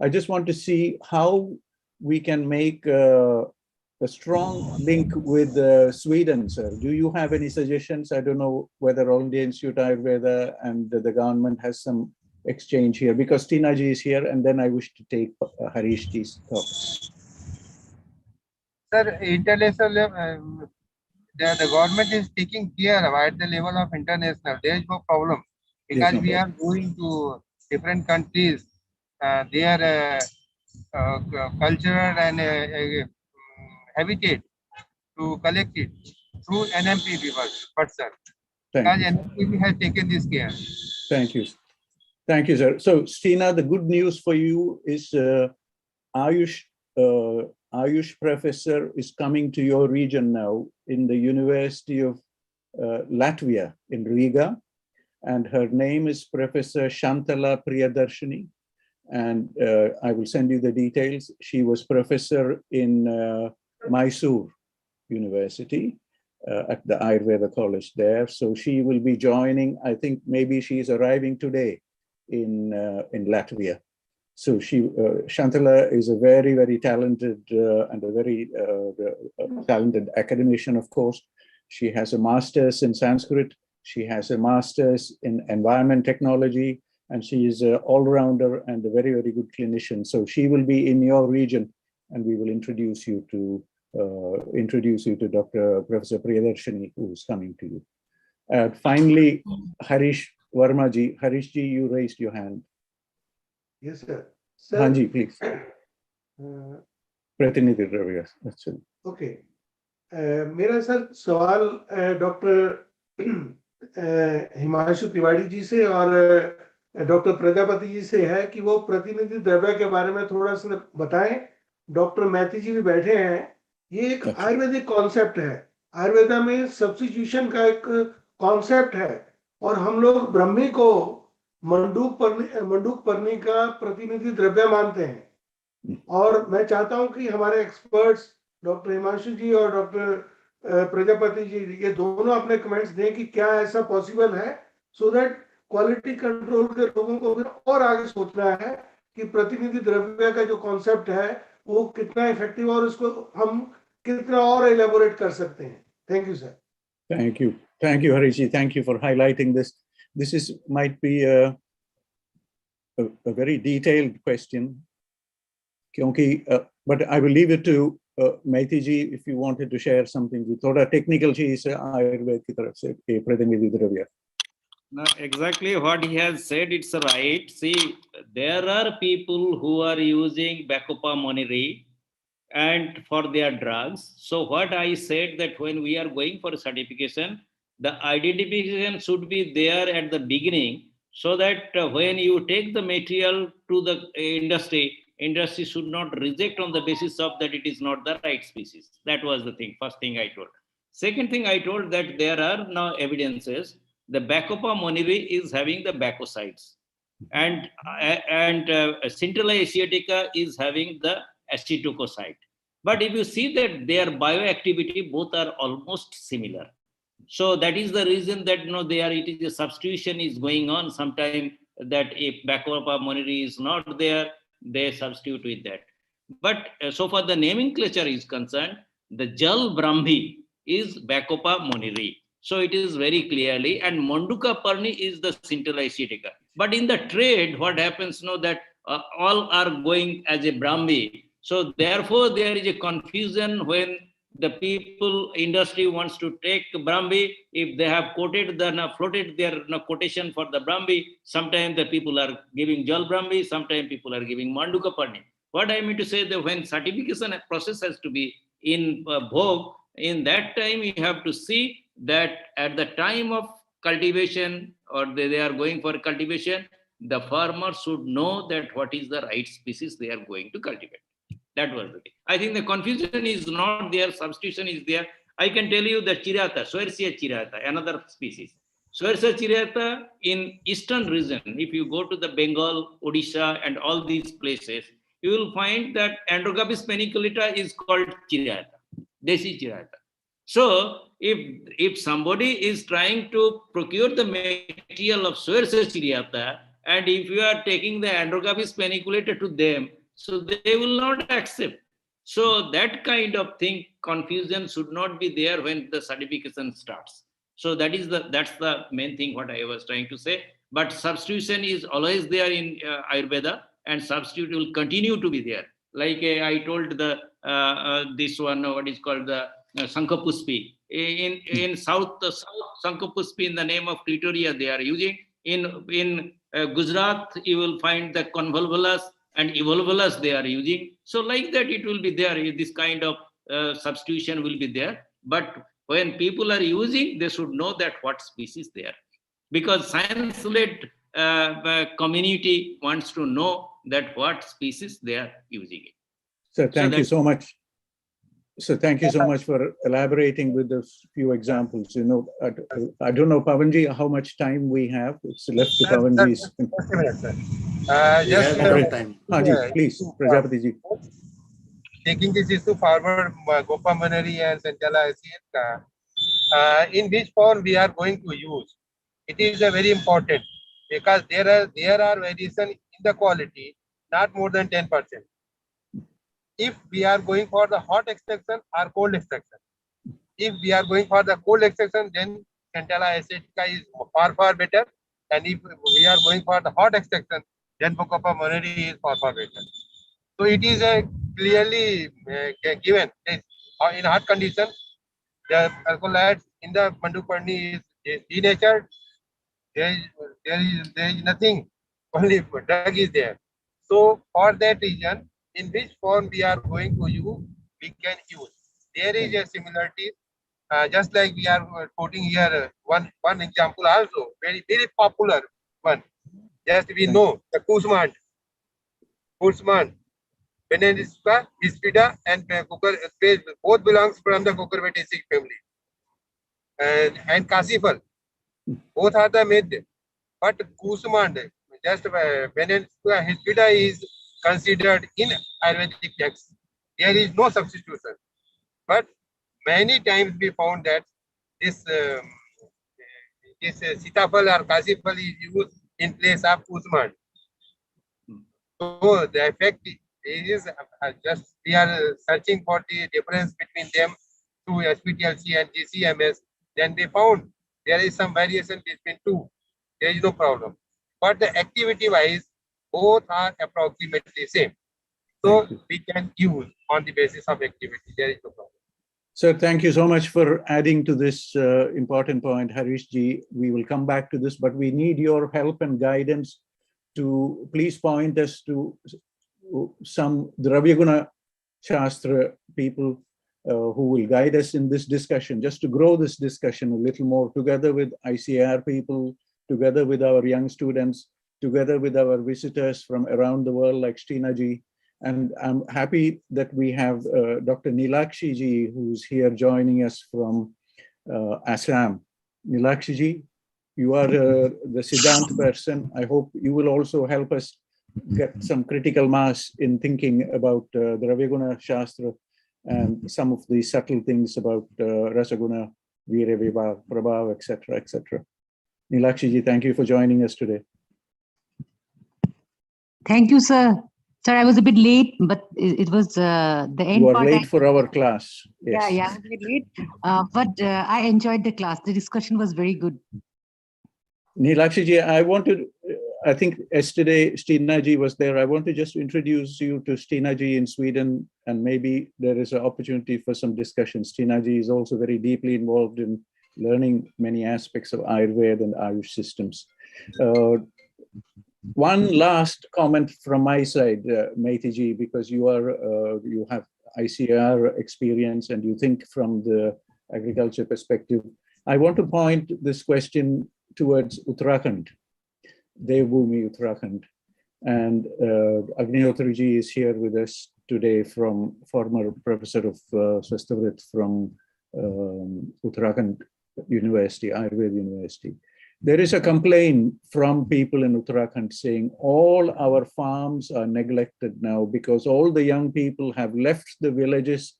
I just want to see how we can make a strong link with Sweden, sir. Do you have any suggestions? I don't know whether All India Institute Ayurveda and the government has some exchange here, because Tina ji is here, and then I wish to take Harish ji's thoughts. Sir, international level, the government is taking care at the level of international. There is no problem because we are going to different countries. Their culture and habitat to collect it through NMP person. Because NMP has taken this care. Thank you. Thank you, sir. So, Stina, the good news for you is Ayush professor is coming to your region now in the University of Latvia in Riga, and her name is Professor Shantala Priyadarshini, and I will send you the details. She was professor in Mysore University at the Ayurveda College there. So she will be joining, I think maybe she is arriving today in Latvia. So Shantala is a very, very talented and a very talented academician, of course. She has a master's in Sanskrit. She has a master's in environment technology, and she is an all-rounder and a very, very good clinician. So she will be in your region, and we will introduce you to Dr. Professor Priyadarshini, who is coming to you. Finally, Harish Verma ji. Harish ji, you raised your hand. Yes, sir. Hanji, please. Pratinidhi Dravya. That's it. Okay. मेरा sir सवाल doctor Himanshu Tiwari ji से और doctor Prajapati ji से है कि वो प्रतिनिधि द्रव्य के बारे में थोड़ा सा बताएं। डॉक्टर मैती जी भी बैठे हैं। ये एक आयुर्वेदिक कॉन्सेप्ट है। आयुर्वेदा में सब्स्टिट्यूशन का एक कॉन्सेप्ट है और हम लोग ब्रह्मी को मंडूक पर्णी का प्रतिनिधि द्रव्य मानते हैं। और मैं चाहता हूं कि हमारे एक्सपर्ट्स डॉक्टर हिमांशु जी और डॉक्टर प्रजापति जी ये दोनों अपने कमेंट्स दें कि क्या ऐसा पॉसिबल है, सो दैट क्वालिटी कंट्रोल के लोगों को फिर और आगे सोचना है कि प्रतिनिधि द्रव्य का जो कॉन्सेप्ट है वो कितना इफेक्टिव और उसको हम कितना और एलेबोरेट कर सकते हैं। Thank you sir. Thank you, Harish ji. Thank you for highlighting this. This might be a very detailed question, but I will leave it to Maiti ji if you wanted to share something. Thoda technical cheez Ayurveda ki taraf se Prathinidhi Dravya. No, exactly what he has said, it's right. See, there are people who are using Bacopa monnery and for their drugs. So what I said that when we are going for certification, the identification should be there at the beginning, so that when you take the material to the industry should not reject on the basis of that it is not the right species. That was the thing, first thing I told. Second thing I told that there are now evidences, the Bacopa monnieri is having the bacosides, and Scintilla asiatica is having the acetocoside. But if you see that their bioactivity, both are almost similar. So that is the reason that it is a substitution is going on. Sometime that if Bacopa monnieri is not there, they substitute with that. But so far the nomenclature is concerned, the Jal Brahmi is Bacopa monnieri. So it is very clearly, and Monduca perni is the Scintilla asiatica. But in the trade, what happens now that all are going as a Brahmi. So therefore there is a confusion when the people, industry wants to take Brahmi. If they have floated their quotation for the Brahmi, sometimes the people are giving Jal Brahmi, sometimes people are giving Manduka Parni. What I mean to say that when certification process has to be in vogue, in that time you have to see that at the time of cultivation, or they are going for cultivation, the farmer should know that what is the right species they are going to cultivate. That was the thing. I think the confusion is not there, substitution is there. I can tell you the Chirata, Suercia chirata, another species. Suercia chirata in eastern region, if you go to the Bengal, Odisha, and all these places, you will find that Androgaphis paniculata is called chirata, Desi chirata. So if somebody is trying to procure the material of Suercia chirata, and if you are taking the Androgaphis paniculata to them, so they will not accept. So that kind of thing, confusion should not be there when the certification starts. So that's the main thing what I was trying to say. But substitution is always there in Ayurveda, and substitute will continue to be there. Like I told this one, what is called the Sankapuspi. In South Sankapuspi in the name of clitoria they are using. In Gujarat, you will find the convolvulus and evolvulus they are using. So like that it will be there, this kind of substitution will be there. But when people are using, they should know that what species they are. Because science-led community wants to know that what species they are using it. So thank you so much. So thank you so much for elaborating with a few examples. I don't know, Pavanji, how much time we have. It's left to Pavanji's. Just a minute, sir. Time. Please, Prajapati ji. Taking this issue forward, Gopa monnieri and Scintilla asiatica, in which form we are going to use. It is very important because there are variation in the quality, not more than 10%. If we are going for the hot extraction or cold extraction, if we are going for the cold extraction, then Scintilla asiatica is far better. And if we are going for the hot extraction, then Bacopa monnieri is far better. So it is clearly given in hot condition, the alkaloids in the Manduparni is denatured. There is nothing, only drug is there. So for that reason, in which form we are going to use, we can use. There is a similarity, just like we are quoting here one example also, very popular one. Just we know the Kuzman, Benedicta, Hispida, and both belongs from the Cucurbitaceae family. And Cassifol, both are the made. But Kuzman, just Benedicta, Hispida is considered in Ayurvedic texts. There is no substitution. But many times we found that this Sitafal or Cassifol is used in place of Kuzman. So the effect is just we are searching for the difference between them through SPTLC and GCMS. Then they found there is some variation between two. There is no problem. But the activity wise, both are approximately same. So we can use on the basis of activity. There is no problem. Sir, thank you so much for adding to this important point, Harish ji. We will come back to this, but we need your help and guidance to please point us to some Dravyaguna Shastra people who will guide us in this discussion, just to grow this discussion a little more together with ICAR people, together with our young students, together with our visitors from around the world like Stina ji. And I'm happy that we have Dr. Nilakshi ji, who's here joining us from Assam. Nilakshi ji, you are the Siddhant person. I hope you will also help us get some critical mass in thinking about the Raviguna Shastra and some of the subtle things about Rasaguna, Veera Vibhav, Prabhav, etc., etc. Nilakshi ji, thank you for joining us today. Thank you, sir. Sir, I was a bit late, but it was the end. You are late for our class. Yes. Yeah, I was a bit late, but I enjoyed the class. The discussion was very good. Nilakshi ji, I think yesterday Stina ji was there. I want to just introduce you to Stina ji in Sweden, and maybe there is an opportunity for some discussion. Stina ji is also very deeply involved in learning many aspects of Ayurveda and Ayush systems. One last comment from my side, Maiti ji, because you have ICAR experience and you think from the agriculture perspective. I want to point this question towards Uttarakhand, Devbhoomi Uttarakhand. And Agnihotri ji is here with us today, from former professor of Satyabrata from Uttarakhand University, Ayurveda University. There is a complaint from people in Uttarakhand saying all our farms are neglected now because all the young people have left the villages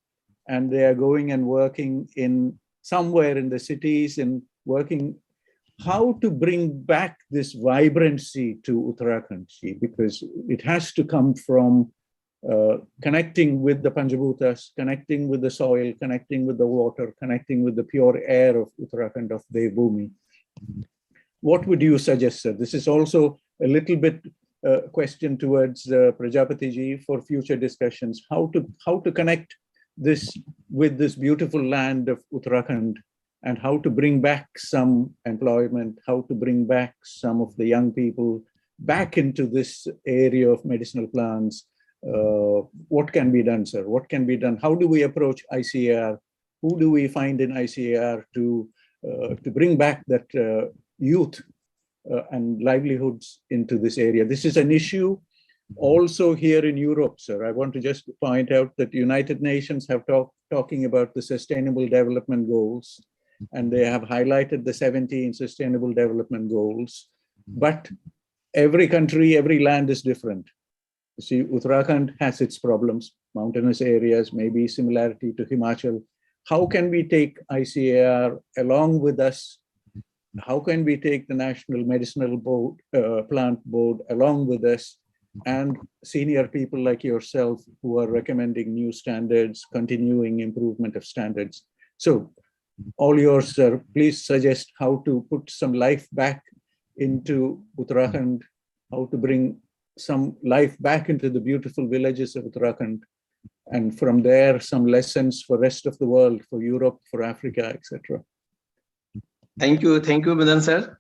and they are going and working in somewhere in the cities and working. How to bring back this vibrancy to Uttarakhand, because it has to come from connecting with the Panjabhutas, connecting with the soil, connecting with the water, connecting with the pure air of Uttarakhand, of Devbhoomi. What would you suggest, sir? This is also a little bit question towards Prajapati ji for future discussions. How to connect this with this beautiful land of Uttarakhand, and how to bring back some employment, how to bring back some of the young people back into this area of medicinal plants. What can be done, sir? What can be done? How do we approach ICAR? Who do we find in ICAR to bring back that youth and livelihoods into this area? This is an issue also here in Europe, sir. I want to just point out that United Nations have talking about the Sustainable Development Goals, and they have highlighted the 17 Sustainable Development Goals. But every country, every land is different. You see, Uttarakhand has its problems, mountainous areas, maybe similarity to Himachal. How can we take ICAR along with us? How can we take the National Medicinal Board, Plant Board along with us, and senior people like yourself who are recommending new standards, continuing improvement of standards? So all yours, sir. Please suggest how to put some life back into Uttarakhand, how to bring some life back into the beautiful villages of Uttarakhand, and from there some lessons for rest of the world, for Europe, for Africa, etc. Thank you, Madan sir.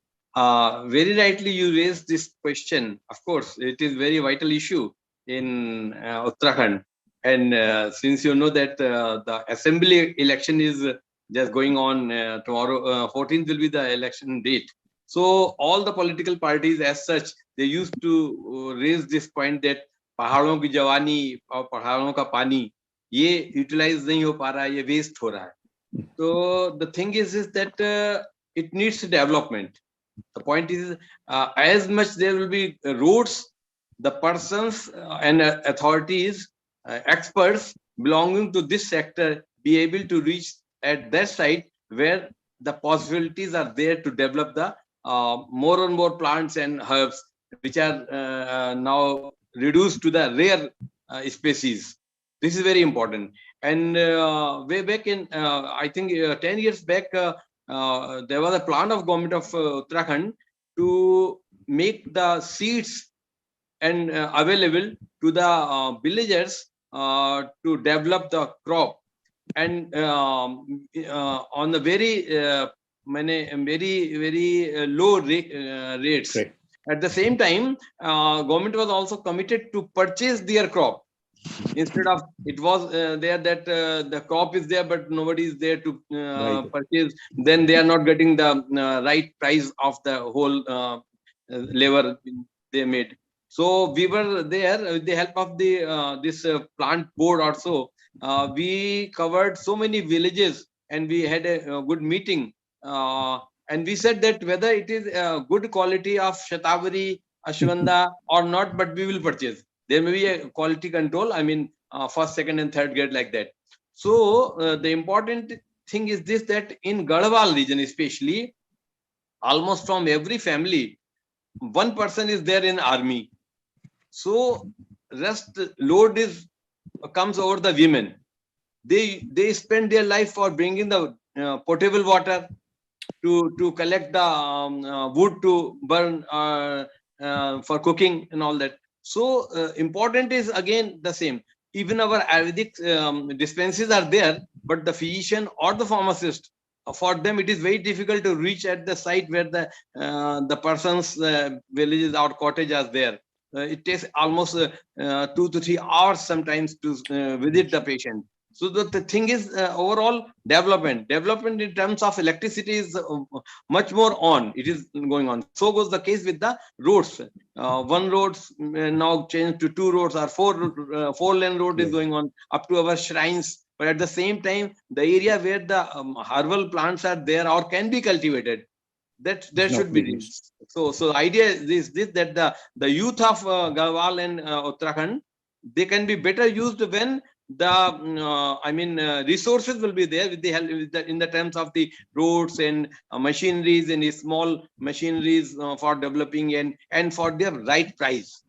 Very rightly you raised this question. Of course, it is very vital issue in Uttarakhand, and since you know that the assembly election is just going on tomorrow, 14th will be the election date. So all the political parties as such, they used to raise this point that पहाड़ों की जवानी और पहाड़ों का पानी ये utilize नहीं हो पा रहा है, ये waste हो रहा है. So the thing is that it needs development. The point is, as much there will be roads, the persons and authorities, experts belonging to this sector be able to reach at that site where the possibilities are there to develop the more and more plants and herbs, which are now reduced to the rare species. This is very important. And way back in, I think 10 years back, there was a plan of government of Uttarakhand to make the seeds and available to the villagers to develop the crop, and on the very low rates. Right. At the same time, government was also committed to purchase their crop. Instead of it was there that the crop is there, but nobody is there to purchase. Then they are not getting the right price of the whole labor they made. So we were there with the help of the this plant board also. We covered so many villages and we had a good meeting. And we said that whether it is good quality of Shatavari, Ashwanda or not, but we will purchase. There may be a quality control, I mean, first, second, and third grade like that. So the important thing is this, that in Garhwal region especially, almost from every family, one person is there in army. So rest load comes over the women. They spend their life for bringing the potable water, to collect the wood to burn for cooking and all that. So important is again the same. Even our Ayurvedic dispensaries are there, but the physician or the pharmacist, for them it is very difficult to reach at the site where the person's villages or cottage are there. It takes almost 2 to 3 hours sometimes to visit the patient. So the thing is overall development in terms of electricity is much more on. It is going on. So goes the case with the roads. One road now changed to 2 roads, or 4-lane road is going on up to our shrines. But at the same time, the area where the herbal plants are there or can be cultivated, that there should be reached. So the idea is this, that the youth of Garhwal and Uttarakhand, they can be better used when the resources will be there with the help in the terms of the roads and machineries and small machineries for developing and for their right price.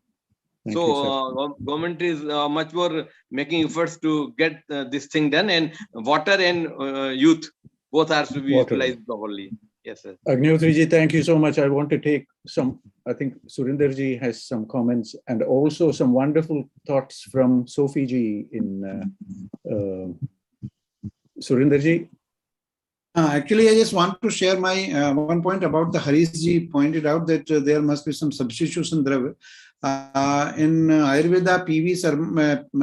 Government is much more making efforts to get this thing done, and water and youth both are to be utilized properly. Yes, sir. Agnihotriji, thank you so much. I want to take some, I think Surendraji has some comments and also some wonderful thoughts from Sophie-ji in Surendraji. Actually, I just want to share my one point about the Harish-ji pointed out that there must be some substitution dravya. In Ayurveda, PV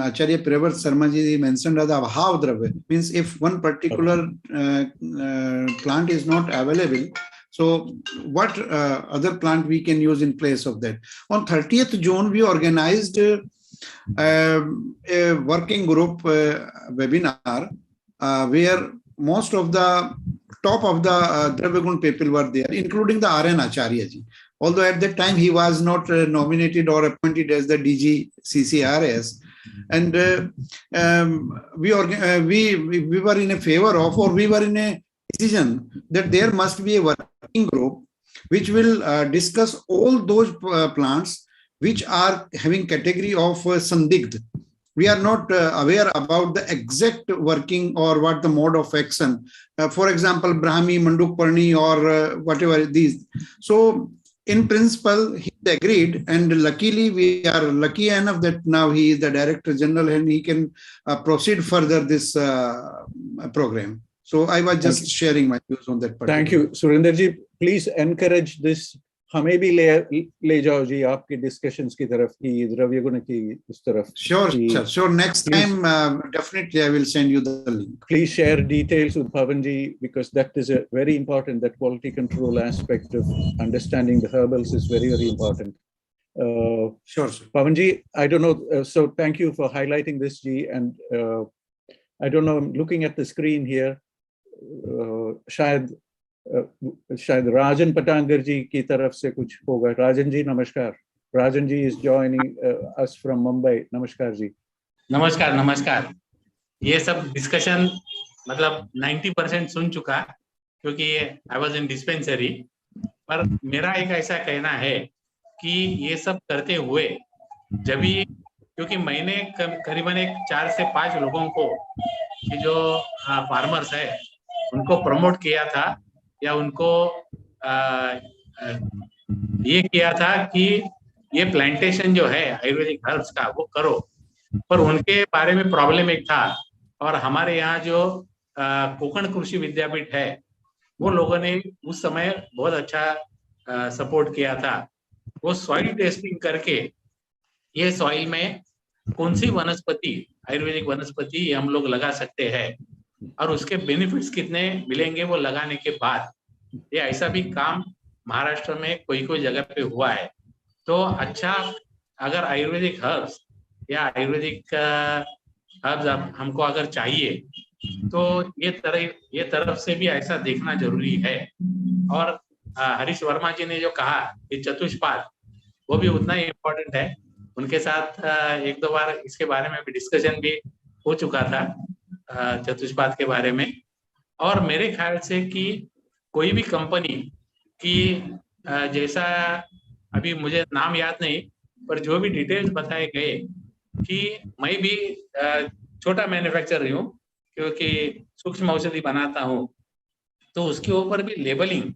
Acharya Prevat Sarma-ji mentioned the Abhav dravya. Means if one particular plant is not available, so what other plant we can use in place of that. On 30th June, we organized a working group webinar where most of the top of the Dravyagun people were there, including the RN Acharya ji. Although at that time he was not nominated or appointed as the DG CCRS, and we were in a favor of, or we were in a decision that there must be a working group which will discuss all those plants which are having category of Sandigdh. We are not aware about the exact working or what the mode of action. For example, Brahmi, Manduk Parni or whatever these. So in principle, he agreed, and luckily we are lucky enough that now he is the Director General and he can proceed further this program. So I was just sharing my views on that. Thank you, Surendraji. Please encourage this. हमें भी ले जाओ जी आपकी discussions की तरफ की द्रव्यगुण की उस तरफ. Sure. Next time, definitely I will send you the link. Please share details with Pawanji, because that is a very important. That quality control aspect of understanding the herbals is very, very important. Sure. Pawanji, I don't know. So thank you for highlighting this, Ji. And I don't know. I'm looking at the screen here. शायद राजन पटांगर जी की तरफ से कुछ होगा. राजन जी नमस्कार. Rajan ji is joining us from Mumbai. नमस्कार जी. नमस्कार. ये सब डिस्कशन मतलब 90% सुन चुका, क्योंकि I was in dispensary. पर मेरा एक ऐसा कहना है कि ये सब करते हुए जब भी, क्योंकि मैंने करीबन 4 से 5 लोगों को कि जो फार्मर्स है उनको प्रमोट किया था या उनको ये किया था कि ये प्लांटेशन जो है आयुर्वेदिक हर्ब्स का वो करो, पर उनके बारे में प्रॉब्लम एक था. और हमारे यहाँ जो कोकण कृषि विद्यापीठ है वो लोगों ने उस समय बहुत अच्छा सपोर्ट किया था. वो सॉइल टेस्टिंग करके ये सॉइल में कौन सी वनस्पति, आयुर्वेदिक वनस्पति हम लोग लगा सकते हैं और उसके बेनिफिट्स कितने मिलेंगे वो लगाने के बाद। ये ऐसा भी काम महाराष्ट्र में कोई कोई जगह पे हुआ है। तो अच्छा, अगर आयुर्वेदिक हर्ब्स या आयुर्वेदिक हर्ब्स हमको अगर चाहिए तो ये तरफ से भी ऐसा देखना जरूरी है। और हरीश वर्मा जी ने जो कहा कि चतुष्पाद, वो भी उतना ही इम्पोर्टेंट है। उनके साथ एक दो बार इसके बारे में भी डिस्कशन भी हो चुका था, चतुष्पाद के बारे में। और मेरे ख्याल से कि कोई भी कंपनी की जैसा, अभी मुझे नाम याद नहीं, पर जो भी डिटेल्स बताए गए कि मैं भी छोटा मैन्युफैक्चरर हूँ क्योंकि सूक्ष्म औषधि बनाता हूँ, तो उसके ऊपर भी लेबलिंग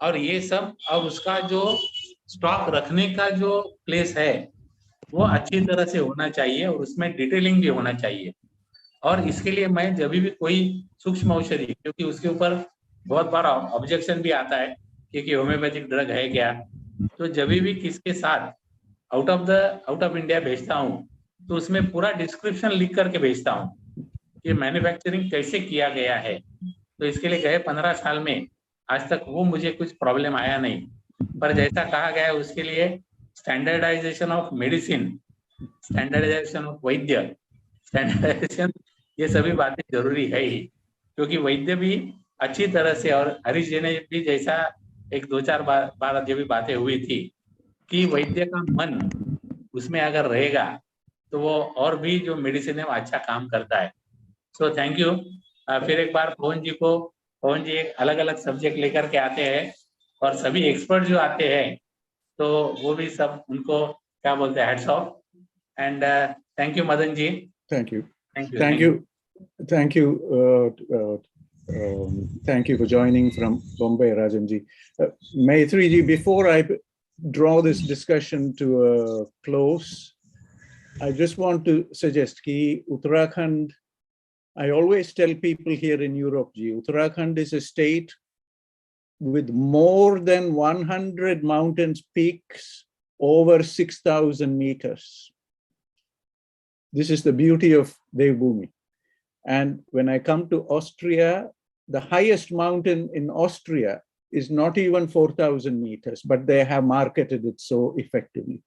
और ये सब और उसका जो स्टॉक रखने का जो प्लेस है वो अच्छी तरह से होना चाहिए और उसमें डिटेलिंग भी होना चाहिए। और इसके लिए मैं जब भी कोई सूक्ष्म औषधि, क्योंकि उसके ऊपर बहुत बार ऑब्जेक्शन भी आता है कि होम्योपैथिक ड्रग है क्या, तो जब भी किसके साथ आउट ऑफ इंडिया भेजता हूँ तो उसमें पूरा डिस्क्रिप्शन लिख करके भेजता हूँ कि मैन्युफैक्चरिंग कैसे किया गया है। तो इसके लिए गए 15 साल में आज तक वो मुझे कुछ प्रॉब्लम आया नहीं। पर जैसा कहा गया है उसके लिए standardisation of medicine, standardisation of वैद्य, स्टैंडर्डाइजेशन, ये सभी बातें जरूरी है ही, क्योंकि वैद्य भी अच्छी तरह से, और हरीश जी ने भी जैसा एक दो चार बार जो भी बातें हुई थी कि वैद्य का मन उसमें अगर रहेगा तो वो और भी जो मेडिसिन है वो अच्छा काम करता है। So thank you. फिर एक बार पवन जी एक अलग अलग सब्जेक्ट लेकर के आते हैं और सभी एक्सपर्ट जो आते हैं तो वो भी सब उनको क्या बोलते हैं, heads of. And thank you Madan ji. Thank you. Thank you. Thank you. Thank you. Thank you for joining from Bombay, Rajanji. Maitri ji, before I draw this discussion to a close, I just want to suggest that Uttarakhand, I always tell people here in Europe, Uttarakhand is a state with more than 100 mountains peaks over 6,000 meters. This is the beauty of Devbhumi. And when I come to Austria, the highest mountain in Austria is not even 4,000 meters, but they have marketed it so effectively.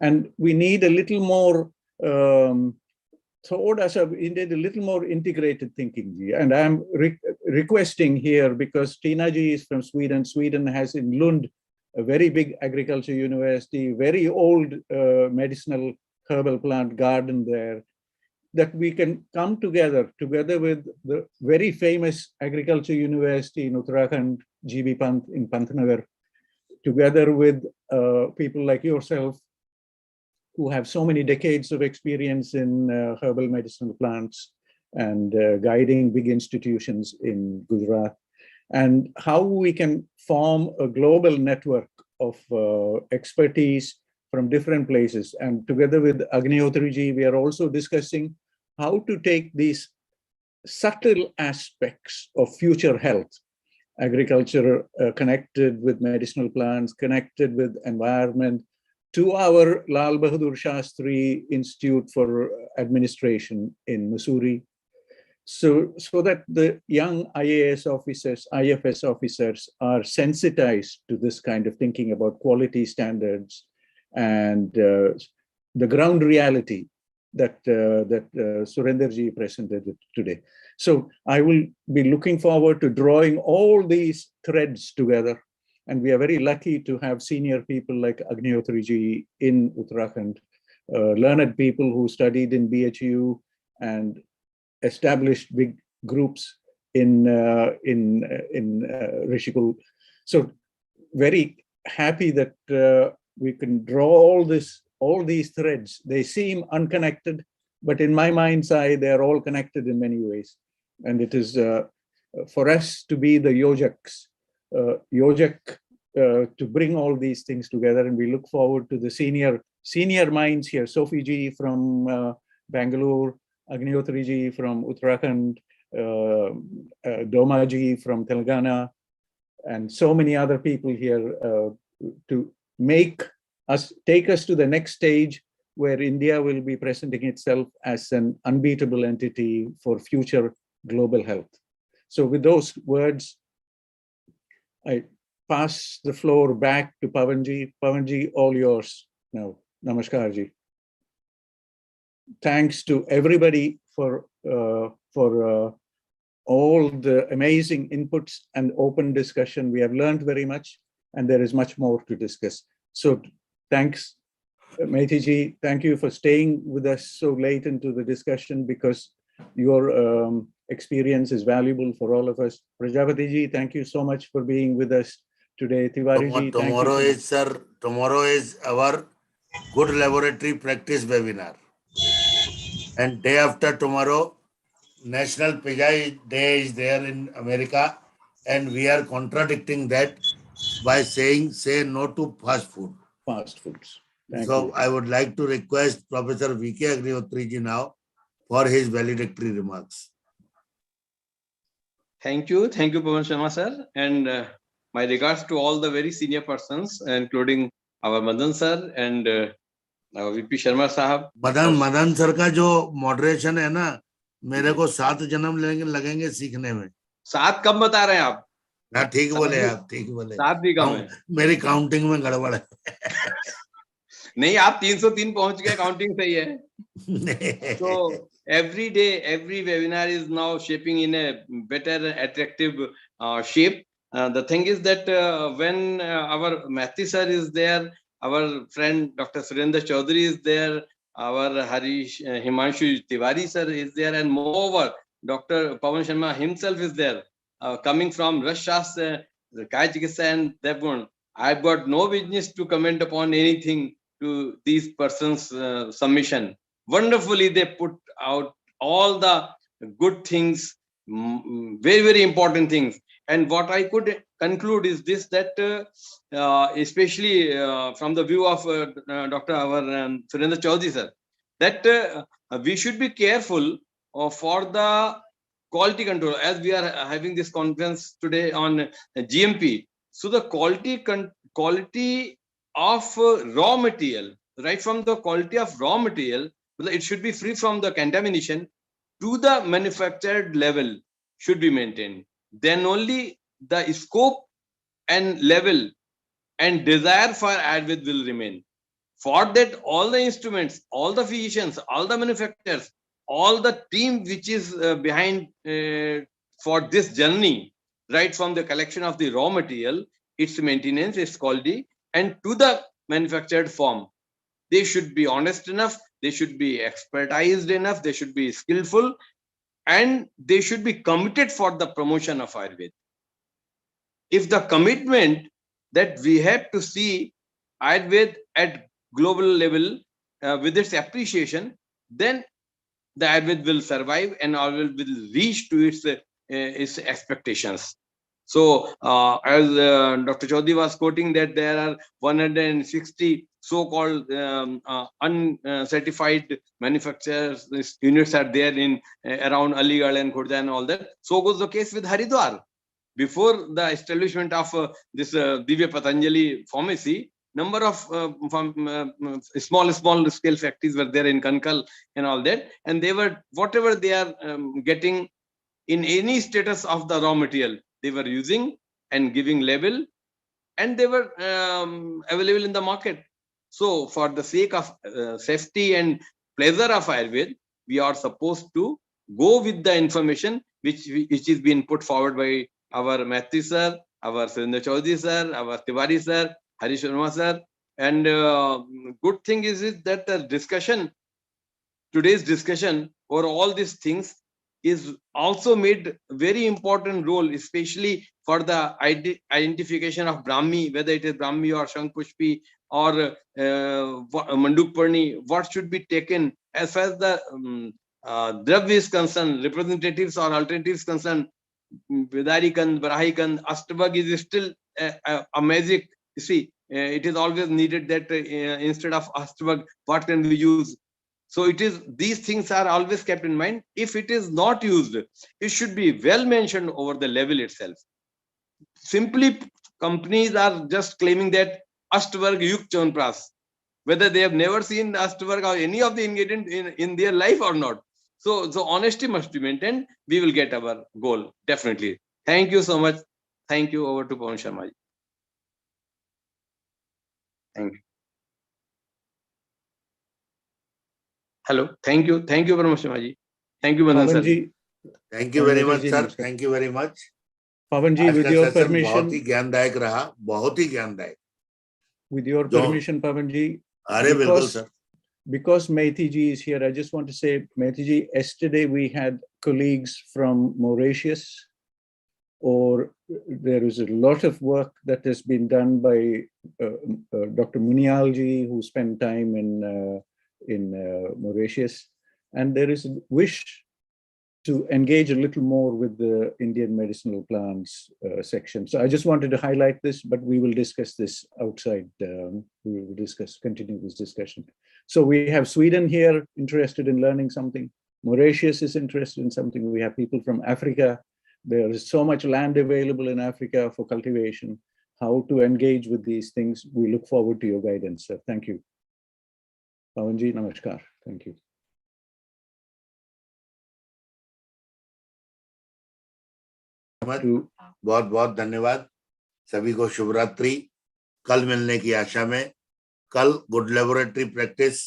And we need a little more, we need a little more integrated thinking. And I'm requesting here, because Tina ji is from Sweden. Sweden has in Lund a very big agriculture university, very old medicinal herbal plant garden there, that we can come together with the very famous agriculture university in Uttarakhand, GB Pant in Pantnagar, together with people like yourself who have so many decades of experience in herbal medicinal plants and guiding big institutions in Gujarat, and how we can form a global network of expertise from different places. And together with Agnihotri ji, we are also discussing how to take these subtle aspects of future health, agriculture connected with medicinal plants, connected with environment, to our Lal Bahadur Shastri Institute for Administration in Missouri, so that the young IAS officers, IFS officers are sensitized to this kind of thinking about quality standards and the ground reality that Surendra ji presented today. So I will be looking forward to drawing all these threads together. And we are very lucky to have senior people like Agnihotri ji in Uttarakhand, learned people who studied in BHU and established big groups in Rishikul. So very happy that we can draw all these threads. They seem unconnected, but in my mind's eye, they're all connected in many ways. And it is for us to be the yojaks, to bring all these things together. And we look forward to the senior minds here, Sophie ji from Bangalore, Agnihotri ji from Uttarakhand, Doma ji from Telangana, and so many other people here to take us to the next stage where India will be presenting itself as an unbeatable entity for future global health. So with those words, I pass the floor back to Pawanji. Pawanji, all yours now. Namaskar ji. Thanks to everybody for all the amazing inputs and open discussion. We have learned very much, and there is much more to discuss. So thanks, Maiti ji. Thank you for staying with us so late into the discussion, because your experience is valuable for all of us. Prajapati ji, thank you so much for being with us today. Tiwari ji, tomorrow is, sir, tomorrow is our good laboratory practice webinar. And day after tomorrow, National Pijai Day is there in America, and we are contradicting that by saying, say no to fast food. Fast foods. Thank So you. I would like to request Professor V.K. Agnihotri ji now for his valedictory remarks. Thank you, Pawan Sharma sir, and my regards to all the very senior persons, including our Madan sir and our VP Sharma sahab. Madan sir का जो moderation है ना, मेरे को 7 जन्म लगेंगे सीखने में. 7 कब बता रहे हैं आप? हाँ ठीक बोले आप, ठीक बोले. 7 भी कम है. मेरी काउंटिंग में गड़बड़ है. नहीं, आप 303 पहुंच गए, काउंटिंग सही है. So every day, every webinar is now shaping in a better, attractive shape. The thing is that when our Maiti sir is there, our friend Dr. Surendra Chaudhary is there, our Himanshu Tiwari sir is there, and moreover, Dr. Pawan Sharma himself is there, coming from Rashas, Kaya Chikitsa and Devon. I've got no business to comment upon anything to these persons' submission. Wonderfully, they put out all the good things, very, very important things. And what I could conclude is this, that especially from the view of Dr. Surendra Chaudhary sir, that we should be careful for the quality control, as we are having this conference today on GMP. So the quality of raw material, right from the quality of raw material, it should be free from the contamination to the manufactured level should be maintained. Then only the scope and level and desire for Ayurveda will remain. For that, all the instruments, all the physicians, all the manufacturers, all the team which is behind for this journey, right from the collection of the raw material, its maintenance, its quality, and to the manufactured form, they should be honest enough, they should be expertised enough, they should be skillful, and they should be committed for the promotion of Ayurveda. If the commitment that we have to see Ayurveda at global level with its appreciation, then the Ayurveda will survive and Ayurveda will reach to its expectations. So, as Dr. Chaudhary was quoting that there are 160 so-called uncertified manufacturers units are there in around Aligarh and Khurda and all that. So goes the case with Haridwar. Before the establishment of this Divya Patanjali pharmacy, number of small scale factories were there in Kankal and all that, and they were whatever they are getting in any status of the raw material, they were using and giving label, and they were available in the market. So for the sake of safety and pleasure of Ayurveda, we are supposed to go with the information which is being put forward by our Maiti sir, our Surendra Chaudhary sir, our Tiwari sir, Hari Sharma sir. And good thing is that the discussion, today's discussion over all these things is also made very important role, especially for the identification of Brahmi, whether it is Brahmi or Shankpushpi or Manduk Parni, what should be taken as far as the Dravya is concerned, representatives or alternatives concerned. Vidarikan, Barahikan, Astabag is still a magic. You see, it is always needed that instead of Astabag, what can we use? So it is, these things are always kept in mind. If it is not used, it should be well mentioned over the level itself. Simply, companies are just claiming that Ashtavarg Yuk Chavanpras. whether they have never seen dust work or any of the ingredient in their life or not. So honesty must be maintained. We will get our goal, definitely. Thank you so much. Thank you. Over to Pawan Sharma. Thank you. Hello. Thank you. Thank you very much, Sharma. Thank you, Madan sir. Thank you very much, sir. Thank you very much. Pawan ji, with your permission, बहुत ही ज्ञानदायक रहा, बहुत ही ज्ञानदायक. With your permission, Pawan ji, अरे बिल्कुल sir. Because Maiti ji is here, I just want to say, Maiti ji, yesterday we had colleagues from Mauritius, or there is a lot of work that has been done by Dr. Munial ji, who spent time in Mauritius, and there is a wish to engage a little more with the Indian medicinal plants section. So I just wanted to highlight this, but we will discuss this outside. We will continue this discussion. So we have Sweden here interested in learning something. Mauritius is interested in something. We have people from Africa. There is so much land available in Africa for cultivation. How to engage with these things. We look forward to your guidance, sir. Thank you. Pawan ji, namaskar. Thank you. बहुत बहुत धन्यवाद. सभी को शुभ रात्रि. कल मिलने की आशा में. कल गुड लेबोरेटरी प्रैक्टिस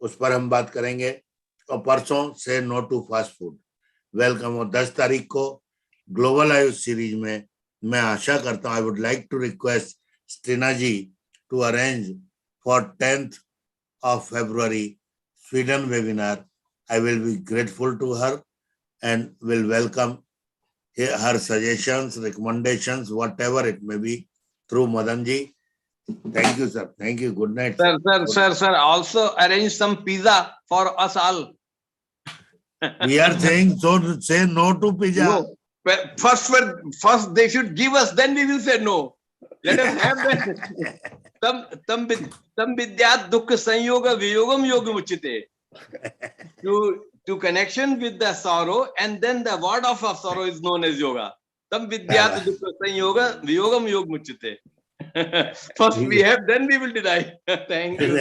उस पर हम बात करेंगे, और परसों से no to fast food. Welcome. और 10 तारीख को ग्लोबल आयुष सीरीज में मैं आशा करता हूं, I would like to request Stina ji to arrange for 10th of February Sweden webinar. I will be grateful to her and will welcome her suggestions, recommendations, whatever it may be, through Madan ji. Thank you, sir. Thank you. Good night. Sir. Also arrange some pizza for us all. We are saying so. Say no to pizza. No. First they should give us, then we will say no. Let us have that. Tam vidyat dukha sanyoga viyogam yogam uchite. To connection with the sorrow, and then the word of sorrow is known as yoga. Tam vidyat dukha sanyoga viyogam yogam uchite. First we have, then we will deny. Thank you.